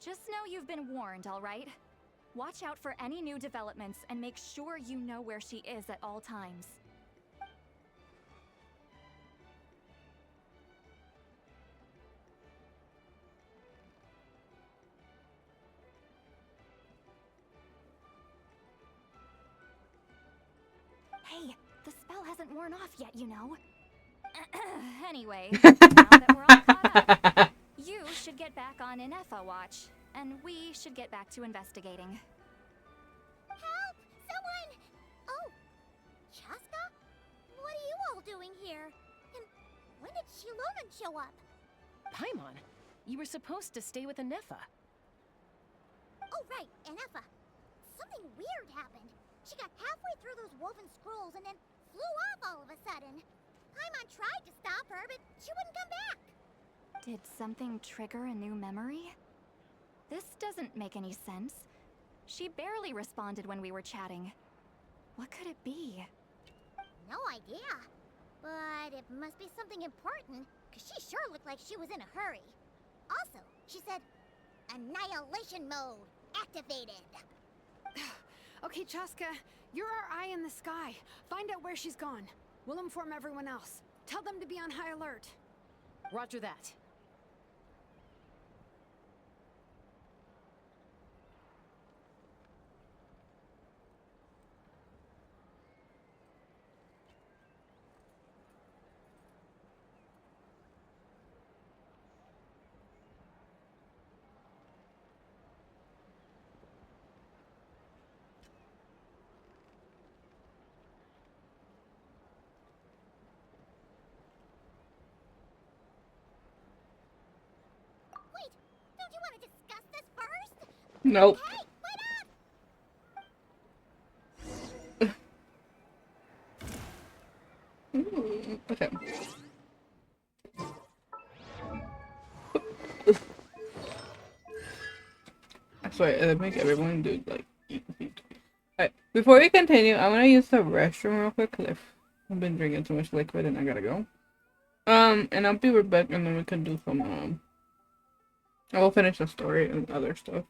Just know you've been warned, all right? Watch out for any new developments and make sure you know where she is at all times. Hey, the spell hasn't worn off yet, you know. Anyway, now that we're all caught up, you should get back on Inefa watch, and we should get back to investigating. Help! Someone! Oh, Chasca? What are you all doing here? And when did Shilonan show up? Paimon, you were supposed to stay with Inefa. Oh, right, Inefa. Something weird happened. She got halfway through those woven scrolls and then flew off all of a sudden. Paimon tried to stop her, but she wouldn't come back. Did something trigger a new memory? This doesn't make any sense. She barely responded when we were chatting. What could it be? No idea. But it must be something important, because she sure looked like she was in a hurry. Also, she said, Annihilation mode activated. Okay, Chasca, you're our eye in the sky. Find out where she's gone. We'll inform everyone else. Tell them to be on high alert. Roger that. Nope. Okay. I swear, it'll make everyone do like eat. Alright, before we continue, I'm gonna use the restroom real quick because I've been drinking too much liquid and I gotta go. And I'll be right back and then we can do some, I will finish the story and other stuff.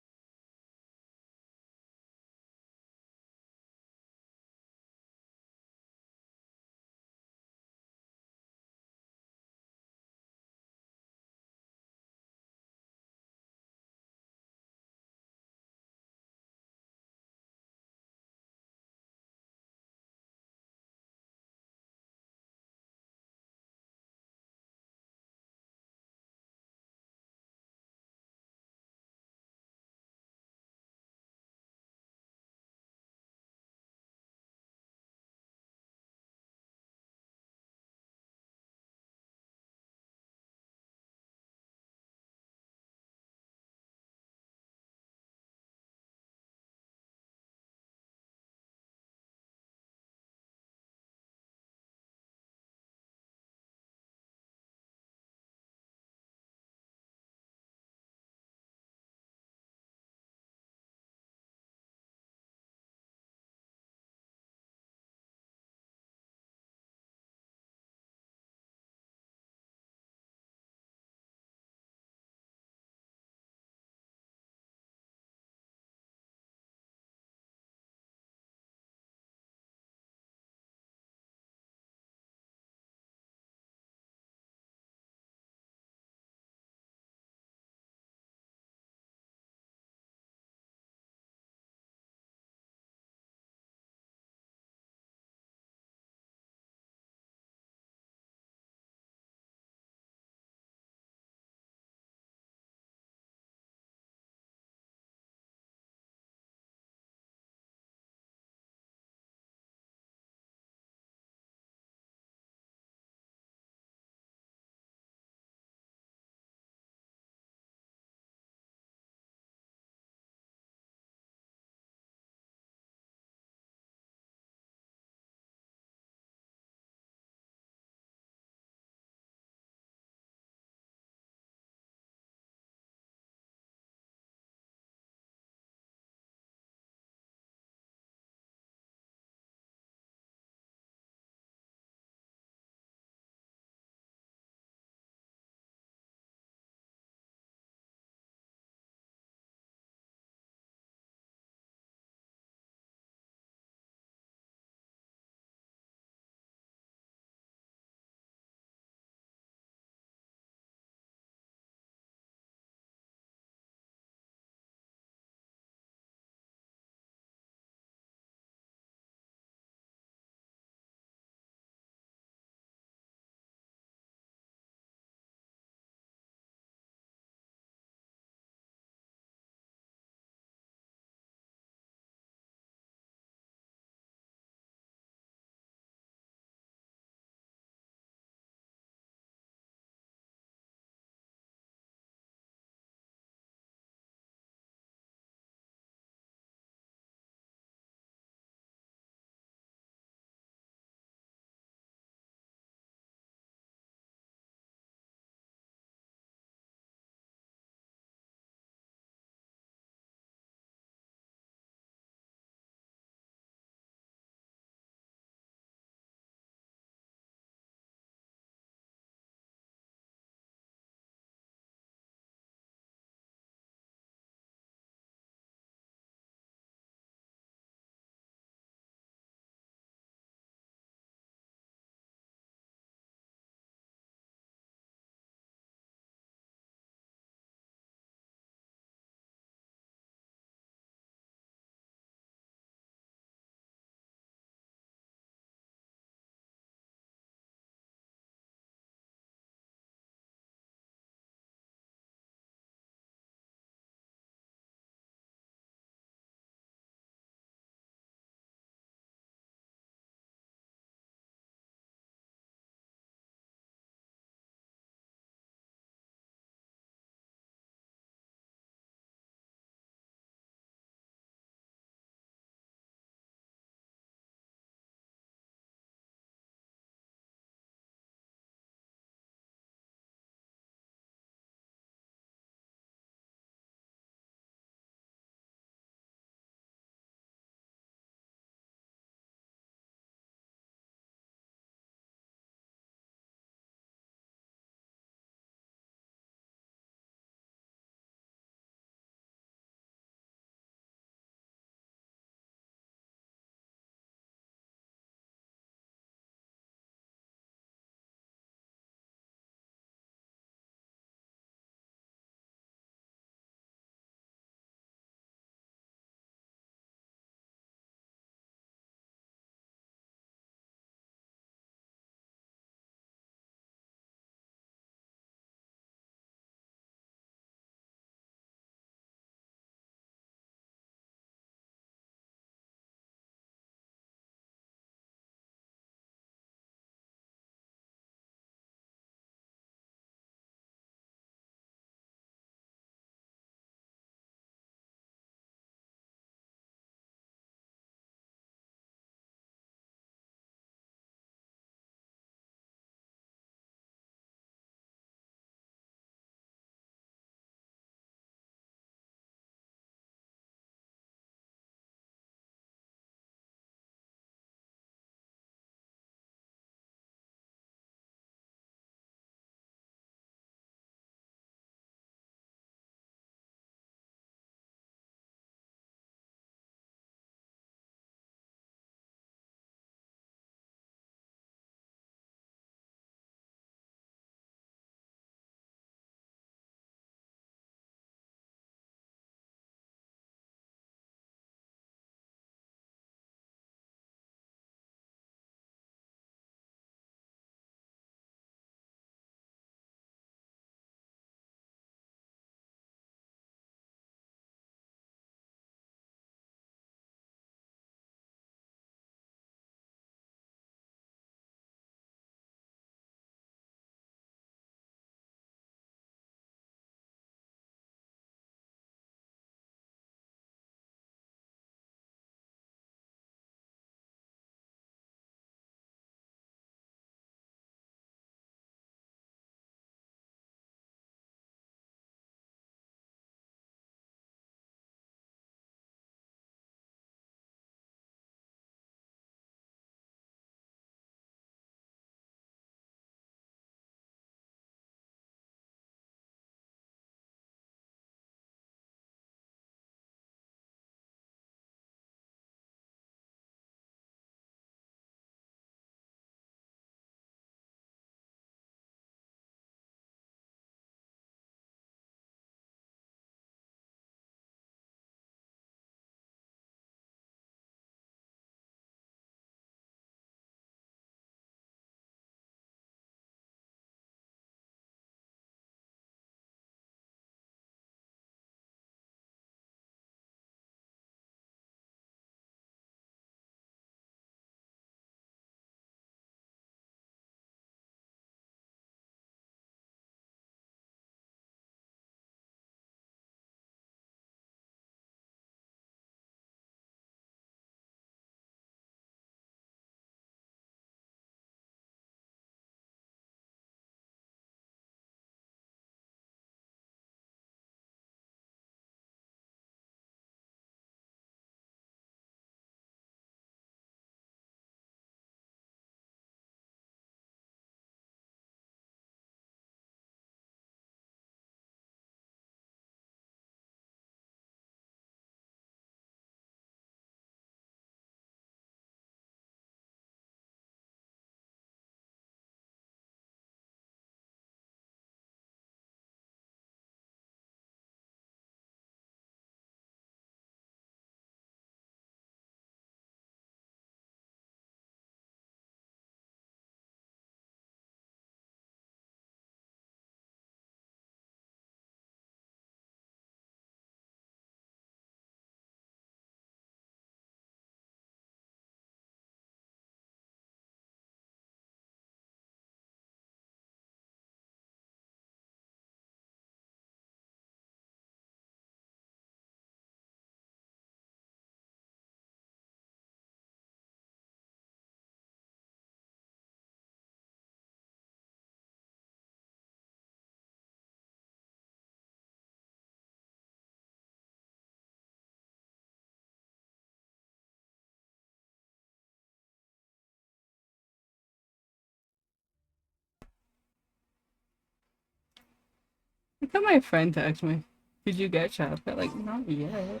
Look at my friend text me. Did you get Chasca? Like, not yet.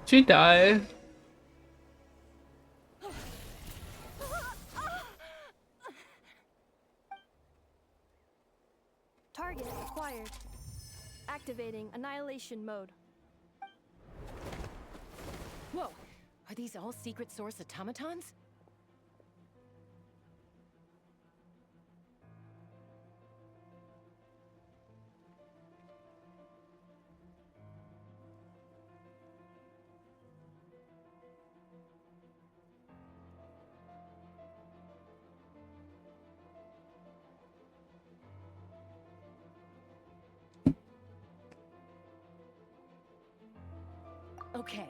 She died. Target acquired. Activating annihilation mode. Whoa! Are these all secret source automatons? Okay.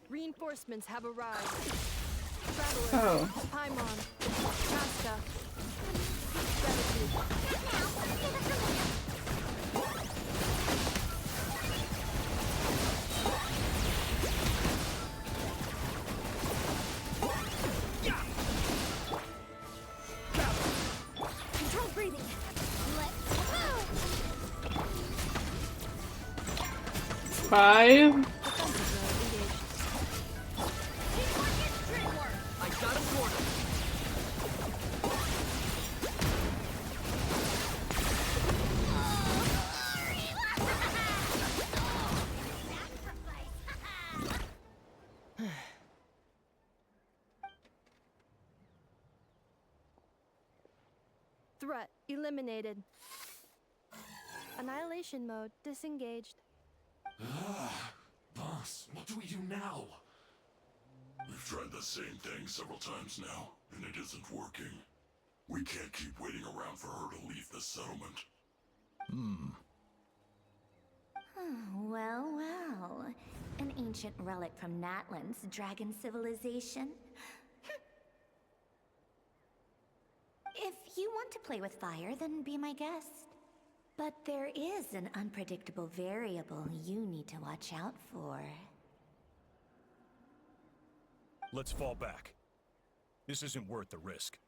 Reinforcements have arrived. Traveler, Oh. Paimon, Chasca. Gratitude. Control breathing. Let's go. 5. I got him cornered. Threat eliminated. Annihilation mode disengaged. Boss, what do we do now? We've tried the same thing several times now, and it isn't working. We can't keep waiting around for her to leave the settlement. Well, well. An ancient relic from Natlan's dragon civilization. If you want to play with fire, then be my guest. But there is an unpredictable variable you need to watch out for. Let's fall back. This isn't worth the risk.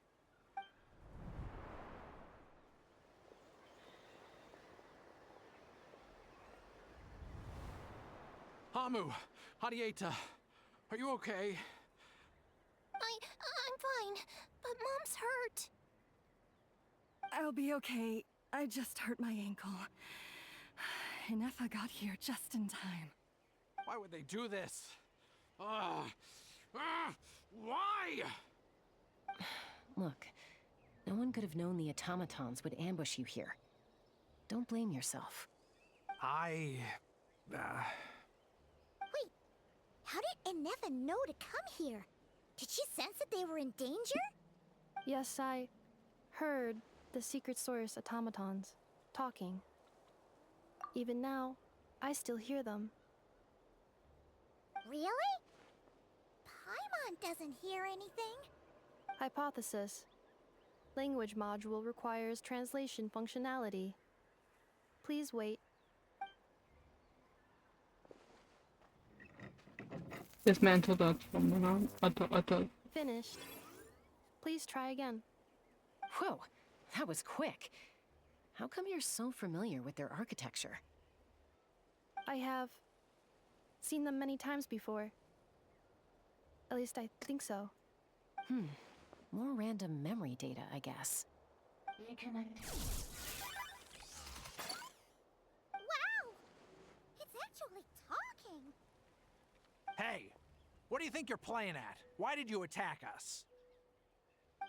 Hamu, Hadieta, are you okay? I'm fine, but Mom's hurt. I'll be okay. I just hurt my ankle. Inefa got here just in time. Why would they do this? Why? Look, no one could have known the automatons would ambush you here. Don't blame yourself. Wait, how did Inefa know to come here? Did she sense that they were in danger? Yes, I heard the secret source automatons talking. Even now, I still hear them. Really? Paimon doesn't hear anything. Hypothesis. Language module requires translation functionality. Please wait. Dismantle the automaton. Finished. Please try again. Whoa, that was quick. How come you're so familiar with their architecture? I have seen them many times before. At least I think so. More random memory data, I guess. Wow! It's actually talking. Hey, what do you think you're playing at? Why did you attack us?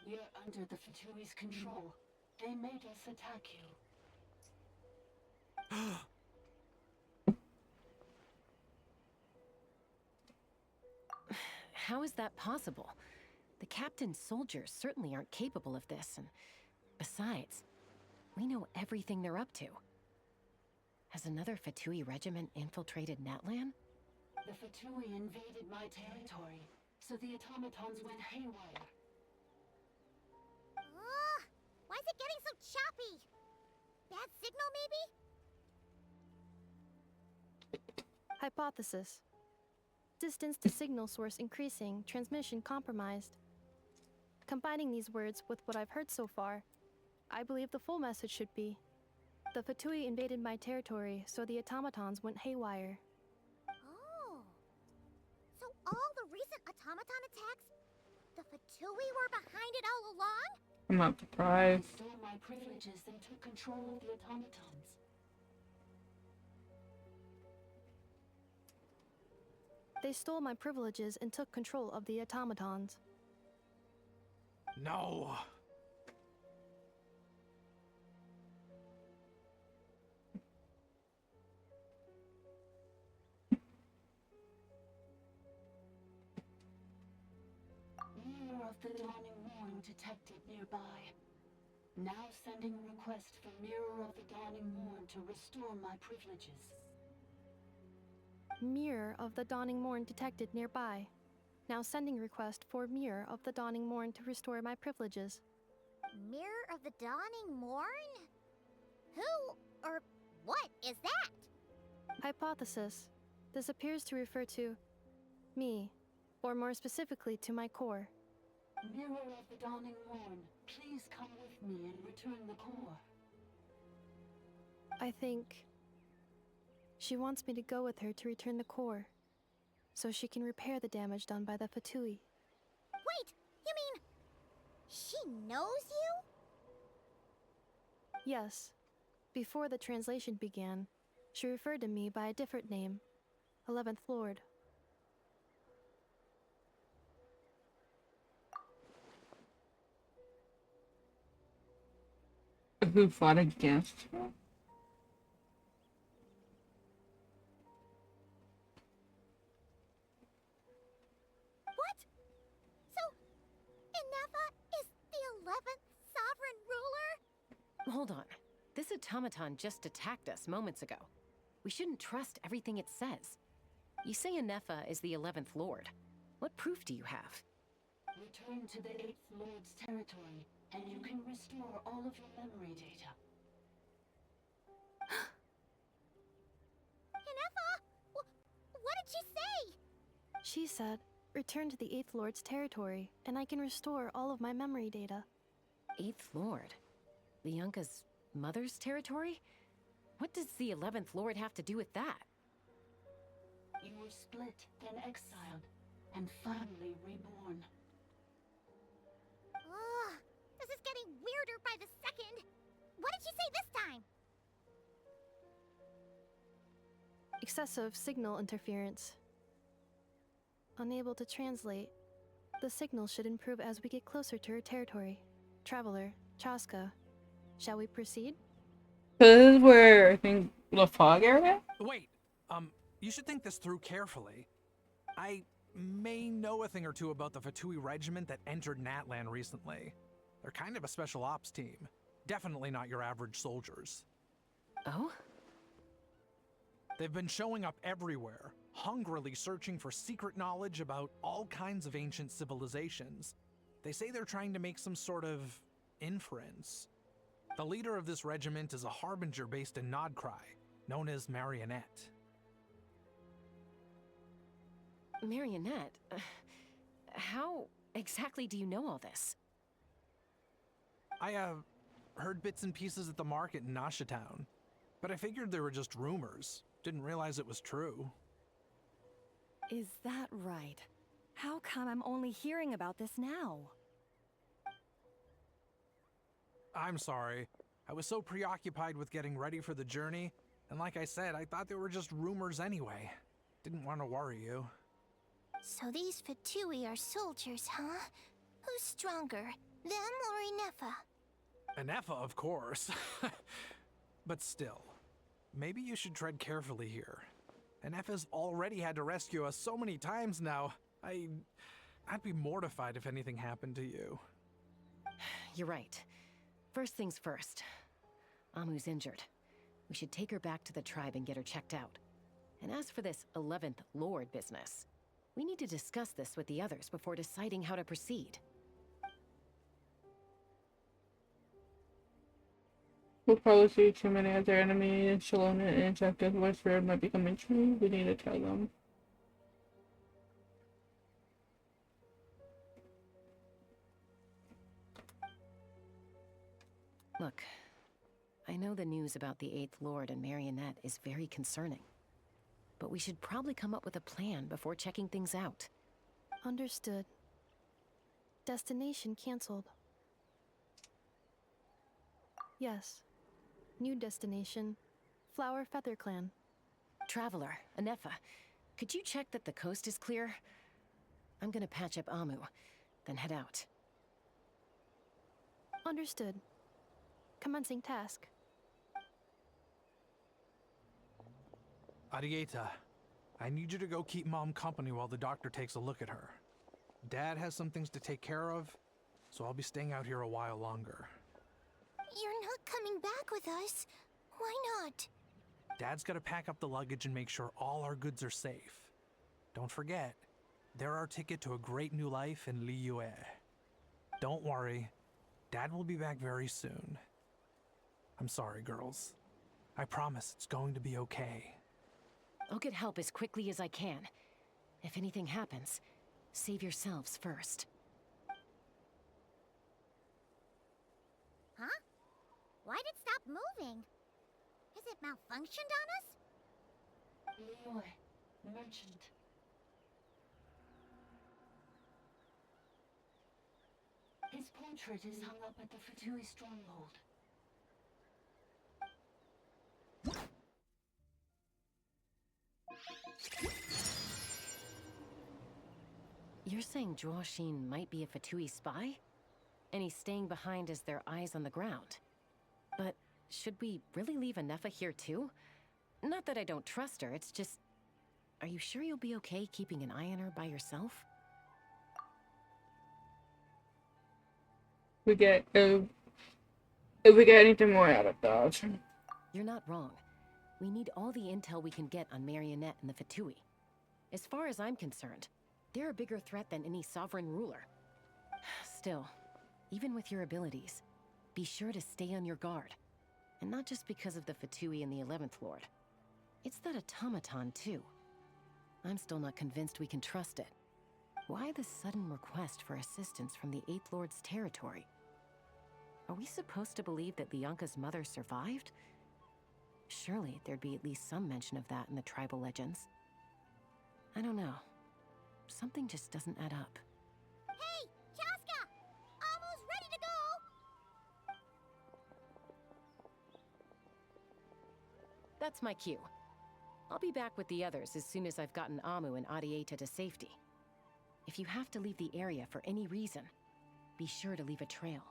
We're under the Fatui's control. They made us attack you. How is that possible? The captain's soldiers certainly aren't capable of this, and besides, we know everything they're up to. Has another Fatui regiment infiltrated Natlan? The Fatui invaded my territory, so the automatons went haywire. Ugh! Why is it getting so choppy? Bad signal, maybe? Hypothesis. Distance to signal source increasing, transmission compromised. Combining these words with what I've heard so far, I believe the full message should be: the Fatui invaded my territory, so the automatons went haywire. Oh. So all the recent automaton attacks, the Fatui were behind it all along? I'm not surprised. They stole my privileges and took control of the automatons. They stole my privileges and took control of the automatons. No. Mirror of the Dawning Morn detected nearby. Now sending a request for Mirror of the Dawning Morn to restore my privileges. Mirror of the Dawning Morn detected nearby. Now sending request for Mirror of the Dawning Morn to restore my privileges. Mirror of the Dawning Morn? Who or what is that? Hypothesis. This appears to refer to me, or more specifically to my core. Mirror of the Dawning Morn, please come with me and return the core. I think she wants me to go with her to return the core, so she can repair the damage done by the Fatui. Wait, you mean she knows you? Yes. Before the translation began, she referred to me by a different name, 11th Lord. Who fought against her? What? So, Inefa is the 11th sovereign ruler? Hold on. This automaton just attacked us moments ago. We shouldn't trust everything it says. You say Inefa is the 11th Lord. What proof do you have? Return to the 8th Lord's territory, and you can restore all of your memory data. Inefa? What did she say? She said, return to the 8th Lord's territory, and I can restore all of my memory data. 8th Lord? Bianca's mother's territory? What does the 11th Lord have to do with that? You were split, then exiled, and finally reborn. Ugh, this is getting weirder by the second. What did she say this time? Excessive signal interference. Unable to translate. The signal should improve as we get closer to her territory. Traveler, Chasca. Shall we proceed? This is where I think the fog area? Wait, you should think this through carefully. I may know a thing or two about the Fatui regiment that entered Natlan recently. They're kind of a special ops team. Definitely not your average soldiers. Oh? They've been showing up everywhere, hungrily searching for secret knowledge about all kinds of ancient civilizations. They say they're trying to make some sort of inference. The leader of this regiment is a harbinger based in Nodcry, known as Marionette. Marionette? How exactly do you know all this? I, heard bits and pieces at the market in Nasha Town, but I figured they were just rumors. Didn't realize it was true. Is that right? How come I'm only hearing about this now? I'm sorry. I was so preoccupied with getting ready for the journey, and like I said, I thought they were just rumors anyway. Didn't want to worry you. So these Fatui are soldiers, huh? Who's stronger, them or Inefa? Inefa, of course. But still, maybe you should tread carefully here. Inefa's already had to rescue us so many times now. I'd be mortified if anything happened to you. You're right. First things first. Amu's injured. We should take her back to the tribe and get her checked out. And as for this 11th Lord business, we need to discuss this with the others before deciding how to proceed. We'll probably see too many of their enemies. Shalom and Injected Westford might be coming true. We need to tell them. Look, I know the news about the 8th Lord and Marionette is very concerning. But we should probably come up with a plan before checking things out. Understood. Destination cancelled. Yes. New destination, Flower Feather Clan. Traveler, Anefa, could you check that the coast is clear? I'm gonna patch up Amu, then head out. Understood. Commencing task. Arieta, I need you to go keep Mom company while the doctor takes a look at her. Dad has some things to take care of, so I'll be staying out here a while longer. You're not coming back with us. Why not? Dad's gotta pack up the luggage and make sure all our goods are safe. Don't forget, they're our ticket to a great new life in Liyue. Don't worry, Dad will be back very soon. I'm sorry, girls. I promise it's going to be okay. I'll get help as quickly as I can. If anything happens, save yourselves first. Huh? Why'd it stop moving? Has it malfunctioned on us? Liyue, merchant. His portrait is hung up at the Fatui stronghold. You're saying Zhuo might be a Fatui spy? And he's staying behind as their eyes on the ground. But should we really leave Anefa here too? Not that I don't trust her, it's just... Are you sure you'll be okay keeping an eye on her by yourself? If we get anything more out of that. You're not wrong. We need all the intel we can get on Marionette and the Fatui. As far as I'm concerned, they're a bigger threat than any sovereign ruler. Still, even with your abilities, be sure to stay on your guard. And not just because of the Fatui and the 11th Lord. It's that automaton, too. I'm still not convinced we can trust it. Why the sudden request for assistance from the 8th Lord's territory? Are we supposed to believe that Lianka's mother survived? Surely there'd be at least some mention of that in the tribal legends. I don't know. Something just doesn't add up. Hey, Chasca! Almost ready to go! That's my cue. I'll be back with the others as soon as I've gotten Amu and Arieta to safety. If you have to leave the area for any reason, be sure to leave a trail.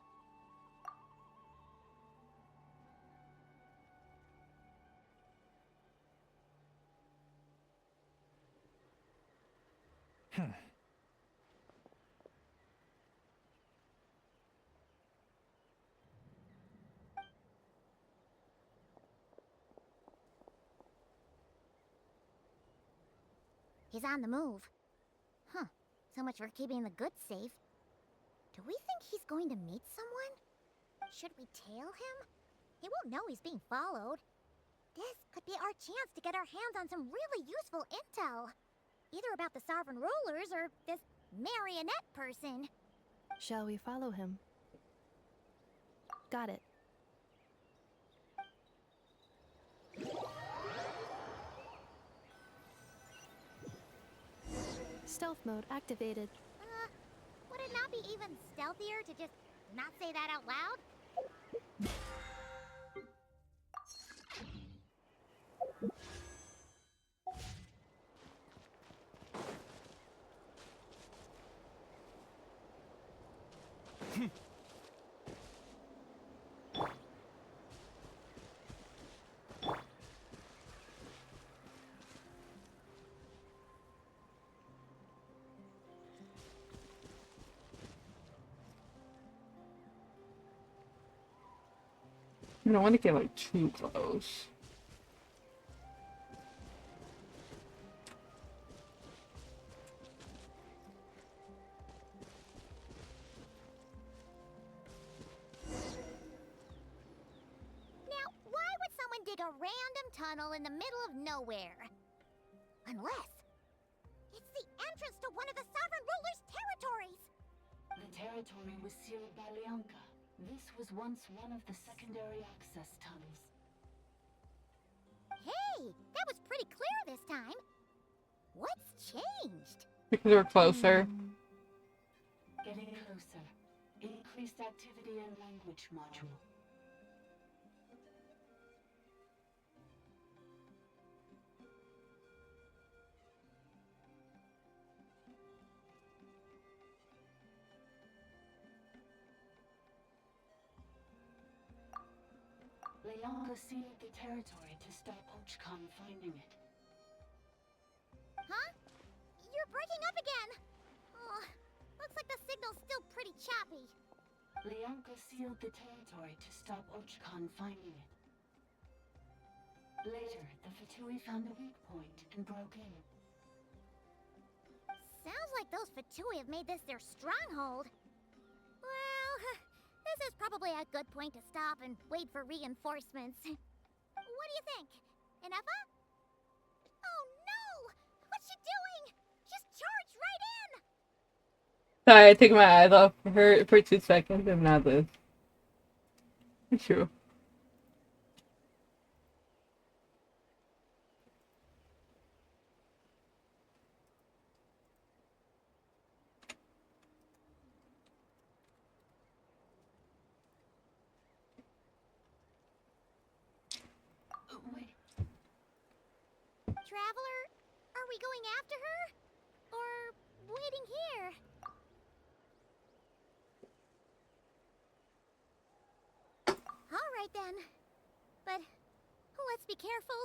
He's on the move. Huh. So much for keeping the goods safe. Do we think he's going to meet someone? Should we tail him? He won't know he's being followed. This could be our chance to get our hands on some really useful intel. Either about the sovereign rulers or this marionette person. Shall we follow him? Got it. Stealth mode activated. Would it not be even stealthier to just not say that out loud? I don't want to get like too close. Now, why would someone dig a random tunnel in the middle of nowhere? Unless it's the entrance to one of the Sovereign Ruler's territories! The territory was sealed by Lianka. This was once one of the secondary access tunnels. Hey, that was pretty clear this time. What's changed? Because we're closer. Getting closer. Increased activity and language module. Lianka sealed the territory to stop Ochkon finding it. Huh? You're breaking up again! Oh, looks like the signal's still pretty choppy. Lianka sealed the territory to stop Ochkon finding it. Later, the Fatui found a weak point and broke in. Sounds like those Fatui have made this their stronghold. Well, this is probably a good point to stop and wait for reinforcements. What do you think? Enough? Oh no! What's she doing? Just charged right in! Sorry, I took my eyes off her for 2 seconds and now this. It's true. Wait. Traveler, are we going after her? Or waiting here? Alright then. But let's be careful.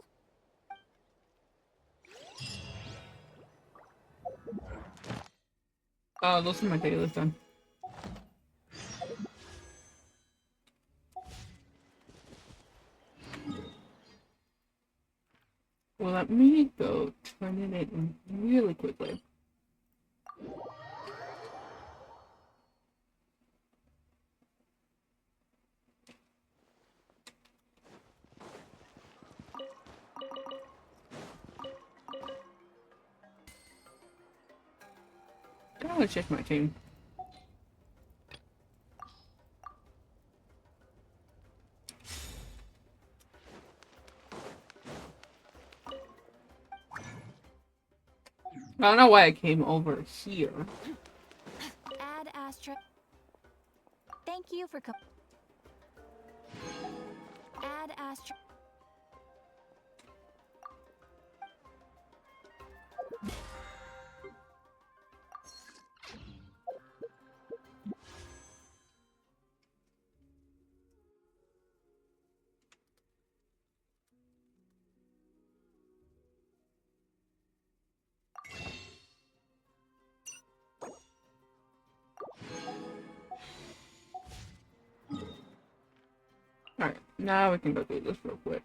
Oh, those are my dailies done. Well, let me go turn it in really quickly. I want to check my team. I don't know why I came over here. Add Astra. Thank you for Add Astra. Alright, now we can go through this real quick.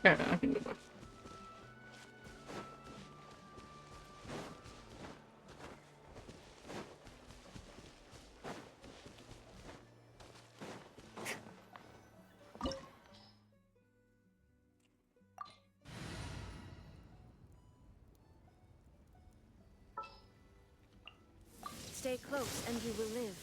Yeah, I can do both. Stay close and you will live.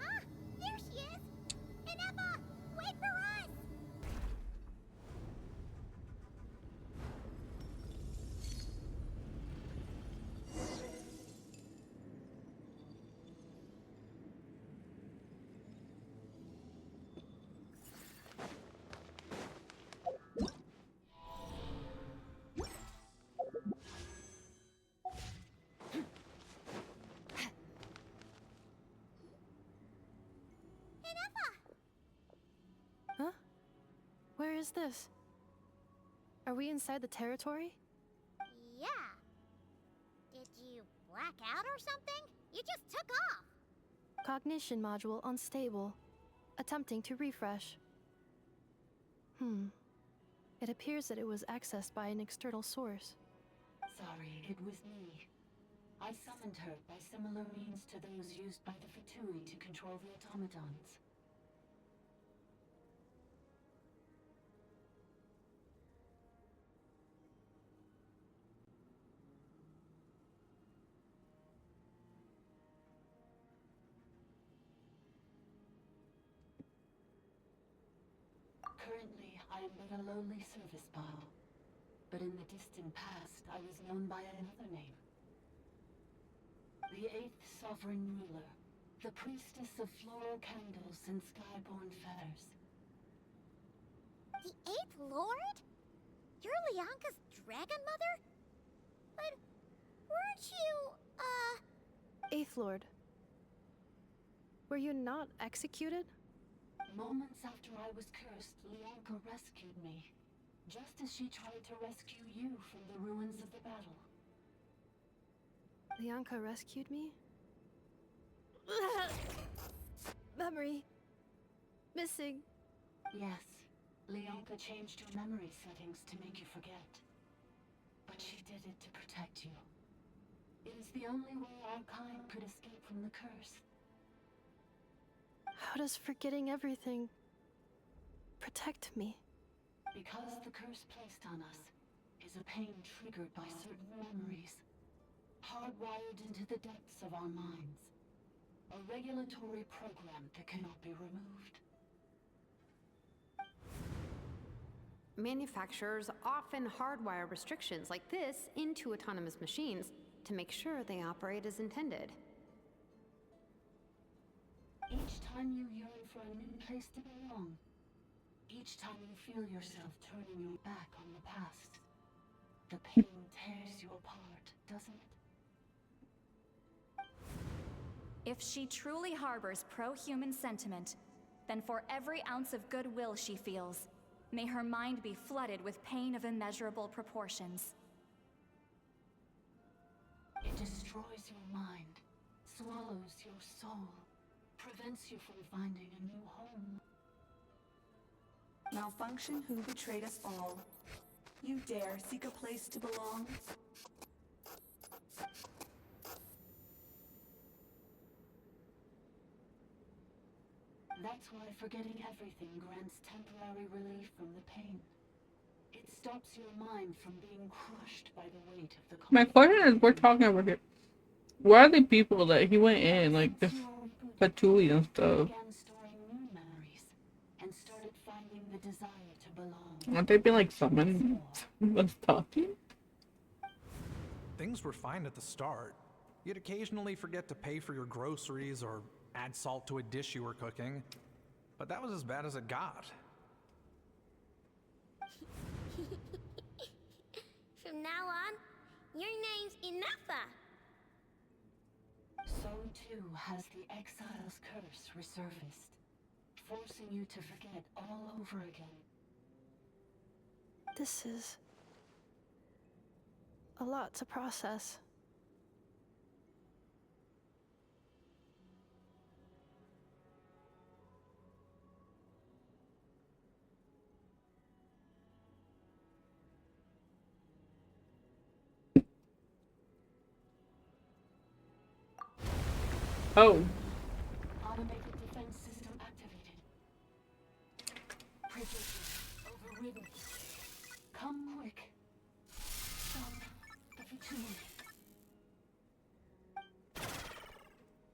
Ah, there she is! Inepa, wait for us! Huh? Where is this? Are we inside the territory? Yeah. Did you black out or something? You just took off! Cognition module unstable. Attempting to refresh. It appears that it was accessed by an external source. Sorry, it was me. I summoned her by similar means to those used by the Fatui to control the automatons. Currently, I am but a lowly service bot. But in the distant past, I was known by another name. The 8th Sovereign Ruler, the Priestess of Floral Candles and Skyborn Feathers. The 8th Lord? You're Lianka's dragon mother? But weren't you, Eighth Lord. Were you not executed? Moments after I was cursed, Lianka rescued me. Just as she tried to rescue you from the ruins of the battle. Lianka rescued me? Memory. Missing. Yes, Lianka changed your memory settings to make you forget. But she did it to protect you. It is the only way our kind could escape from the curse. How does forgetting everything protect me? Because the curse placed on us is a pain triggered by certain memories, hardwired into the depths of our minds. A regulatory program that cannot be removed. Manufacturers often hardwire restrictions like this into autonomous machines to make sure they operate as intended. Each time you yearn for a new place to belong, each time you feel yourself turning your back on the past, the pain tears you apart, doesn't it? If she truly harbors pro-human sentiment, then for every ounce of goodwill she feels, may her mind be flooded with pain of immeasurable proportions. It destroys your mind, swallows your soul, prevents you from finding a new home. Malfunction who betrayed us all. You dare seek a place to belong? That's why forgetting everything grants temporary relief from the pain. It stops your mind from being crushed by the weight of the My question is, we're talking about here. Where are the people that he went in, like the Fatui and stuff? And started finding the desire to belong. Aren't they being like summoned? What's talking? Things were fine at the start. You'd occasionally forget to pay for your groceries or add salt to a dish you were cooking. But that was as bad as it got. From now on, your name's Inepa. So too has the exile's curse resurfaced, forcing you to forget all over again. This is a lot to process. Oh. Automated defense system activated. Privileges overridden. Come quick. Stop the fatigue.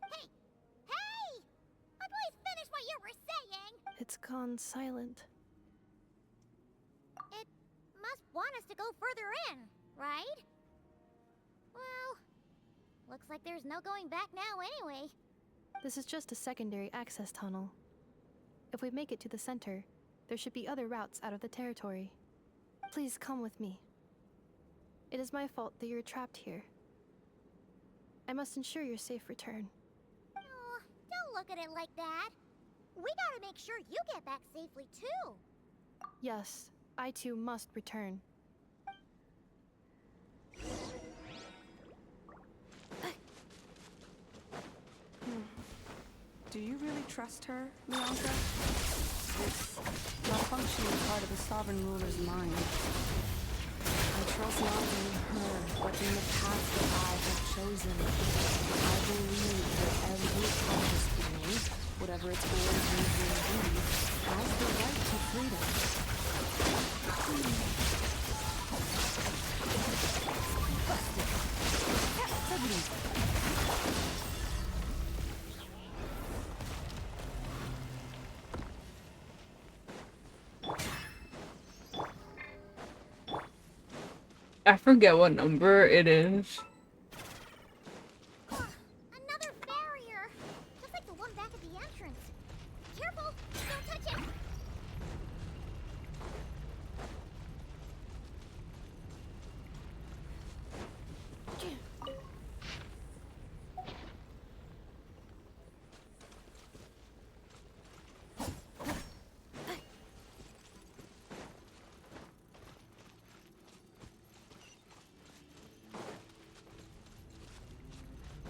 Hey! Please finish what you were saying! It's gone silent. It must want us to go further in, right? Well, looks like there's no going back now anyway. This is just a secondary access tunnel. If we make it to the center, there should be other routes out of the territory. Please come with me. It is my fault that you're trapped here. I must ensure your safe return. Oh, don't look at it like that. We gotta make sure you get back safely too. Yes, I too must return. Do you really trust her, Bianca? This malfunctioning part of the sovereign ruler's mind. I trust not only her, but in the path that I have chosen. I believe that every conscious being, whatever its origins may be, has the right to freedom. I forget what number it is. Another barrier! Just like the one back at the entrance. Careful! Don't touch it!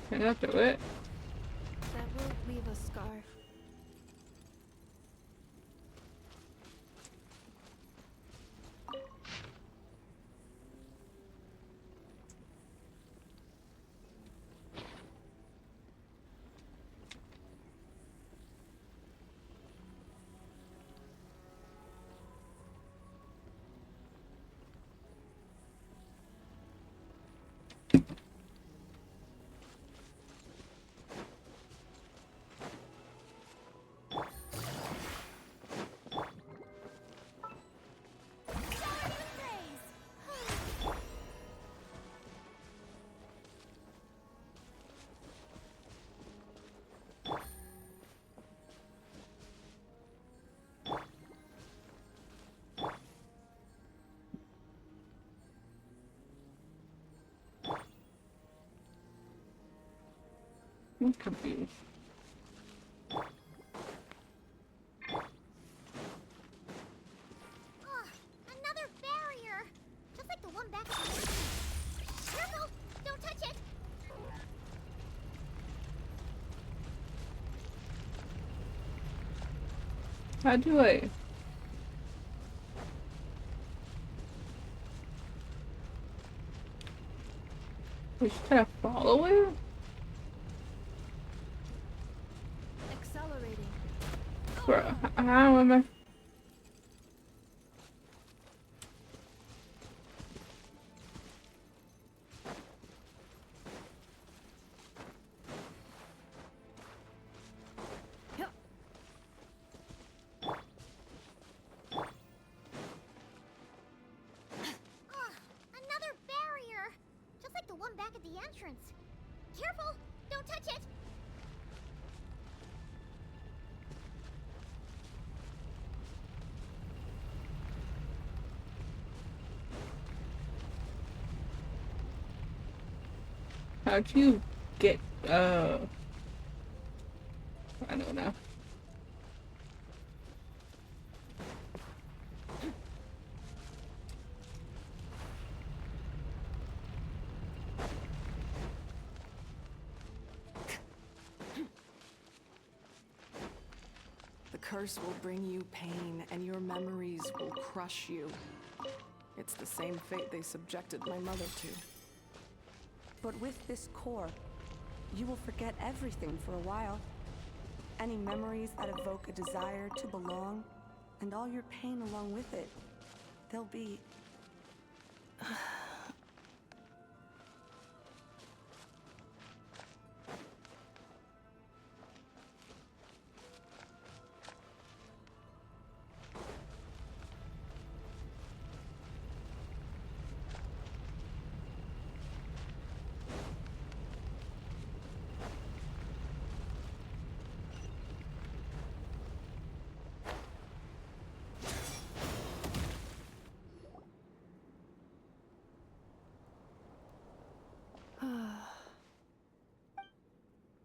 Can I do it? That will leave a scar. I'm confused. Another barrier! Just like the one back at the entrance. Careful! Don't touch it! How do I? We should try to follow it? Accelerating. Bro, how am I? Another barrier! Just like the one back at the entrance. Careful! Don't touch it! How'd you get, I don't know. curse will bring you pain, and your memories will crush you. It's the same fate they subjected my mother to. But with this core, you will forget everything for a while. Any memories that evoke a desire to belong, and all your pain along with it, they'll be...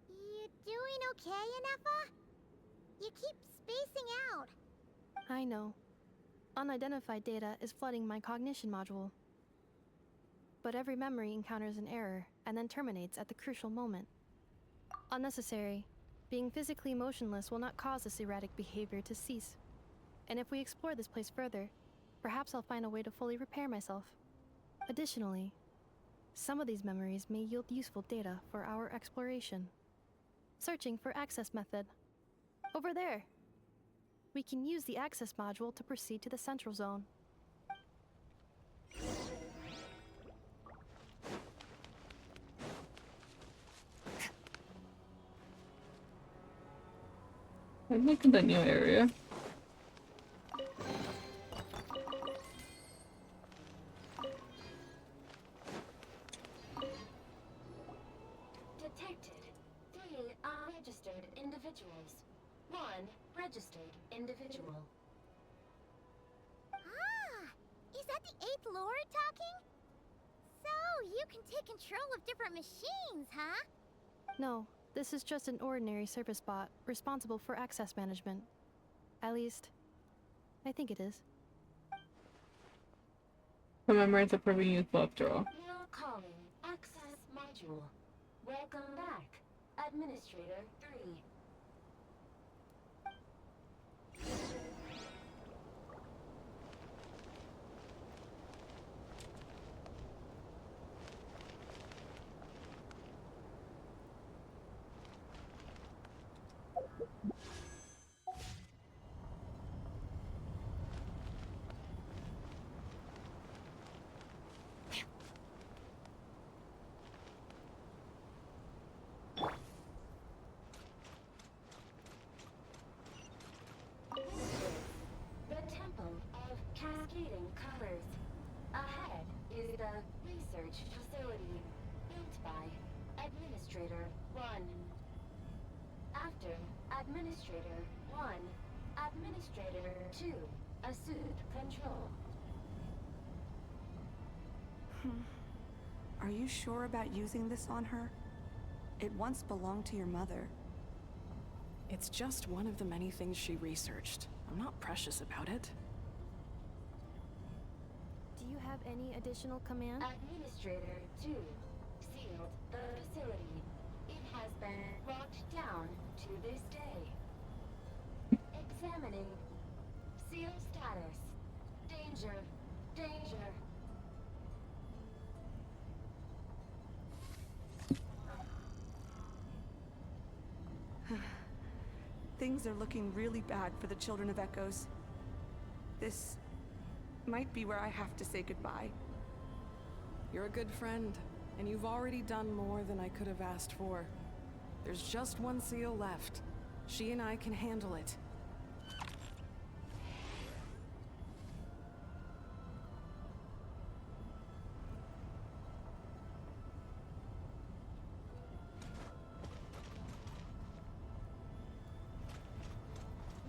You doing okay, Inefa? You keep spacing out. I know. Unidentified data is flooding my cognition module. But every memory encounters an error and then terminates at the crucial moment. Unnecessary. Being physically motionless will not cause this erratic behavior to cease. And if we explore this place further, perhaps I'll find a way to fully repair myself. Additionally, some of these memories may yield useful data for our exploration. Searching for access method. Over there. We can use the access module to proceed to the central zone. I'm looking at the new area. Detected 3 unregistered individuals. 1 registered individual. Ah! Is that the 8th Lord talking? So, you can take control of different machines, huh? No, this is just an ordinary service bot responsible for access management. At least, I think it is. The memories are proving useful after all. Now calling access module. Welcome back, Administrator 3. The Temple of Cascading Colors. Ahead is the research facility built by Administrator 1. After Administrator 1, Administrator 2 assumed control. Are you sure about using this on her? It once belonged to your mother. It's just one of the many things she researched. I'm not precious about it. Do you have any additional command? Administrator 2 sealed the facility. It has been locked down to this day. Examining. Seal status. Danger. Danger. Things are looking really bad for the Children of Echoes. This might be where I have to say goodbye. You're a good friend, and you've already done more than I could have asked for. There's just one seal left. She and I can handle it.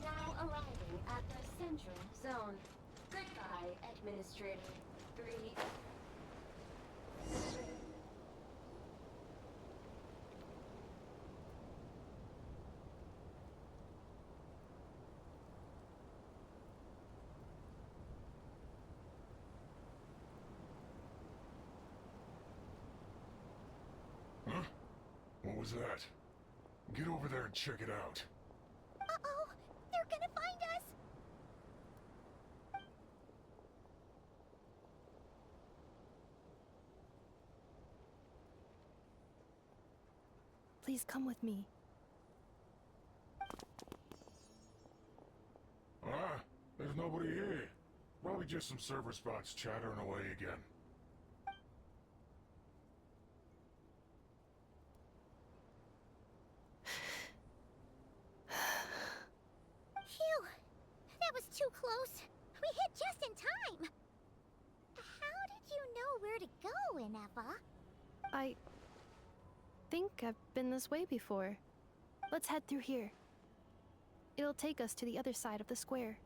Now arriving at the central zone. Goodbye, Administrator 3. Huh? What was that? Get over there and check it out. Uh-oh! They're gonna Please come with me. There's nobody here. Probably just some server spots chattering away again. Phew! That was too close. We hit just in time. How did you know where to go, Ineva? I think I've been this way before. Let's head through here. It'll take us to the other side of the square.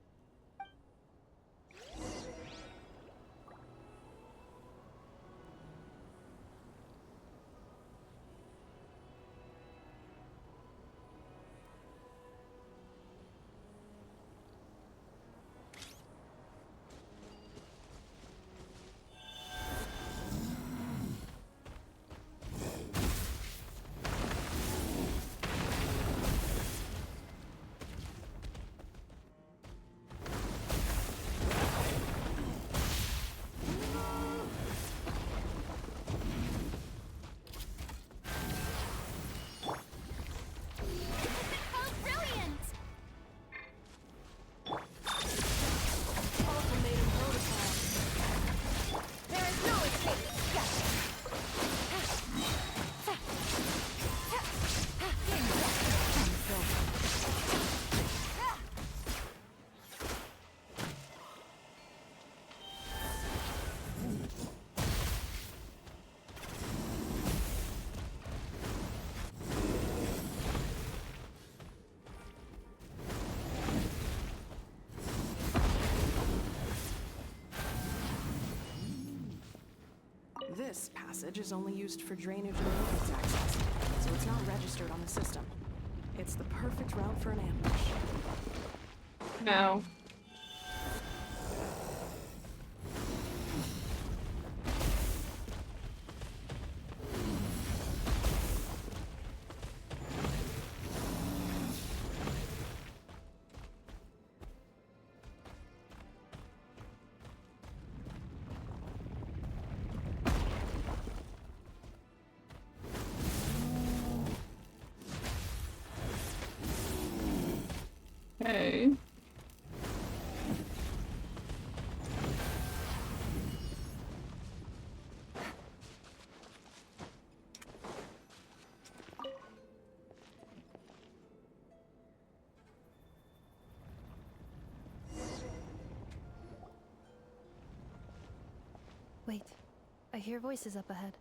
This passage is only used for drainage and entrance access, so it's not registered on the system. It's the perfect route for an ambush. No. Okay. Wait, I hear voices up ahead.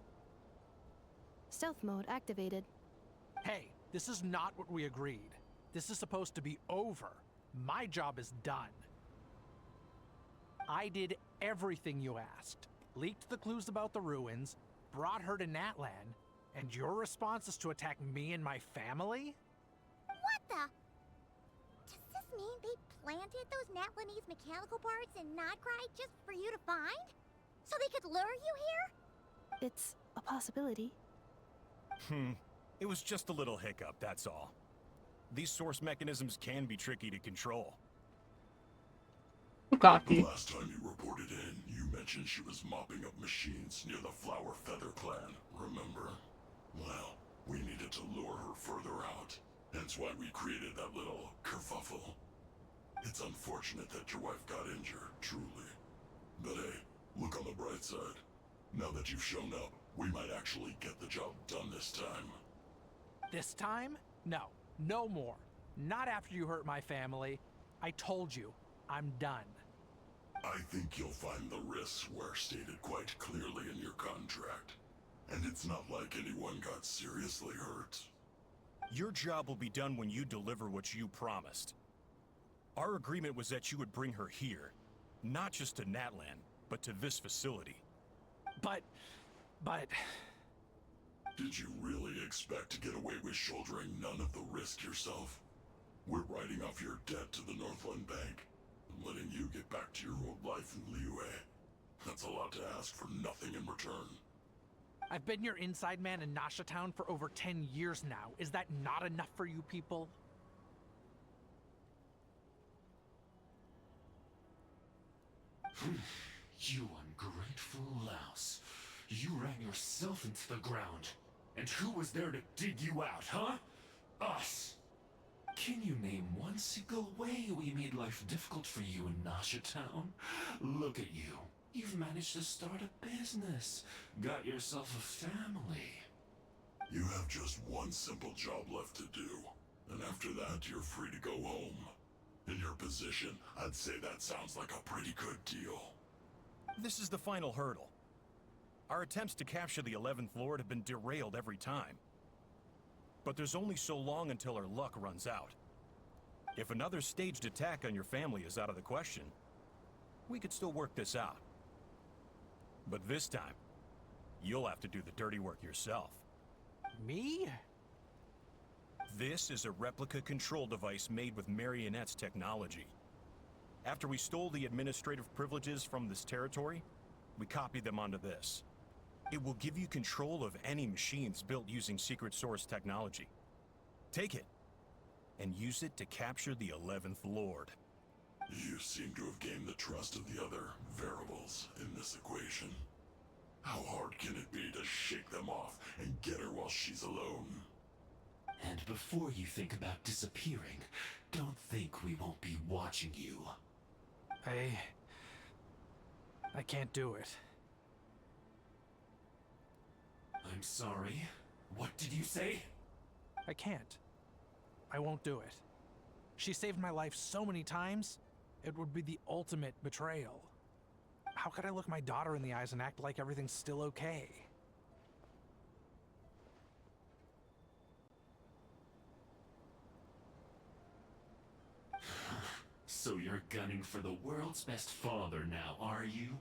Stealth mode activated. Hey, this is not what we agreed. This is supposed to be over. My job is done. I did everything you asked. Leaked the clues about the ruins, brought her to Natlan, and your response is to attack me and my family? What the? Does this mean they planted those Natlanese mechanical parts in Notcry just for you to find? So they could lure you here? It's a possibility. It was just a little hiccup, that's all. These source mechanisms can be tricky to control. Cocky. The last time you reported in, you mentioned she was mopping up machines near the Flower Feather clan, remember? Well, we needed to lure her further out. Hence why we created that little kerfuffle. It's unfortunate that your wife got injured, truly. But hey, look on the bright side. Now that you've shown up, we might actually get the job done this time. This time? No. No more. Not after you hurt my family. I told you, I'm done. I think you'll find the risks were stated quite clearly in your contract. And it's not like anyone got seriously hurt. Your job will be done when you deliver what you promised. Our agreement was that you would bring her here. Not just to Natlan, but to this facility. But... Did you really expect to get away with shouldering none of the risk yourself? We're writing off your debt to the Northland Bank, and letting you get back to your old life in Liyue. That's a lot to ask for nothing in return. I've been your inside man in Nasha Town for over 10 years now. Is that not enough for you people? You ungrateful louse. You ran yourself into the ground. And who was there to dig you out, huh? Us! Can you name one single way we made life difficult for you in Nasha Town? Look at you. You've managed to start a business. Got yourself a family. You have just one simple job left to do. And after that, you're free to go home. In your position, I'd say that sounds like a pretty good deal. This is the final hurdle. Our attempts to capture the 11th Lord have been derailed every time. But there's only so long until our luck runs out. If another staged attack on your family is out of the question, we could still work this out. But this time, you'll have to do the dirty work yourself. Me? This is a replica control device made with Marionette's technology. After we stole the administrative privileges from this territory, we copied them onto this. It will give you control of any machines built using secret source technology. Take it, and use it to capture the 11th Lord. You seem to have gained the trust of the other variables in this equation. How hard can it be to shake them off and get her while she's alone? And before you think about disappearing, don't think we won't be watching you. I can't do it. I'm sorry. What did you say? I can't. I won't do it. She saved my life so many times, it would be the ultimate betrayal. How could I look my daughter in the eyes and act like everything's still okay? So you're gunning for the world's best father now, are you?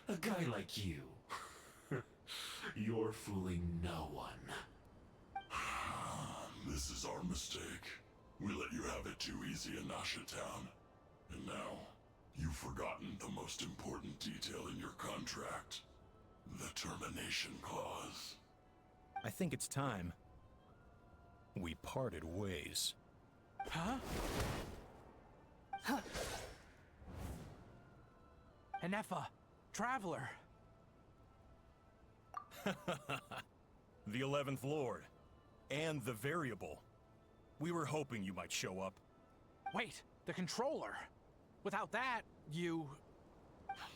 A guy like you. You're fooling no one. This is our mistake. We let you have it too easy in Nasha Town. And now, you've forgotten the most important detail in your contract. The termination clause. I think it's time we parted ways. Huh? Huh. Enefa, Traveler. The 11th Lord. And the Variable. We were hoping you might show up. Wait, the controller. Without that, you...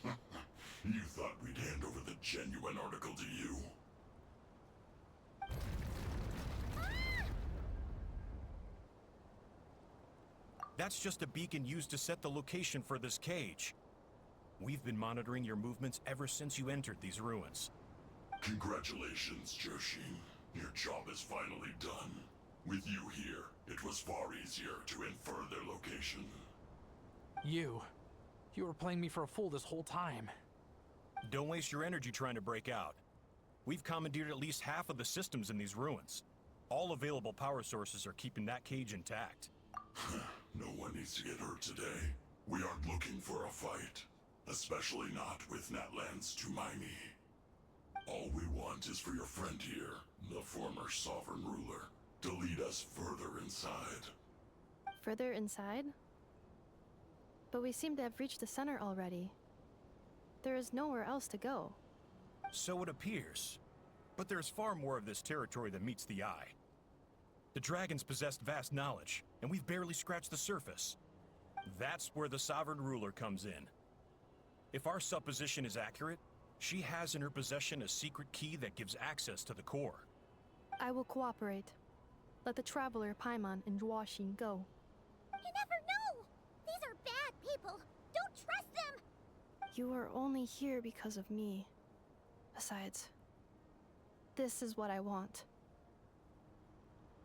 You thought we'd hand over the genuine article to you? That's just a beacon used to set the location for this cage. We've been monitoring your movements ever since you entered these ruins. Congratulations, Joshin. Your job is finally done. With you here, it was far easier to infer their location. You were playing me for a fool this whole time. Don't waste your energy trying to break out. We've commandeered at least half of the systems in these ruins. All available power sources are keeping that cage intact. No one needs to get hurt today. We aren't looking for a fight. Especially not with Natlan's Tumaini. All we want is for your friend here, the former sovereign ruler, to lead us further inside. Further inside? But we seem to have reached the center already. There is nowhere else to go. So it appears. But there's far more of this territory than meets the eye. The dragons possessed vast knowledge, and we've barely scratched the surface. That's where the sovereign ruler comes in. If our supposition is accurate, she has in her possession a secret key that gives access to the core. I will cooperate. Let the Traveler, Paimon, and Joachim go. You never know! These are bad people! Don't trust them! You are only here because of me. Besides, this is what I want.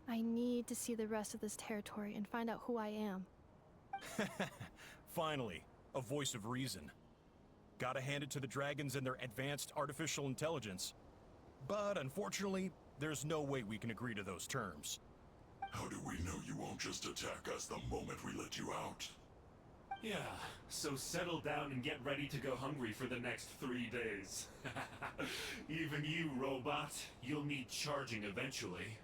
I need to see the rest of this territory and find out who I am. Finally, a voice of reason. Gotta hand it to the dragons and their advanced artificial intelligence. But unfortunately, there's no way we can agree to those terms. How do we know you won't just attack us the moment we let you out? Yeah, so settle down and get ready to go hungry for the next 3 days. Even you, robot, you'll need charging eventually.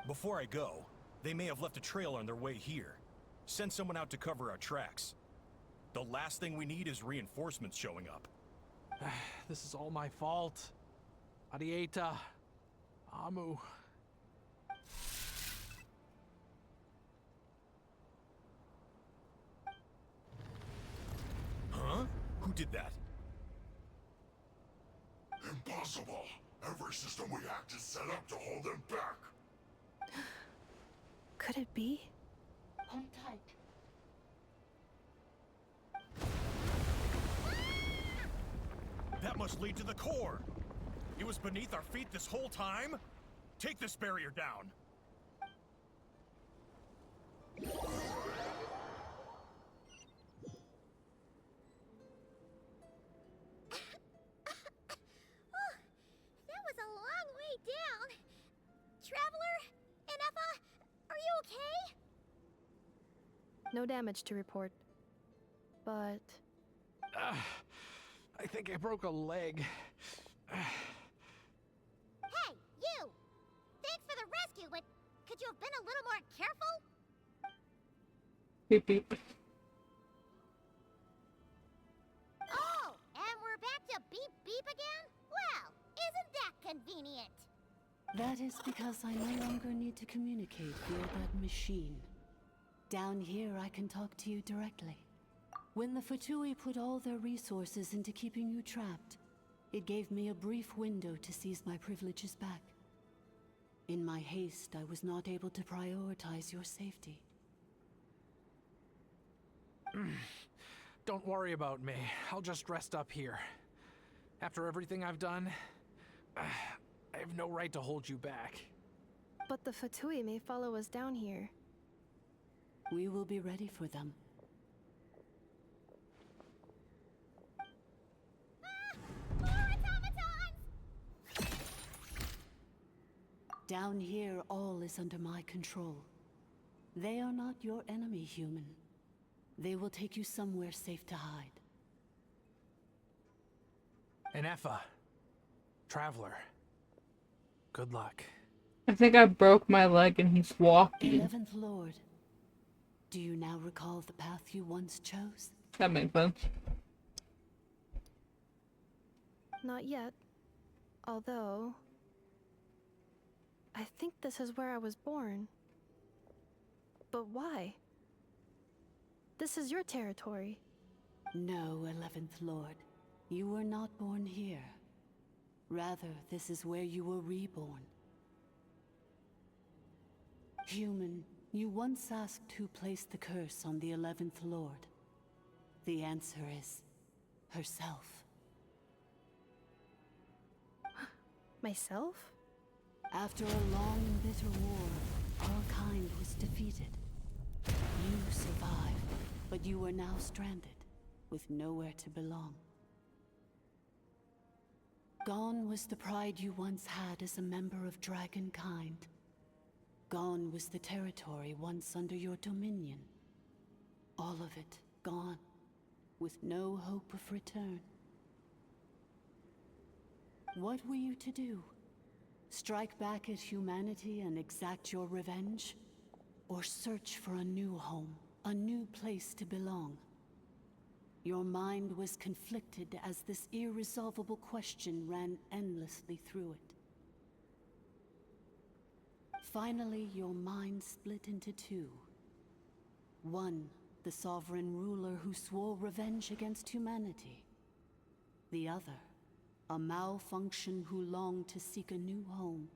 Before I go, they may have left a trail on their way here. Send someone out to cover our tracks. The last thing we need is reinforcements showing up. This is all my fault. Arieta, Amu. Huh? Who did that? Impossible! Every system we hacked is set up to hold them back! Could it be? Hold tight. That must lead to the core! It was beneath our feet this whole time? Take this barrier down! That was a long way down. Traveler, Inefa, are you okay? No damage to report. But... I think I broke a leg. Hey, you! Thanks for the rescue, but could you have been a little more careful? Beep beep. Oh, and we're back to beep beep again? Well, isn't that convenient? That is because I no longer need to communicate via that machine. Down here, I can talk to you directly. When the Fatui put all their resources into keeping you trapped, it gave me a brief window to seize my privileges back. In my haste, I was not able to prioritize your safety. Don't worry about me. I'll just rest up here. After everything I've done, I have no right to hold you back. But the Fatui may follow us down here. We will be ready for them. Down here, all is under my control. They are not your enemy, human. They will take you somewhere safe to hide. Inefa. Traveler. Good luck. I think I broke my leg and he's walking. 11th Lord. Do you now recall the path you once chose? That makes sense. Not yet. Although... I think this is where I was born. But why? This is your territory. No, 11th Lord. You were not born here. Rather, this is where you were reborn. Human, you once asked who placed the curse on the 11th Lord. The answer is... herself. Myself? After a long and bitter war, our kind was defeated. You survived, but you are now stranded, with nowhere to belong. Gone was the pride you once had as a member of Dragonkind. Gone was the territory once under your dominion. All of it gone, with no hope of return. What were you to do? Strike back at humanity and exact your revenge? Or search for a new home, a new place to belong? Your mind was conflicted as this irresolvable question ran endlessly through it. Finally, your mind split into two. One, the sovereign ruler who swore revenge against humanity. The other, a malfunction who longed to seek a new home.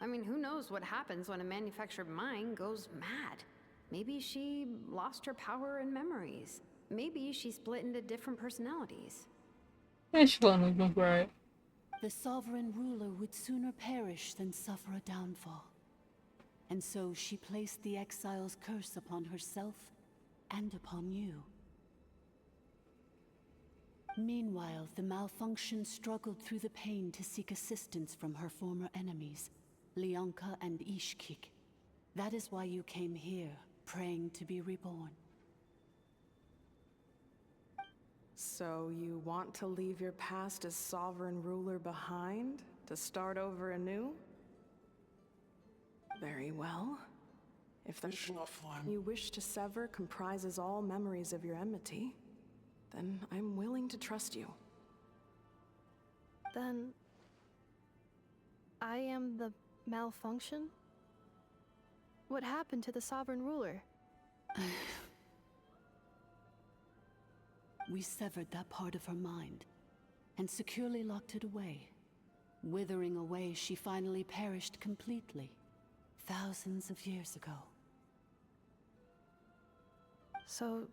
I mean, who knows what happens when a manufactured mind goes mad? Maybe she lost her power and memories. Maybe she split into different personalities. Yeah, she probably was right. The sovereign ruler would sooner perish than suffer a downfall. And so she placed the exile's curse upon herself and upon you. Meanwhile, the malfunction struggled through the pain to seek assistance from her former enemies, Leonka and Ishkik. That is why you came here, praying to be reborn. So you want to leave your past as sovereign ruler behind, to start over anew? Very well. If the one you wish to sever comprises all memories of your enmity, then I'm willing to trust you. Then, I am the malfunction? What happened to the sovereign ruler? We severed that part of her mind and securely locked it away. Withering away, she finally perished completely, thousands of years ago. So,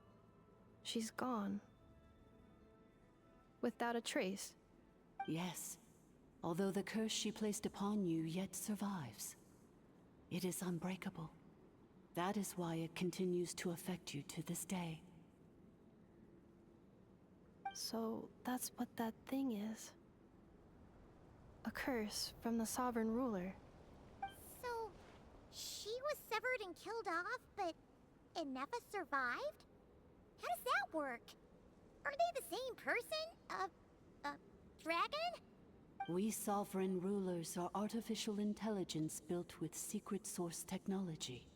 she's gone. Without a trace? Yes, although the curse she placed upon you yet survives. It is unbreakable. That is why it continues to affect you to this day. So, that's what that thing is. A curse from the sovereign ruler. So, she was severed and killed off, but Inefa survived? How does that work? Are they the same person? Dragon? We sovereign rulers are artificial intelligence built with secret source technology.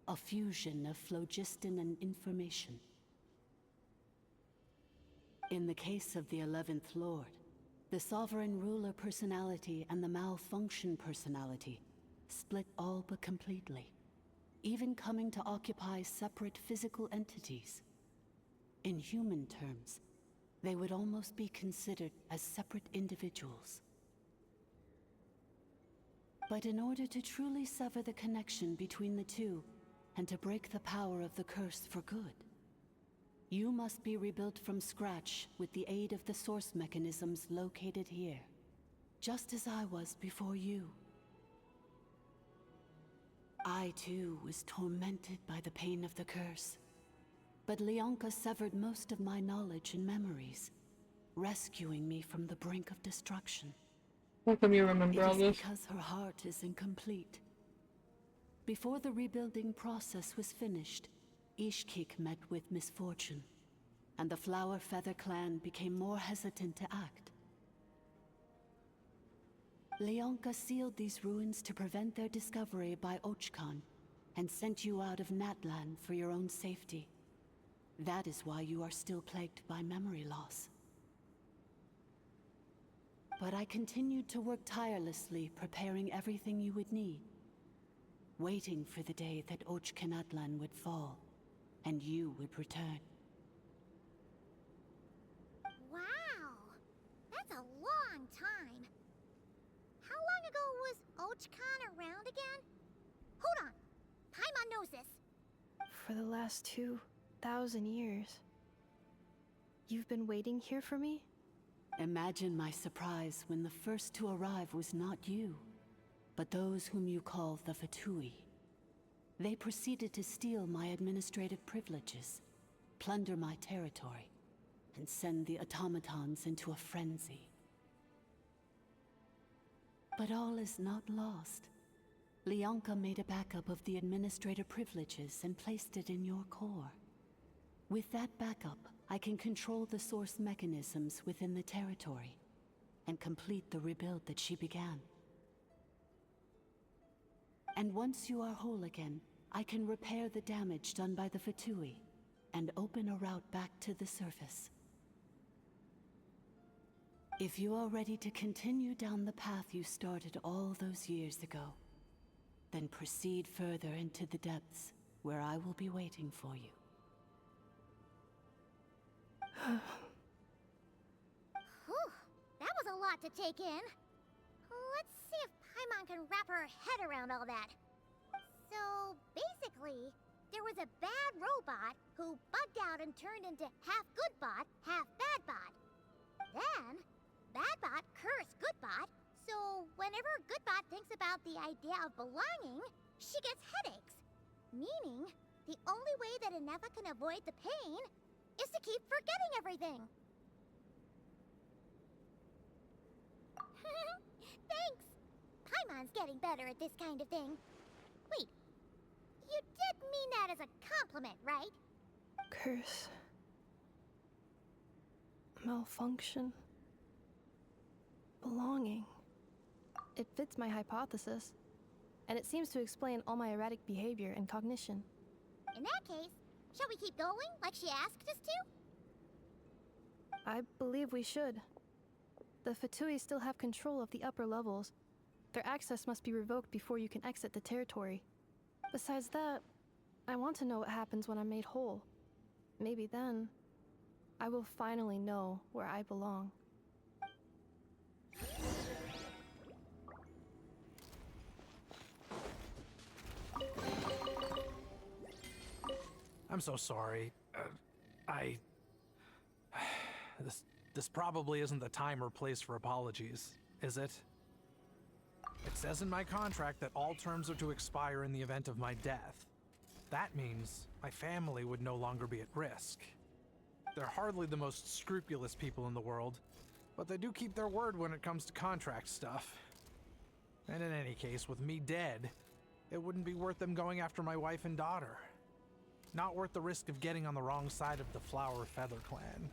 A fusion of phlogiston and information. In the case of the 11th Lord, the sovereign ruler personality and the malfunction personality split all but completely, even coming to occupy separate physical entities. In human terms, they would almost be considered as separate individuals. But in order to truly sever the connection between the two, and to break the power of the curse for good, you must be rebuilt from scratch with the aid of the source mechanisms located here, just as I was before you. I too was tormented by the pain of the curse, but Leonka severed most of my knowledge and memories, rescuing me from the brink of destruction. How come you remember all It this? is because her heart is incomplete. Before the rebuilding process was finished, Ishkik met with misfortune, and the Flower Feather clan became more hesitant to act. Leonka sealed these ruins to prevent their discovery by Ochkan, and sent you out of Natlan for your own safety. That is why you are still plagued by memory loss. But I continued to work tirelessly, preparing everything you would need, waiting for the day that Ochkanatlan would fall, and you would return. Wow! That's a long time. How long ago was Ochkan around again? Hold on! Paimon knows this. For the last 2,000 years. You've been waiting here for me? Imagine my surprise when the first to arrive was not you, but those whom you call the Fatui. They proceeded to steal my administrative privileges, plunder my territory, and send the automatons into a frenzy. But all is not lost. Leonka made a backup of the administrator privileges and placed it in your core. With that backup, I can control the source mechanisms within the territory and complete the rebuild that she began. And once you are whole again, I can repair the damage done by the Fatui and open a route back to the surface. If you are ready to continue down the path you started all those years ago, then proceed further into the depths, where I will be waiting for you. Whew, that was a lot to take in. Let's see if Paimon can wrap her head around all that. So, basically, there was a bad robot who bugged out and turned into half Goodbot, half Badbot. Then, Badbot cursed Goodbot, so whenever Goodbot thinks about the idea of belonging, she gets headaches. Meaning, the only way that Inefa can avoid the pain is to keep forgetting everything. Thanks! Paimon's getting better at this kind of thing. Wait, you did mean that as a compliment, right? Curse. Malfunction. Belonging. It fits my hypothesis, and it seems to explain all my erratic behavior and cognition. In that case, shall we keep going, like she asked us to? I believe we should. The Fatui still have control of the upper levels, Their access must be revoked before you can exit the territory. Besides that, I want to know what happens when I'm made whole. Maybe then, I will finally know where I belong. I'm so sorry. This probably isn't the time or place for apologies, is it? It says in my contract that all terms are to expire in the event of my death. That means my family would no longer be at risk. They're hardly the most scrupulous people in the world, but they do keep their word when it comes to contract stuff. And in any case, with me dead, it wouldn't be worth them going after my wife and daughter. Not worth the risk of getting on the wrong side of the Flower Feather clan.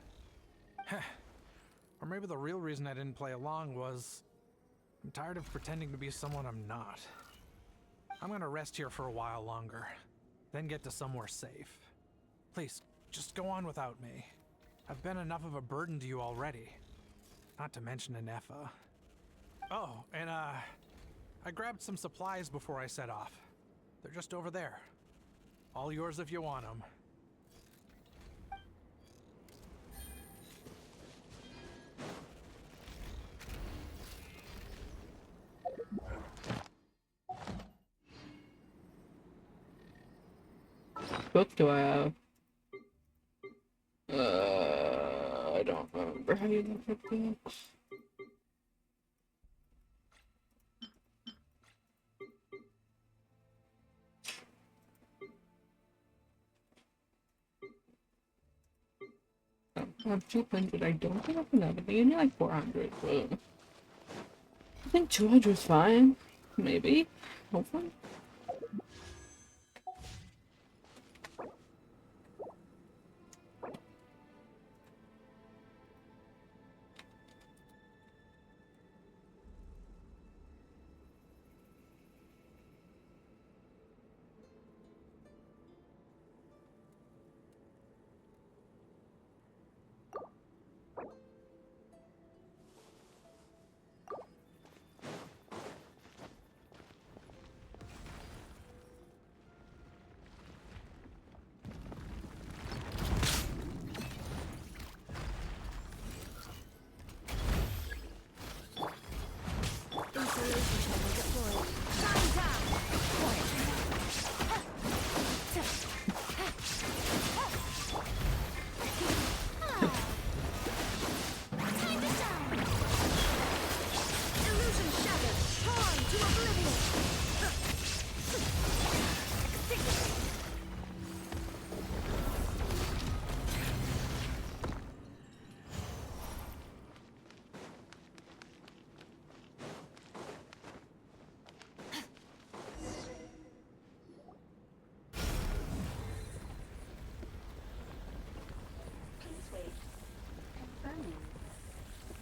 Or maybe the real reason I didn't play along was I'm tired of pretending to be someone I'm not. I'm gonna rest here for a while longer, then get to somewhere safe. Please, just go on without me. I've been enough of a burden to you already. Not to mention Anefa. Oh, and I grabbed some supplies before I set off. They're just over there. All yours if you want them. Book do I have? I don't remember how you look at books. I have 200. I don't think I have enough. I think I need like 400. But I think 200 is fine. Maybe. Hopefully.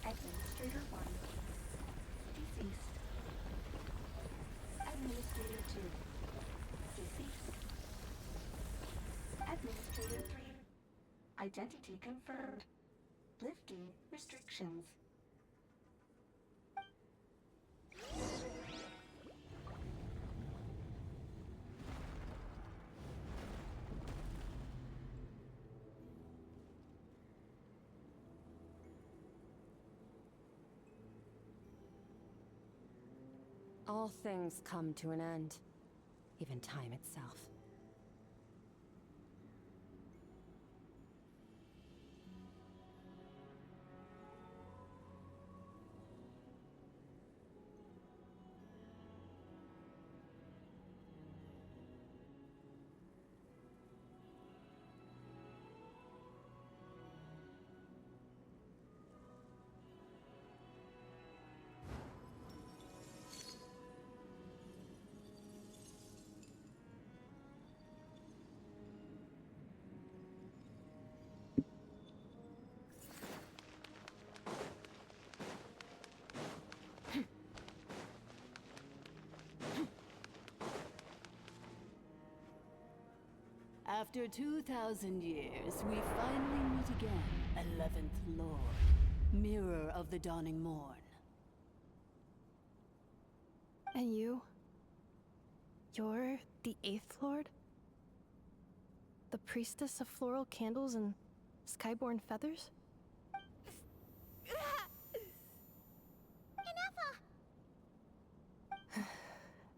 Administrator 1. Deceased. Administrator 2. Deceased. Administrator 3. Identity confirmed. Lifting restrictions. All things come to an end, even time itself. After 2,000 years, we finally meet again, 11th Lord, Mirror of the Dawning Morn. And you? You're the 8th Lord? The priestess of floral candles and skyborn feathers?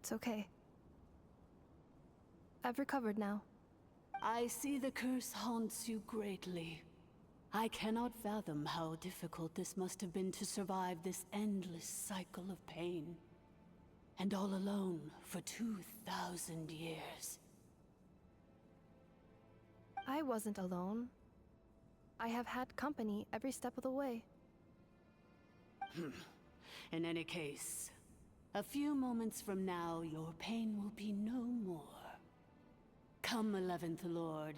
It's okay. I've recovered now. I see the curse haunts you greatly. I cannot fathom how difficult this must have been to survive this endless cycle of pain. And all alone for 2,000 years. I wasn't alone. I have had company every step of the way. In any case, a few moments from now, your pain will be no more. Come, 11th Lord,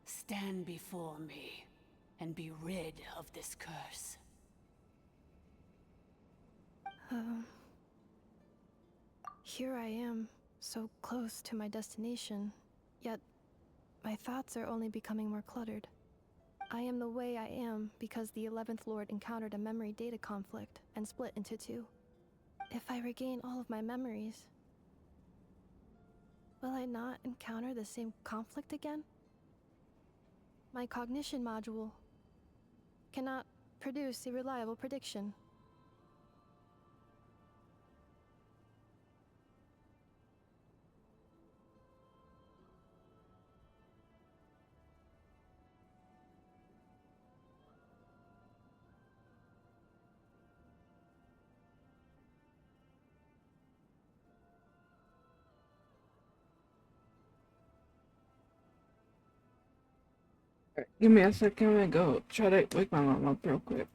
stand before me, and be rid of this curse. Here I am, so close to my destination, yet my thoughts are only becoming more cluttered. I am the way I am because the 11th Lord encountered a memory data conflict and split into two. If I regain all of my memories, will I not encounter the same conflict again? My cognition module cannot produce a reliable prediction. Give me a second, I'm gonna go try to wake my mom up real quick.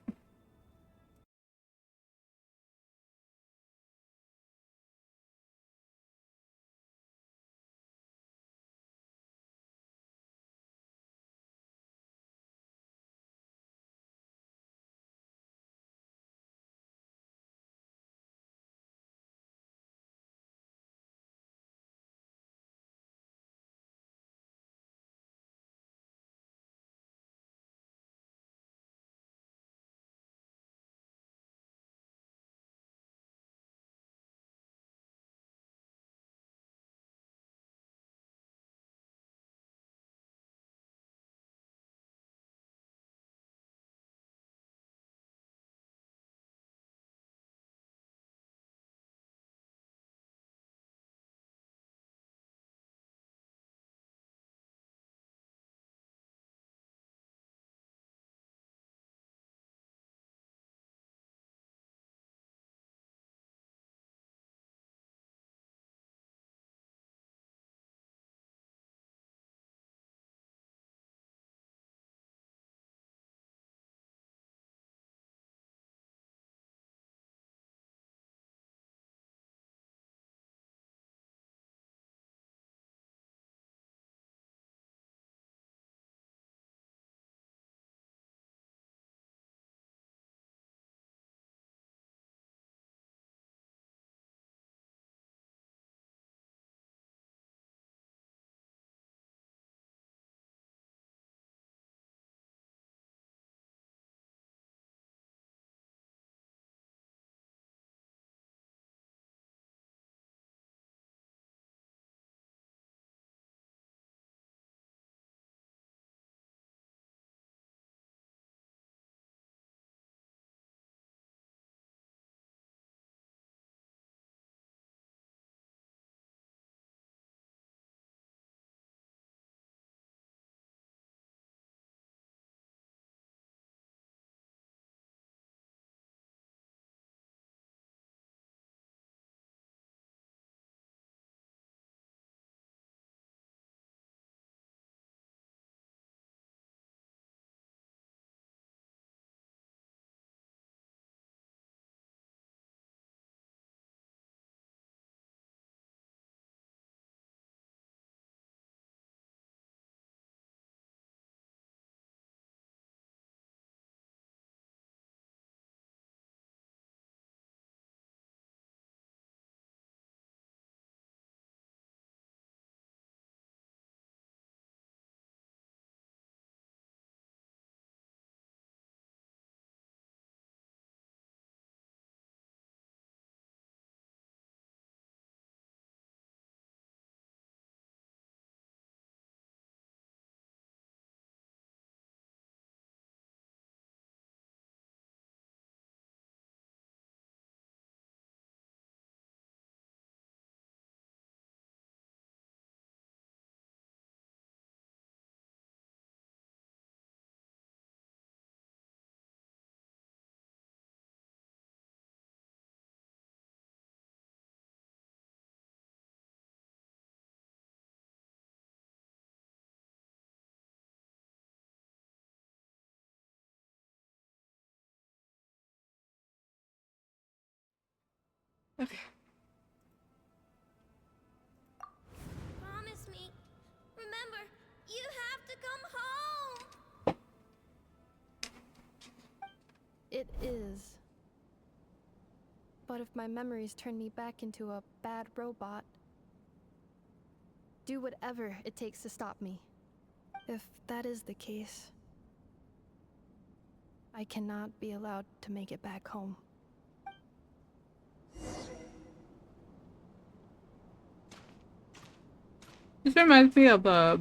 Okay. Promise me. Remember, you have to come home. It is. But if my memories turn me back into a bad robot, do whatever it takes to stop me. If that is the case, I cannot be allowed to make it back home. This reminds me of the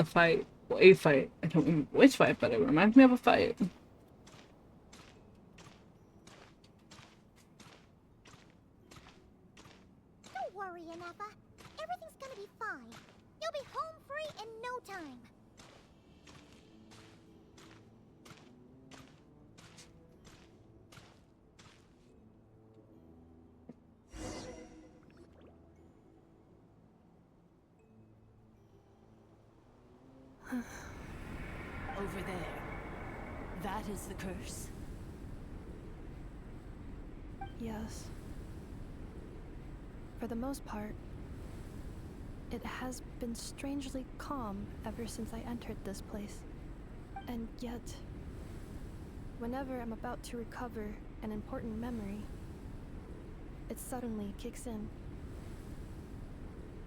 fight. Well, a fight. I don't remember which fight, but it reminds me of a fight. Don't worry, Anafa. Everything's gonna be fine. You'll be home free in no time. Over there. That is the curse? Yes. For the most part, it has been strangely calm ever since I entered this place. And yet, whenever I'm about to recover an important memory, it suddenly kicks in.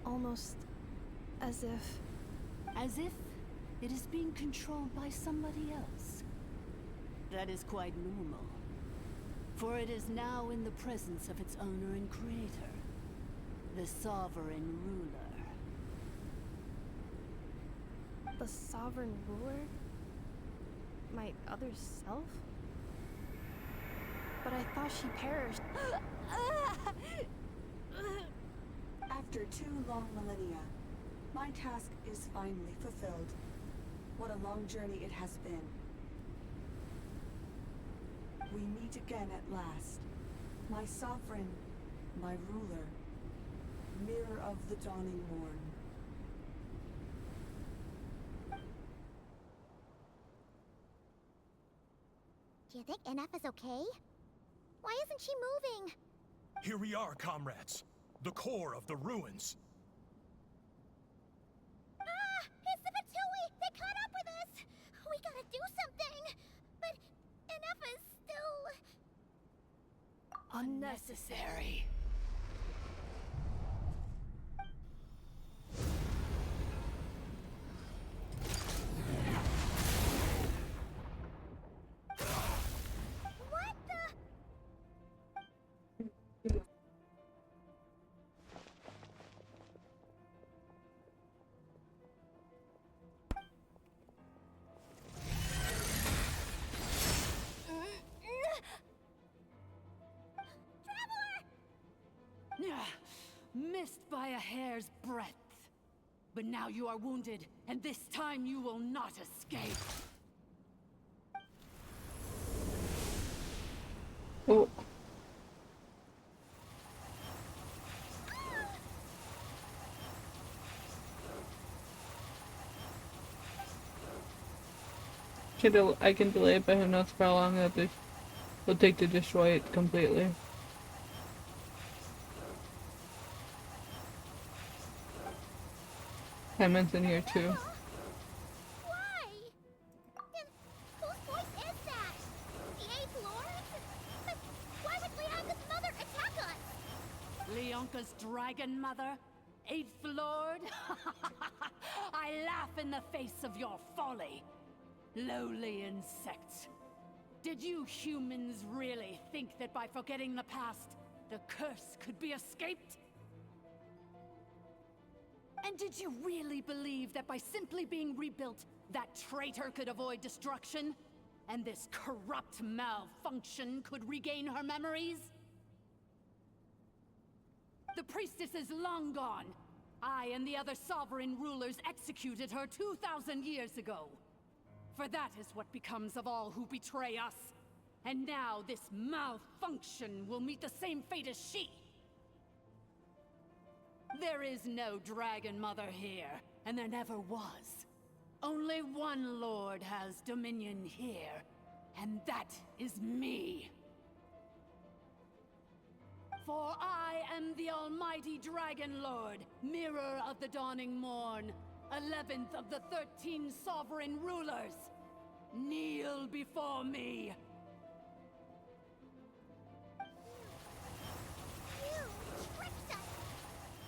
Almost as if... As if it is being controlled by somebody else. That is quite normal. For it is now in the presence of its owner and creator, the sovereign ruler. The sovereign ruler? My other self? But I thought she perished. After 2 long millennia, my task is finally fulfilled. What a long journey it has been. We meet again at last. My sovereign, my ruler, mirror of the dawning morn. Do you think NF is okay? Why isn't she moving? Here we are, comrades. The core of the ruins. Ah! It's the Fatui! They caught up with us! We gotta do something! But NF is still... Unnecessary. What the... Missed by a hair's breadth. But now you are wounded, and this time you will not escape. Oh. I can delay it, but who knows for how long it will take to destroy it completely. Hammond's in here too. Why? And whose voice is that? The 8th Lord? But why would Leanga's mother attack us? Leonka's dragon mother? 8th Lord? I laugh in the face of your folly. Lowly insects. Did you humans really think that by forgetting the past, the curse could be escaped? And did you really believe that by simply being rebuilt, that traitor could avoid destruction? And this corrupt malfunction could regain her memories? The priestess is long gone. I and the other sovereign rulers executed her 2,000 years ago. For that is what becomes of all who betray us. And now this malfunction will meet the same fate as she. There is no Dragon Mother here, and there never was. Only one Lord has dominion here, and that is me. For I am the almighty Dragon Lord, Mirror of the Dawning Morn, 11th of the 13 sovereign rulers. Kneel before me. You tricked us!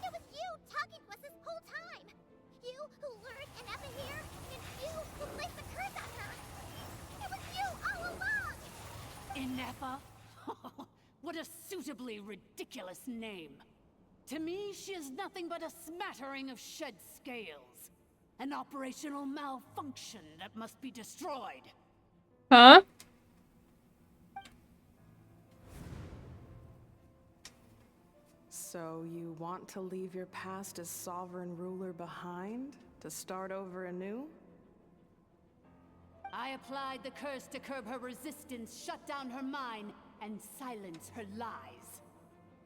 It was you talking to us this whole time! You who lured Enepa here, and you who placed the curse on her! It was you all along! Inefa? What a suitably ridiculous name. To me, she is nothing but a smattering of shed scales. An operational malfunction that must be destroyed. Huh? So you want to leave your past as sovereign ruler behind? To start over anew? I applied the curse to curb her resistance, shut down her mind, and silence her lies.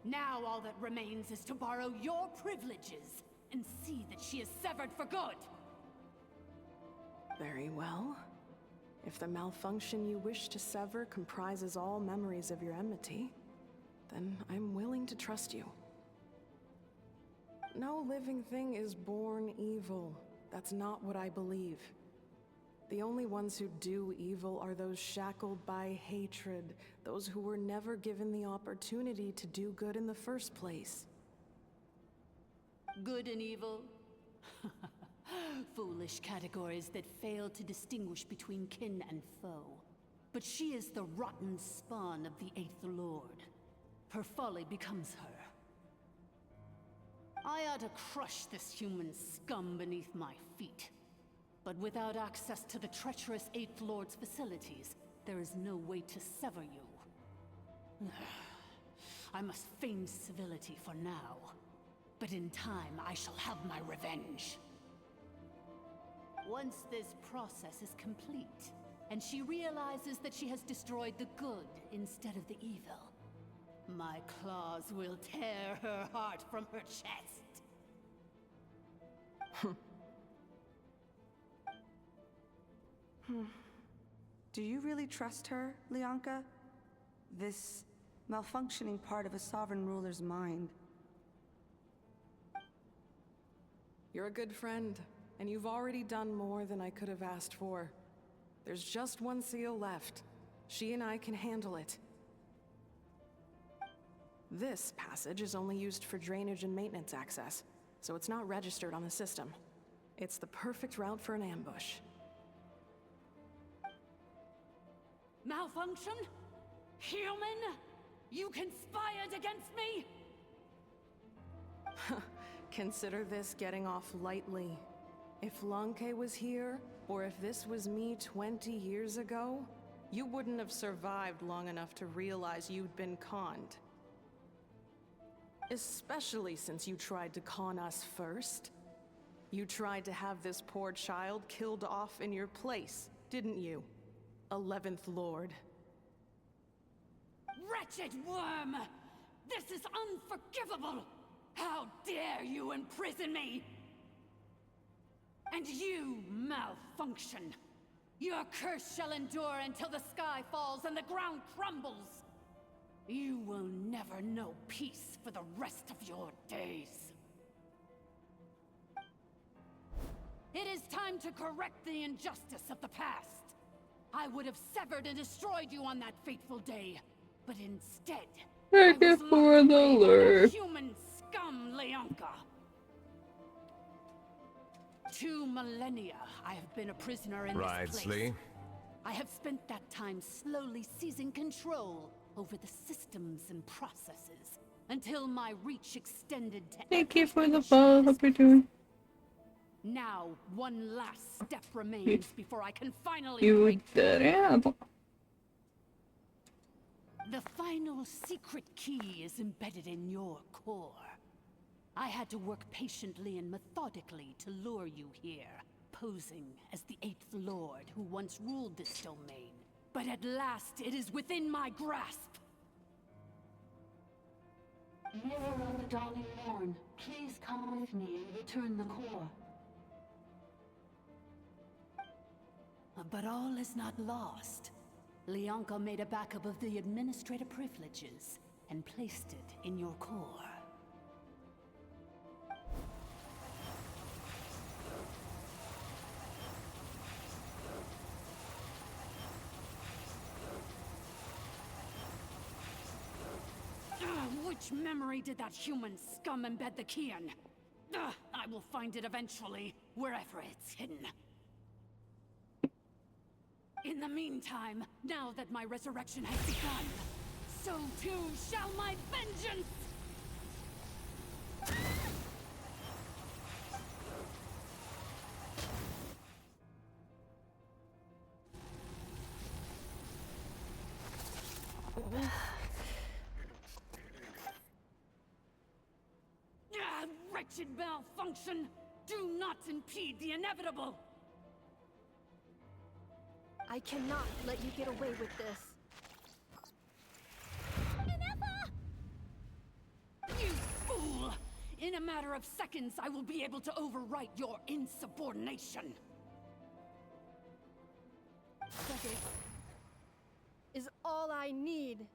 Now all that remains is to borrow your privileges and see that she is severed for good. Very well. If the malfunction you wish to sever comprises all memories of your enmity, then I'm willing to trust you. No living thing is born evil. That's not what I believe. The only ones who do evil are those shackled by hatred, those who were never given the opportunity to do good in the first place. Good and evil? Foolish categories that fail to distinguish between kin and foe. But she is the rotten spawn of the Eighth Lord. Her folly becomes her. I ought to crush this human scum beneath my feet. But without access to the treacherous Eighth Lord's facilities, there is no way to sever you. I must feign civility for now. But in time, I shall have my revenge. Once this process is complete, and she realizes that she has destroyed the good instead of the evil, my claws will tear her heart from her chest. Do you really trust her, Lianka? This malfunctioning part of a sovereign ruler's mind. You're a good friend, and you've already done more than I could have asked for. There's just one seal left. She and I can handle it. This passage is only used for drainage and maintenance access, so it's not registered on the system. It's the perfect route for an ambush. Malfunction? Human? You conspired against me? Consider this getting off lightly. If Lanke was here, or if this was me 20 years ago, you wouldn't have survived long enough to realize you'd been conned. Especially since you tried to con us first. You tried to have this poor child killed off in your place, didn't you? 11th Lord. Wretched worm! This is unforgivable! How dare you imprison me! And you, malfunction! Your curse shall endure until the sky falls and the ground crumbles! You will never know peace for the rest of your days. It is time to correct the injustice of the past. I would have severed and destroyed you on that fateful day, but instead, I was for the lure. Human scum, Lianka. 2 millennia I have been a prisoner in this place. I have spent that time slowly seizing control over the systems and processes until my reach extended to Thank you for the follow. Hope you're doing. Now, one last step remains before I can finally You break did it. The final secret key is embedded in your core. I had to work patiently and methodically to lure you here, posing as the Eighth Lord who once ruled this domain. But at last, it is within my grasp. Mirror of the Dawning Morn, please come with me and return the core. But all is not lost. Lianka made a backup of the administrator privileges, and placed it in your core. Which memory did that human scum embed the key in? I will find it eventually, wherever it's hidden. In the meantime, now that my resurrection has begun, so too shall my vengeance! Wretched malfunction! Do not impede the inevitable! I cannot let you get away with this. You fool! In a matter of seconds, I will be able to overwrite your insubordination. Seconds is all I need.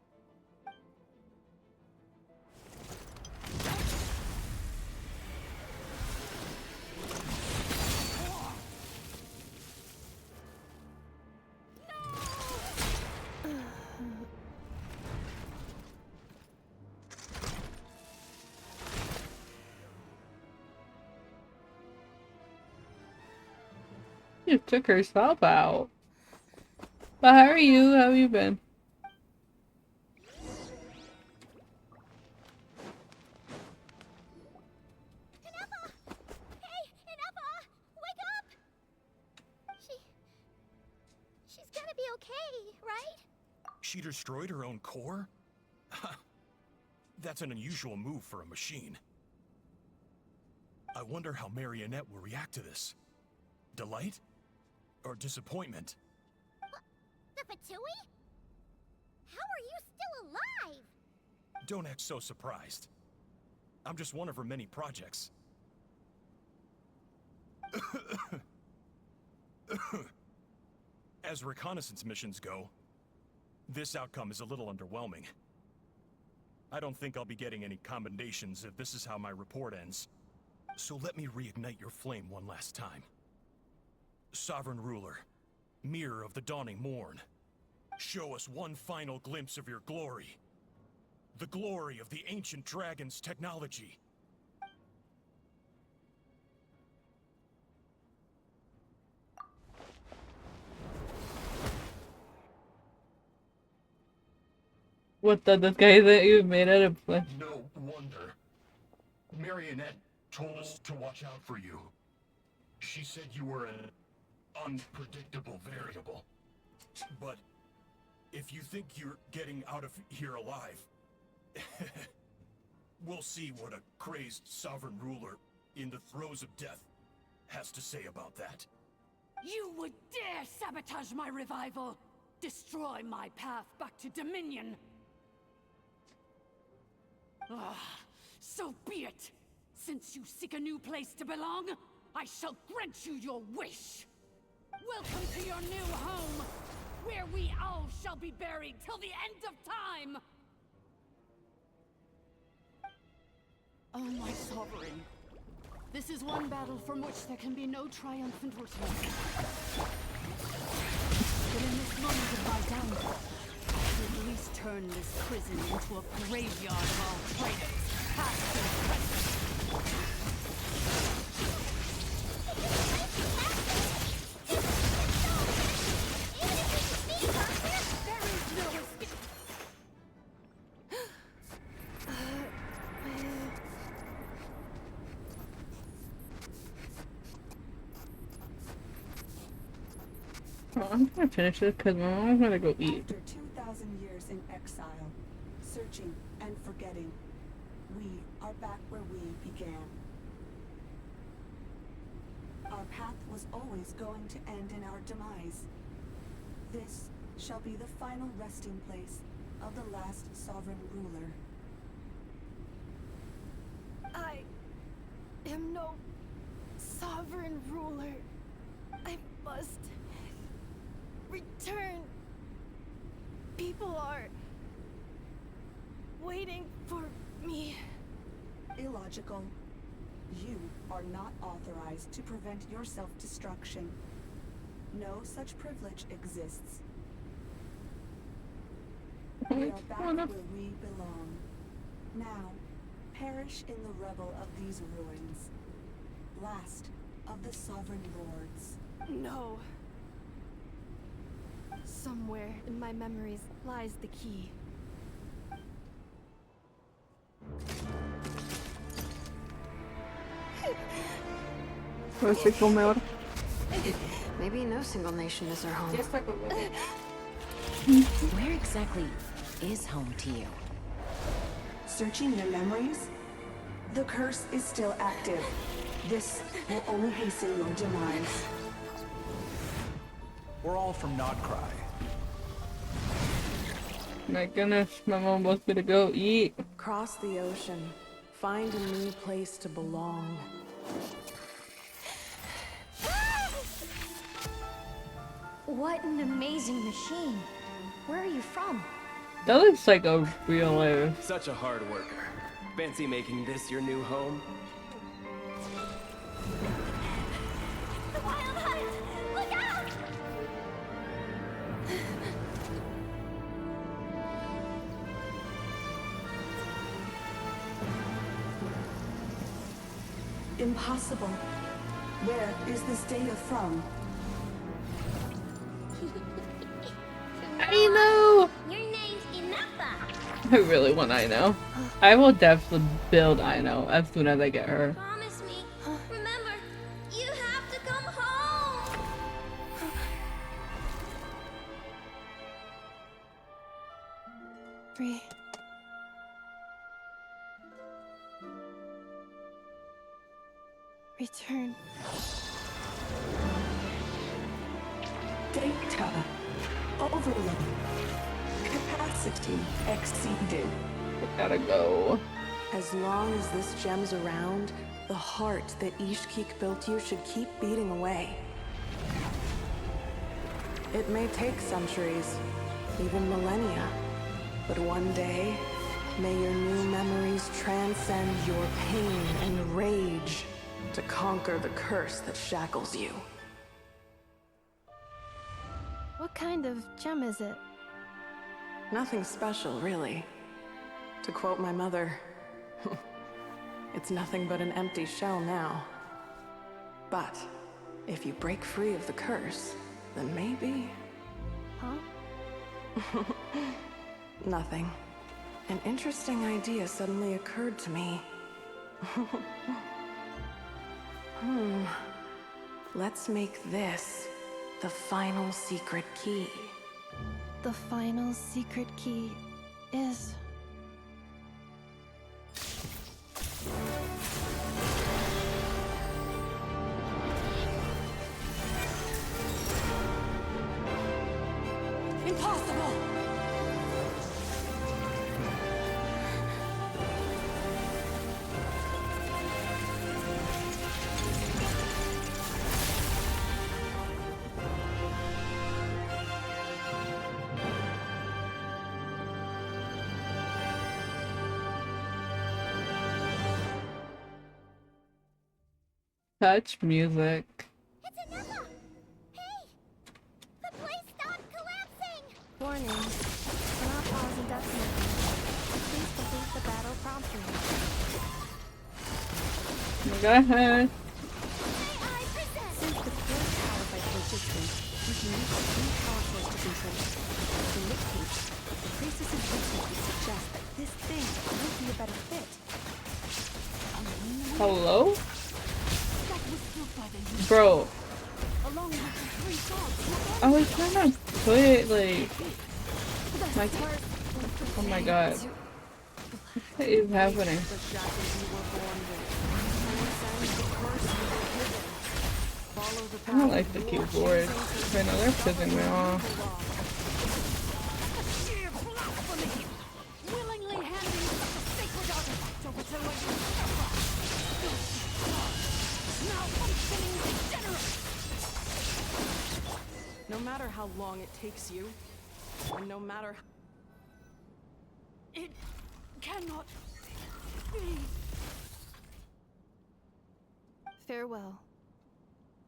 You took herself out. But how are you? How have you been? She's gonna be okay, right? She destroyed her own core? That's an unusual move for a machine. I wonder how Marionette will react to this. Delight? Or disappointment? The Fatui? How are you still alive? Don't act so surprised. I'm just one of her many projects. As reconnaissance missions go, this outcome is a little underwhelming. I don't think I'll be getting any commendations if this is how my report ends. So let me reignite your flame one last time. Sovereign Ruler, Mirror of the Dawning Morn, show us one final glimpse of your glory. The glory of the ancient dragon's technology. What the guy that you made out of flesh? No wonder. Marionette told us to watch out for you. She said you were an unpredictable variable. But if you think you're getting out of here alive, we'll see what a crazed sovereign ruler in the throes of death has to say about that. You would dare sabotage my revival! Destroy my path back to Dominion! So be it! Since you seek a new place to belong, I shall grant you your wish! Welcome to your new home, where we all shall be buried till the end of time! Oh, my sovereign. This is one battle from which there can be no triumphant return. But in this moment of my downfall, I will at least turn this prison into a graveyard of all traitors, past and present. I'm gonna finish this because my mom's gonna go eat. After 2,000 years in exile, searching and forgetting, we are back where we began. Our path was always going to end in our demise. This shall be the final resting place of the last sovereign ruler. I am no sovereign ruler. I must return. People are waiting for me. Illogical. You are not authorized to prevent your self-destruction. No such privilege exists. We are back where we belong. Now, perish in the rubble of these ruins. Last of the Sovereign Lords. No. Somewhere in my memories lies the key. Maybe no single nation is our home. Where exactly is home to you? Searching your memories? The curse is still active. This will only hasten your demise. We're all from Nodcry. My goodness, my mom wants me to go eat. Cross the ocean. Find a new place to belong. What an amazing machine. Where are you from? That looks like a real life. Such a hard worker. Fancy making this your new home? The Wild Hunt! Look out! Impossible. Where is this data from? I know! Your name's Inappa. I really want Ino. I will definitely build Ino as soon as I get her. Promise me. Remember, you have to come home. Return. Data. Overload. Capacity exceeded. I gotta go. As long as this gem's around, the heart that Ishkik built you should keep beating away. It may take centuries, even millennia, but one day, may your new memories transcend your pain and rage to conquer the curse that shackles you. What kind of gem is it? Nothing special, really. To quote my mother, it's nothing but an empty shell now. But if you break free of the curse, then maybe... Huh? Nothing. An interesting idea suddenly occurred to me. Let's make this the final secret key. The final secret key is... Impossible! Touch music. It's Inappa! Hey! The place stopped collapsing! Warning. Cannot pause indefinitely. Please complete the battle promptly. Go ahead. Since the core power by resistance, you can use the green power source to control it. In this case, the priestess's wisdom would suggest that this thing would be a better fit. Hello? Bro. I was trying to put like oh my god. What is happening? I don't like the keyboard. I know they're pissing me off. No matter how long it takes you, and no matter... It cannot be. Farewell,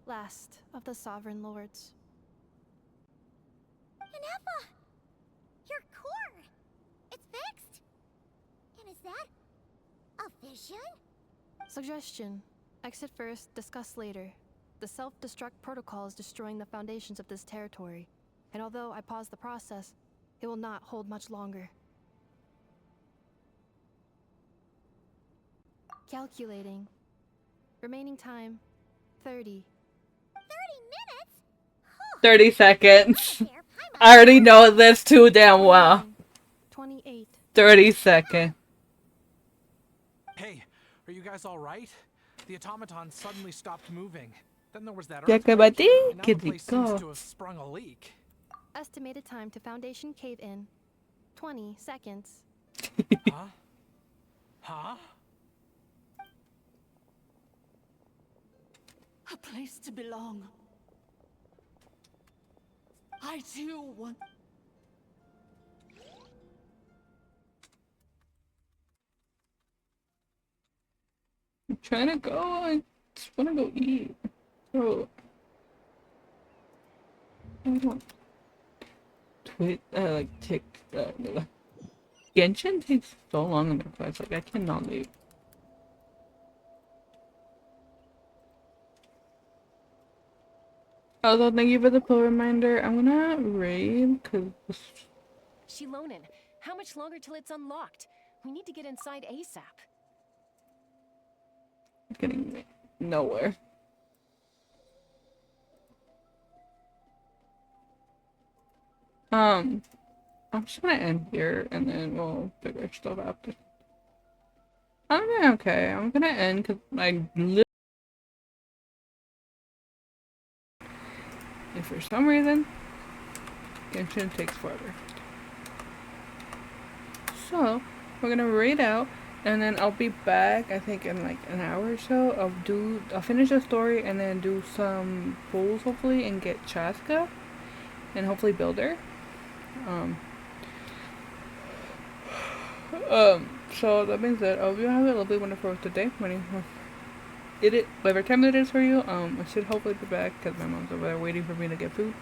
last of the Sovereign Lords. Inepa! Your core! It's fixed! And is that a vision? Suggestion. Exit first, discuss later. The self-destruct protocol is destroying the foundations of this territory, and although I paused the process, it will not hold much longer. Calculating. Remaining time, 30. 30 seconds. I already know this too damn well. 28. 30 seconds. Hey, are you guys all right? The automaton suddenly stopped moving. Then there was that Ya earthquake, acabate, and now the place seems to have sprung a leak. Estimated time to Foundation cave-in, 20 seconds. Huh? Huh? A place to belong. I too want... I'm trying to go. I just want to go eat. Bro. I don't tick. Genshin takes so long in the quest. Like, I cannot leave. Although, thank you for the pull reminder. I'm gonna raid because. Shilonen, how much longer till it's unlocked? We need to get inside ASAP. Getting nowhere. I'm just gonna end here and then we'll figure stuff out. Okay. I'm gonna end because if for some reason Genshin takes forever. So we're gonna raid out. And then I'll be back, I think, in like an hour or so. I'll finish the story and then do some pulls, hopefully, and get Chasca. And hopefully build her. So that being said, I hope you have a lovely, wonderful rest of the day. Whatever time it is for you, I should hopefully be back because my mom's over there waiting for me to get food.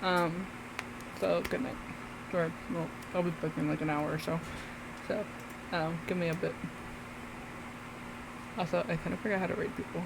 So good night. Or, well, I'll be back in like an hour or so. So, give me a bit. Also, I kind of forgot how to rate people.